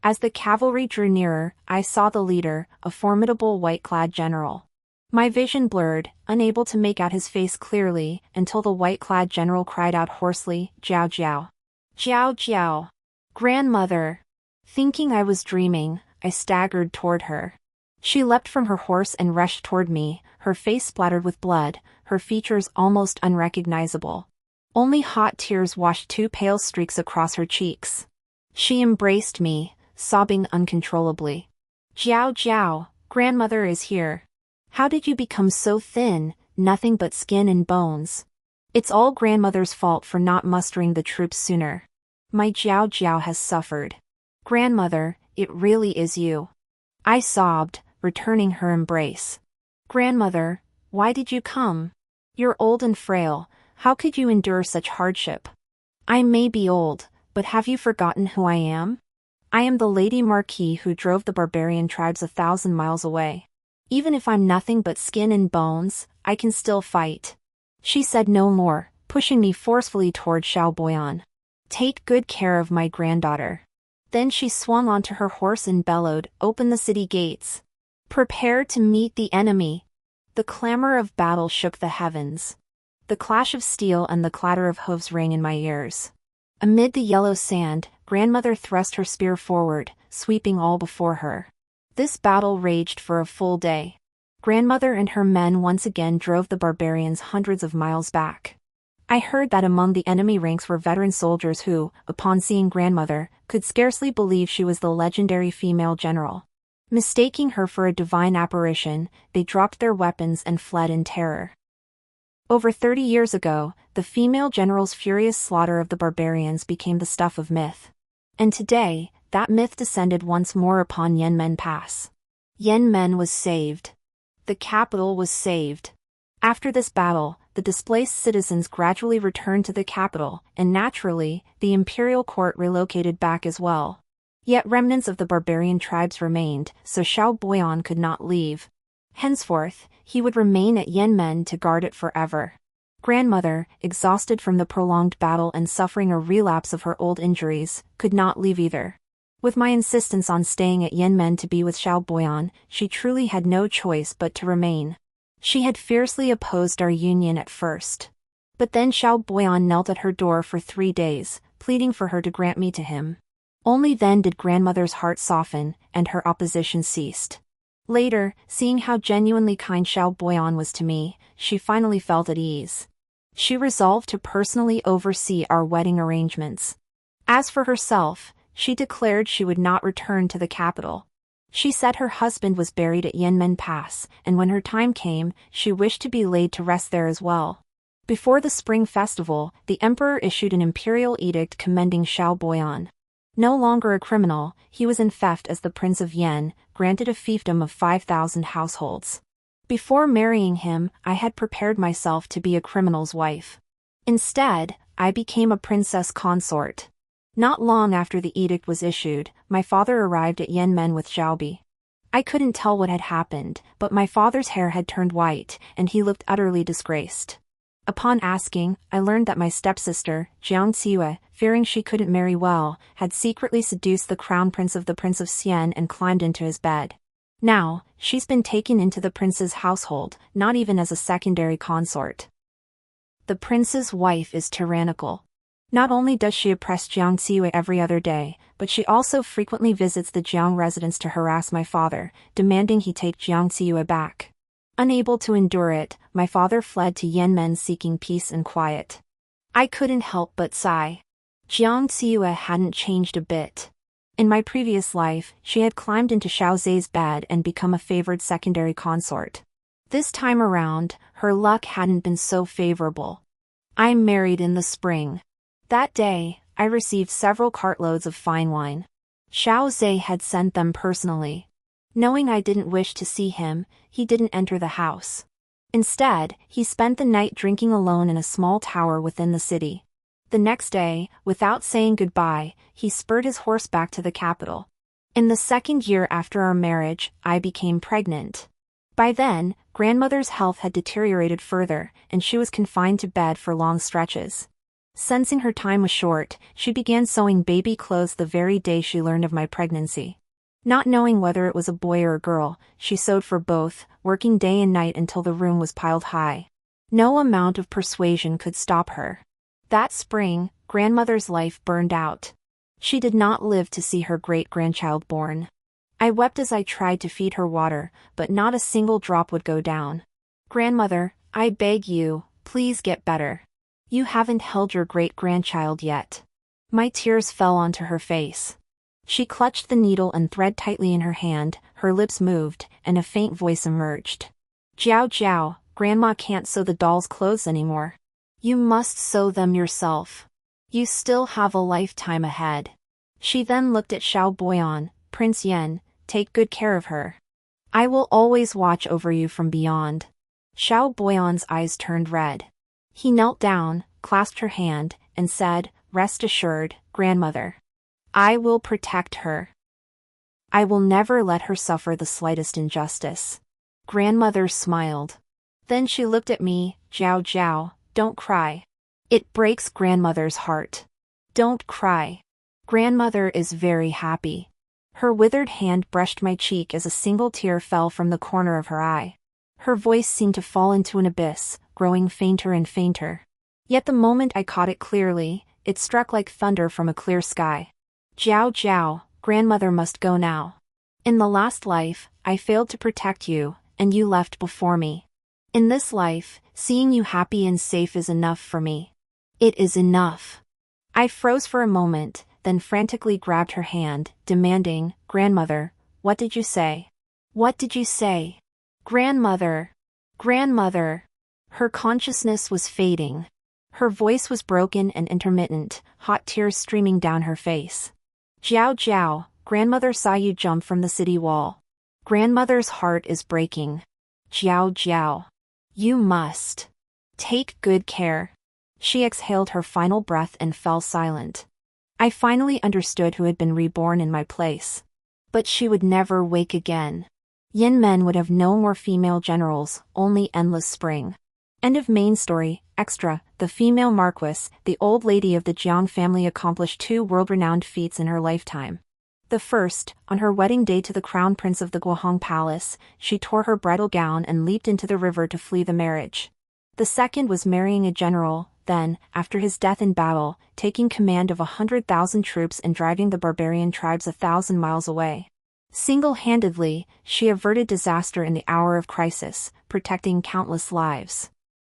As the cavalry drew nearer, I saw the leader, a formidable white-clad general. My vision blurred, unable to make out his face clearly, until the white-clad general cried out hoarsely, "Jiao Jiao! Jiao Jiao! Grandmother!" Thinking I was dreaming, I staggered toward her. She leapt from her horse and rushed toward me, her face splattered with blood, her features almost unrecognizable. Only hot tears washed two pale streaks across her cheeks. She embraced me, sobbing uncontrollably. "Jiao Jiao, grandmother is here. How did you become so thin, nothing but skin and bones? It's all grandmother's fault for not mustering the troops sooner. My Jiao Jiao has suffered. Grandmother, it really is you." I sobbed, returning her embrace. "Grandmother, why did you come? You're old and frail, how could you endure such hardship?" "I may be old, but have you forgotten who I am? I am the Lady Marquis who drove the barbarian tribes 1,000 miles away. Even if I'm nothing but skin and bones, I can still fight." She said no more, pushing me forcefully toward Xiao Boyan. "Take good care of my granddaughter." Then she swung onto her horse and bellowed, "Open the city gates. Prepare to meet the enemy." The clamor of battle shook the heavens. The clash of steel and the clatter of hooves rang in my ears. Amid the yellow sand, grandmother thrust her spear forward, sweeping all before her. This battle raged for a full day. Grandmother and her men once again drove the barbarians hundreds of miles back. I heard that among the enemy ranks were veteran soldiers who, upon seeing grandmother, could scarcely believe she was the legendary female general. Mistaking her for a divine apparition, they dropped their weapons and fled in terror. Over 30 years ago, the female general's furious slaughter of the barbarians became the stuff of myth. And today, that myth descended once more upon Yanmen Pass. Yanmen was saved. The capital was saved. After this battle, the displaced citizens gradually returned to the capital, and naturally, the imperial court relocated back as well. Yet remnants of the barbarian tribes remained, so Xiao Boyan could not leave. Henceforth, he would remain at Yanmen to guard it forever. Grandmother, exhausted from the prolonged battle and suffering a relapse of her old injuries, could not leave either. With my insistence on staying at Yanmen to be with Xiao Boyan, she truly had no choice but to remain. She had fiercely opposed our union at first. But then Xiao Boyan knelt at her door for 3 days, pleading for her to grant me to him. Only then did grandmother's heart soften, and her opposition ceased. Later, seeing how genuinely kind Xiao Boyan was to me, she finally felt at ease. She resolved to personally oversee our wedding arrangements. As for herself, she declared she would not return to the capital. She said her husband was buried at Yanmen Pass, and when her time came, she wished to be laid to rest there as well. Before the spring festival, the emperor issued an imperial edict commending Xiao Boyan. No longer a criminal, he was in theft as the Prince of Yan, granted a fiefdom of 5,000 households. Before marrying him, I had prepared myself to be a criminal's wife. Instead, I became a princess consort. Not long after the edict was issued, my father arrived at Yanmen with Xiaobi. I couldn't tell what had happened, but my father's hair had turned white, and he looked utterly disgraced. Upon asking, I learned that my stepsister, Jiang Xiue, fearing she couldn't marry well, had secretly seduced the crown prince of the Prince of Xian and climbed into his bed. Now, she's been taken into the prince's household, not even as a secondary consort. The prince's wife is tyrannical. Not only does she oppress Xiao Ze every other day, but she also frequently visits the Jiang residence to harass my father, demanding he take Xiao Ze back. Unable to endure it, my father fled to Yanmen seeking peace and quiet. I couldn't help but sigh. Xiao Ze hadn't changed a bit. In my previous life, she had climbed into Xiao Ze's bed and become a favored secondary consort. This time around, her luck hadn't been so favorable. I married in the spring. That day, I received several cartloads of fine wine. Xiao Ze had sent them personally. Knowing I didn't wish to see him, he didn't enter the house. Instead, he spent the night drinking alone in a small tower within the city. The next day, without saying goodbye, he spurred his horse back to the capital. In the second year after our marriage, I became pregnant. By then, grandmother's health had deteriorated further, and she was confined to bed for long stretches. Sensing her time was short, she began sewing baby clothes the very day she learned of my pregnancy. Not knowing whether it was a boy or a girl, she sewed for both, working day and night until the room was piled high. No amount of persuasion could stop her. That spring, grandmother's life burned out. She did not live to see her great-grandchild born. I wept as I tried to feed her water, but not a single drop would go down. Grandmother, I beg you, please get better. You haven't held your great-grandchild yet. My tears fell onto her face. She clutched the needle and thread tightly in her hand, her lips moved, and a faint voice emerged. Jiao Jiao, Grandma can't sew the doll's clothes anymore. You must sew them yourself. You still have a lifetime ahead. She then looked at Xiao Boyan, Prince Yan, take good care of her. I will always watch over you from beyond. Xiao Boyan's eyes turned red. He knelt down, clasped her hand, and said, Rest assured, Grandmother. I will protect her. I will never let her suffer the slightest injustice. Grandmother smiled. Then she looked at me, Jiao Jiao, don't cry. It breaks Grandmother's heart. Don't cry. Grandmother is very happy. Her withered hand brushed my cheek as a single tear fell from the corner of her eye. Her voice seemed to fall into an abyss, growing fainter and fainter. Yet the moment I caught it clearly, it struck like thunder from a clear sky. Jiao Jiao, Grandmother must go now. In the last life, I failed to protect you, and you left before me. In this life, seeing you happy and safe is enough for me. It is enough. I froze for a moment, then frantically grabbed her hand, demanding, Grandmother, what did you say? What did you say? Grandmother! Grandmother! Her consciousness was fading. Her voice was broken and intermittent, hot tears streaming down her face. Jiao Jiao, Grandmother saw you jump from the city wall. Grandmother's heart is breaking. Jiao Jiao. You must take good care. She exhaled her final breath and fell silent. I finally understood who had been reborn in my place. But she would never wake again. Yin Men would have no more female generals, only endless spring. End of main story. Extra, the female Marquis, the old lady of the Jiang family, accomplished 2 world-renowned feats in her lifetime. The first, on her wedding day to the crown prince of the Guohong Palace, she tore her bridal gown and leaped into the river to flee the marriage. The second was marrying a general, then, after his death in battle, taking command of 100,000 troops and driving the barbarian tribes 1,000 miles away. Single-handedly, she averted disaster in the hour of crisis, protecting countless lives.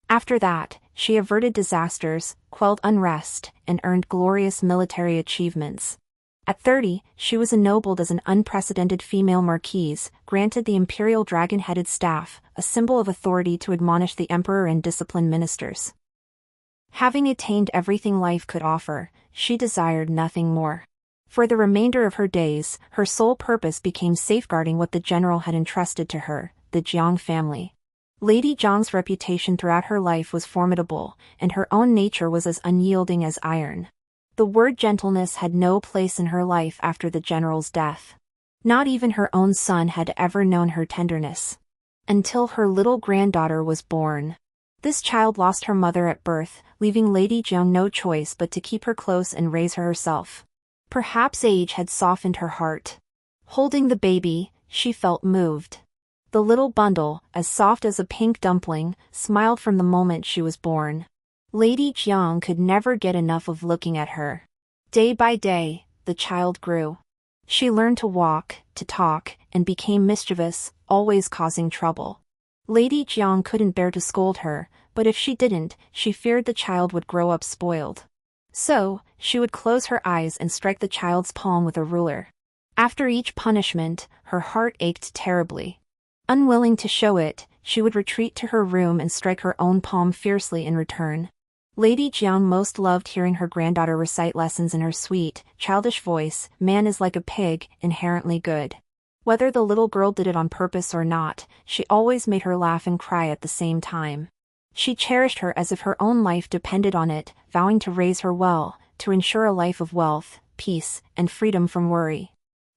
After that, she averted disasters, quelled unrest, and earned glorious military achievements. At 30, she was ennobled as an unprecedented female marquise, granted the imperial dragon-headed staff, a symbol of authority to admonish the emperor and discipline ministers. Having attained everything life could offer, she desired nothing more. For the remainder of her days, her sole purpose became safeguarding what the general had entrusted to her, the Jiang family. Lady Jiang's reputation throughout her life was formidable, and her own nature was as unyielding as iron. The word gentleness had no place in her life after the general's death. Not even her own son had ever known her tenderness. Until her little granddaughter was born. This child lost her mother at birth, leaving Lady Jiang no choice but to keep her close and raise her herself. Perhaps age had softened her heart. Holding the baby, she felt moved. The little bundle, as soft as a pink dumpling, smiled from the moment she was born. Lady Jiang could never get enough of looking at her. Day by day, the child grew. She learned to walk, to talk, and became mischievous, always causing trouble. Lady Jiang couldn't bear to scold her, but if she didn't, she feared the child would grow up spoiled. So, she would close her eyes and strike the child's palm with a ruler. After each punishment, her heart ached terribly. Unwilling to show it, she would retreat to her room and strike her own palm fiercely in return. Lady Jiang most loved hearing her granddaughter recite lessons in her sweet, childish voice. Man is like a pig, inherently good. Whether the little girl did it on purpose or not, she always made her laugh and cry at the same time. She cherished her as if her own life depended on it, vowing to raise her well, to ensure a life of wealth, peace, and freedom from worry.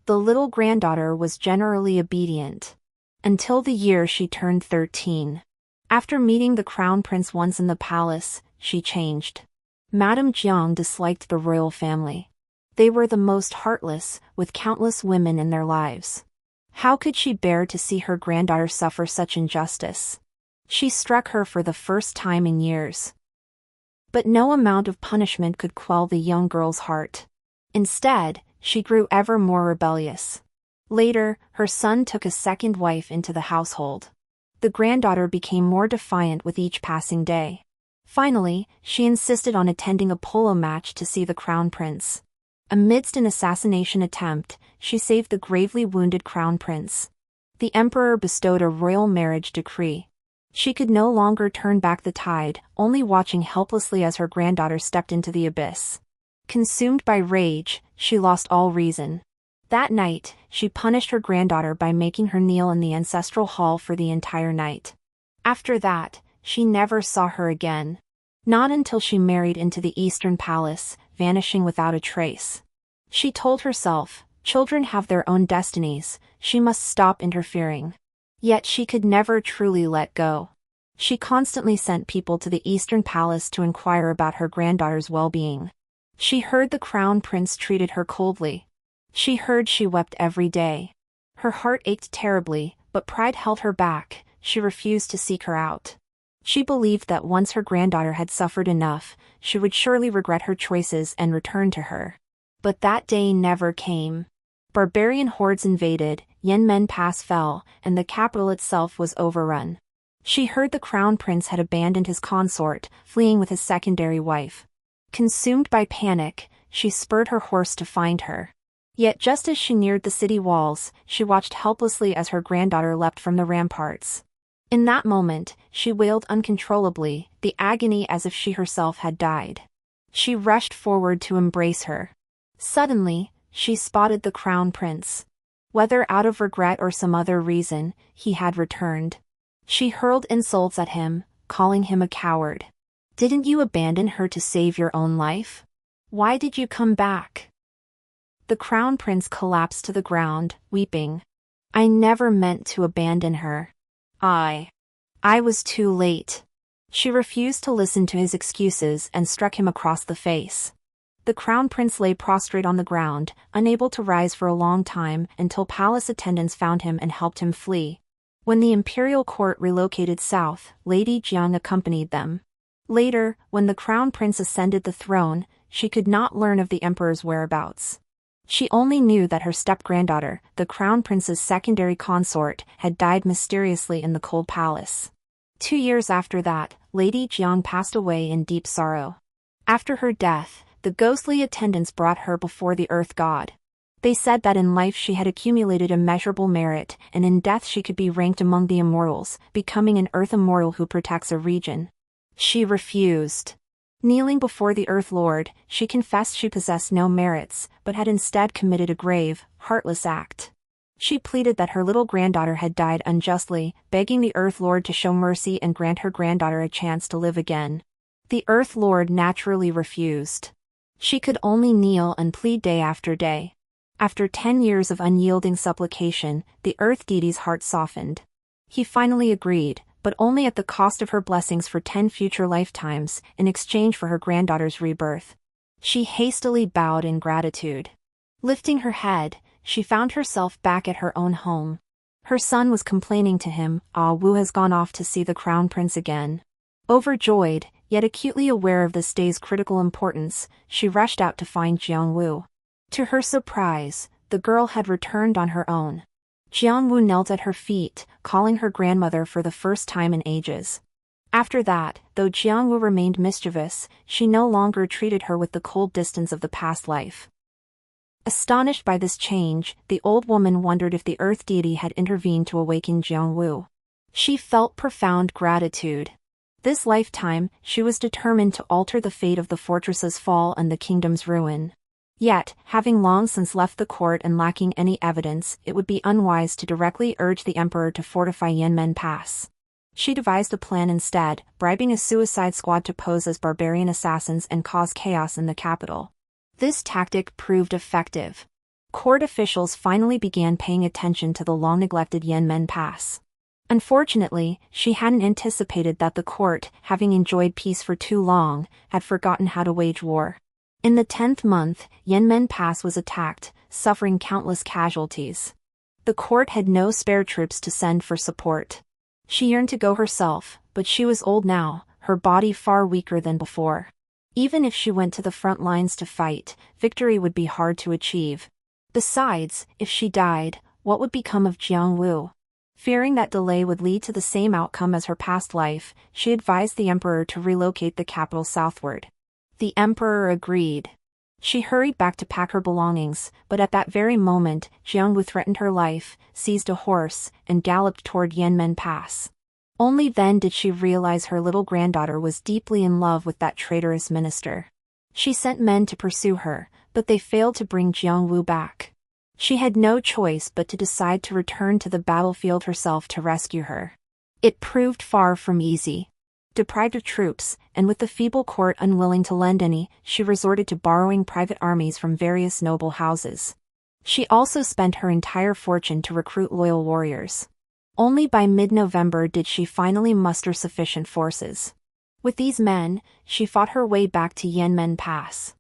The little granddaughter was generally obedient. Until the year she turned 13. After meeting the crown prince once in the palace, she changed. Madame Jiang disliked the royal family. They were the most heartless, with countless women in their lives. How could she bear to see her granddaughter suffer such injustice? She struck her for the first time in years. But no amount of punishment could quell the young girl's heart. Instead, she grew ever more rebellious. Later, her son took a second wife into the household. The granddaughter became more defiant with each passing day. Finally, she insisted on attending a polo match to see the crown prince. Amidst an assassination attempt, she saved the gravely wounded crown prince. The emperor bestowed a royal marriage decree. She could no longer turn back the tide, only watching helplessly as her granddaughter stepped into the abyss. Consumed by rage, she lost all reason. That night, she punished her granddaughter by making her kneel in the ancestral hall for the entire night. After that, she never saw her again. Not until she married into the Eastern Palace, vanishing without a trace. She told herself, children have their own destinies, she must stop interfering. Yet she could never truly let go. She constantly sent people to the Eastern Palace to inquire about her granddaughter's well-being. She heard the crown prince treated her coldly. She heard she wept every day. Her heart ached terribly, but pride held her back. She refused to seek her out. She believed that once her granddaughter had suffered enough, she would surely regret her choices and return to her. But that day never came. Barbarian hordes invaded, Yanmen Pass fell, and the capital itself was overrun. She heard the crown prince had abandoned his consort, fleeing with his secondary wife. Consumed by panic, she spurred her horse to find her. Yet just as she neared the city walls, she watched helplessly as her granddaughter leapt from the ramparts. In that moment, she wailed uncontrollably, the agony as if she herself had died. She rushed forward to embrace her. Suddenly, she spotted the crown prince. Whether out of regret or some other reason, he had returned. She hurled insults at him, calling him a coward. Didn't you abandon her to save your own life? Why did you come back? The crown prince collapsed to the ground, weeping. I never meant to abandon her. I was too late. She refused to listen to his excuses and struck him across the face. The crown prince lay prostrate on the ground, unable to rise for a long time until palace attendants found him and helped him flee. When the imperial court relocated south, Lady Jiang accompanied them. Later, when the crown prince ascended the throne, she could not learn of the emperor's whereabouts. She only knew that her step-granddaughter, the crown prince's secondary consort, had died mysteriously in the cold palace. 2 years after that, Lady Jiang passed away in deep sorrow. After her death, the ghostly attendants brought her before the earth god. They said that in life she had accumulated immeasurable merit, and in death she could be ranked among the immortals, becoming an earth immortal who protects a region. She refused. Kneeling before the Earth Lord, she confessed she possessed no merits, but had instead committed a grave, heartless act. She pleaded that her little granddaughter had died unjustly, begging the Earth Lord to show mercy and grant her granddaughter a chance to live again. The Earth Lord naturally refused. She could only kneel and plead day after day. After 10 years of unyielding supplication, the Earth deity's heart softened. He finally agreed, but only at the cost of her blessings for 10 future lifetimes, in exchange for her granddaughter's rebirth. She hastily bowed in gratitude. Lifting her head, she found herself back at her own home. Her son was complaining to him, "Ah, Wu has gone off to see the crown prince again." Overjoyed, yet acutely aware of this day's critical importance, she rushed out to find Jiang Wu. To her surprise, the girl had returned on her own. Jiang Wu knelt at her feet, calling her grandmother for the first time in ages. After that, though Jiang Wu remained mischievous, she no longer treated her with the cold distance of the past life. Astonished by this change, the old woman wondered if the earth deity had intervened to awaken Jiang Wu. She felt profound gratitude. This lifetime, she was determined to alter the fate of the fortress's fall and the kingdom's ruin. Yet, having long since left the court and lacking any evidence, it would be unwise to directly urge the emperor to fortify Yanmen Pass. She devised a plan instead, bribing a suicide squad to pose as barbarian assassins and cause chaos in the capital. This tactic proved effective. Court officials finally began paying attention to the long-neglected Yanmen Pass. Unfortunately, she hadn't anticipated that the court, having enjoyed peace for too long, had forgotten how to wage war. In the 10th month, Yanmen Pass was attacked, suffering countless casualties. The court had no spare troops to send for support. She yearned to go herself, but she was old now, her body far weaker than before. Even if she went to the front lines to fight, victory would be hard to achieve. Besides, if she died, what would become of Jiang Wu? Fearing that delay would lead to the same outcome as her past life, she advised the emperor to relocate the capital southward. The emperor agreed. She hurried back to pack her belongings, but at that very moment, Jiang Wu threatened her life, seized a horse, and galloped toward Yanmen Pass. Only then did she realize her little granddaughter was deeply in love with that traitorous minister. She sent men to pursue her, but they failed to bring Jiang Wu back. She had no choice but to decide to return to the battlefield herself to rescue her. It proved far from easy. Deprived of troops, and with the feeble court unwilling to lend any, she resorted to borrowing private armies from various noble houses. She also spent her entire fortune to recruit loyal warriors. Only by mid-November did she finally muster sufficient forces. With these men, she fought her way back to Yanmen Pass.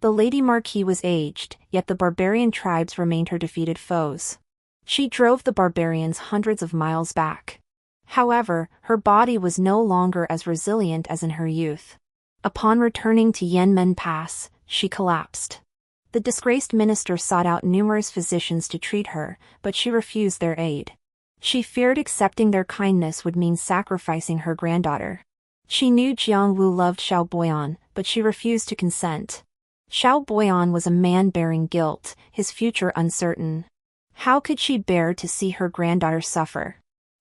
The Lady Marquis was aged, yet the barbarian tribes remained her defeated foes. She drove the barbarians hundreds of miles back. However, her body was no longer as resilient as in her youth. Upon returning to Yanmen Pass, she collapsed. The disgraced minister sought out numerous physicians to treat her, but she refused their aid. She feared accepting their kindness would mean sacrificing her granddaughter. She knew Jiang Wu loved Xiao Boyan, but she refused to consent. Xiao Boyan was a man bearing guilt, his future uncertain. How could she bear to see her granddaughter suffer?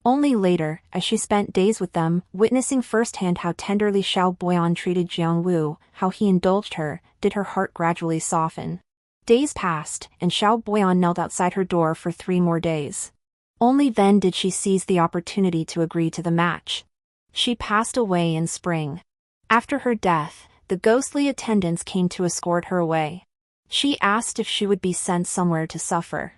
Only later, as she spent days with them, witnessing firsthand how tenderly Xiao Boyan treated Jiang Wu, how he indulged her, did her heart gradually soften. Days passed, and Xiao Boyan knelt outside her door for 3 more days. Only then did she seize the opportunity to agree to the match. She passed away in spring. After her death, the ghostly attendants came to escort her away. She asked if she would be sent somewhere to suffer.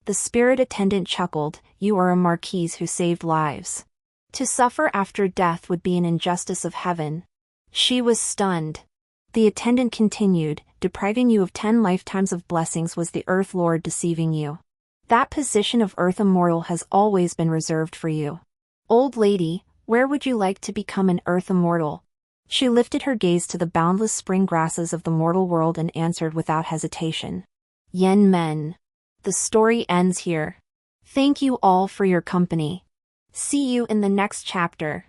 The spirit attendant chuckled, "You are a marquise who saved lives. To suffer after death would be an injustice of heaven." She was stunned. The attendant continued, "Depriving you of 10 lifetimes of blessings was the Earth Lord deceiving you. That position of Earth Immortal has always been reserved for you. Old lady, where would you like to become an Earth Immortal?" She lifted her gaze to the boundless spring grasses of the mortal world and answered without hesitation. Yanmen. The story ends here. Thank you all for your company. See you in the next chapter.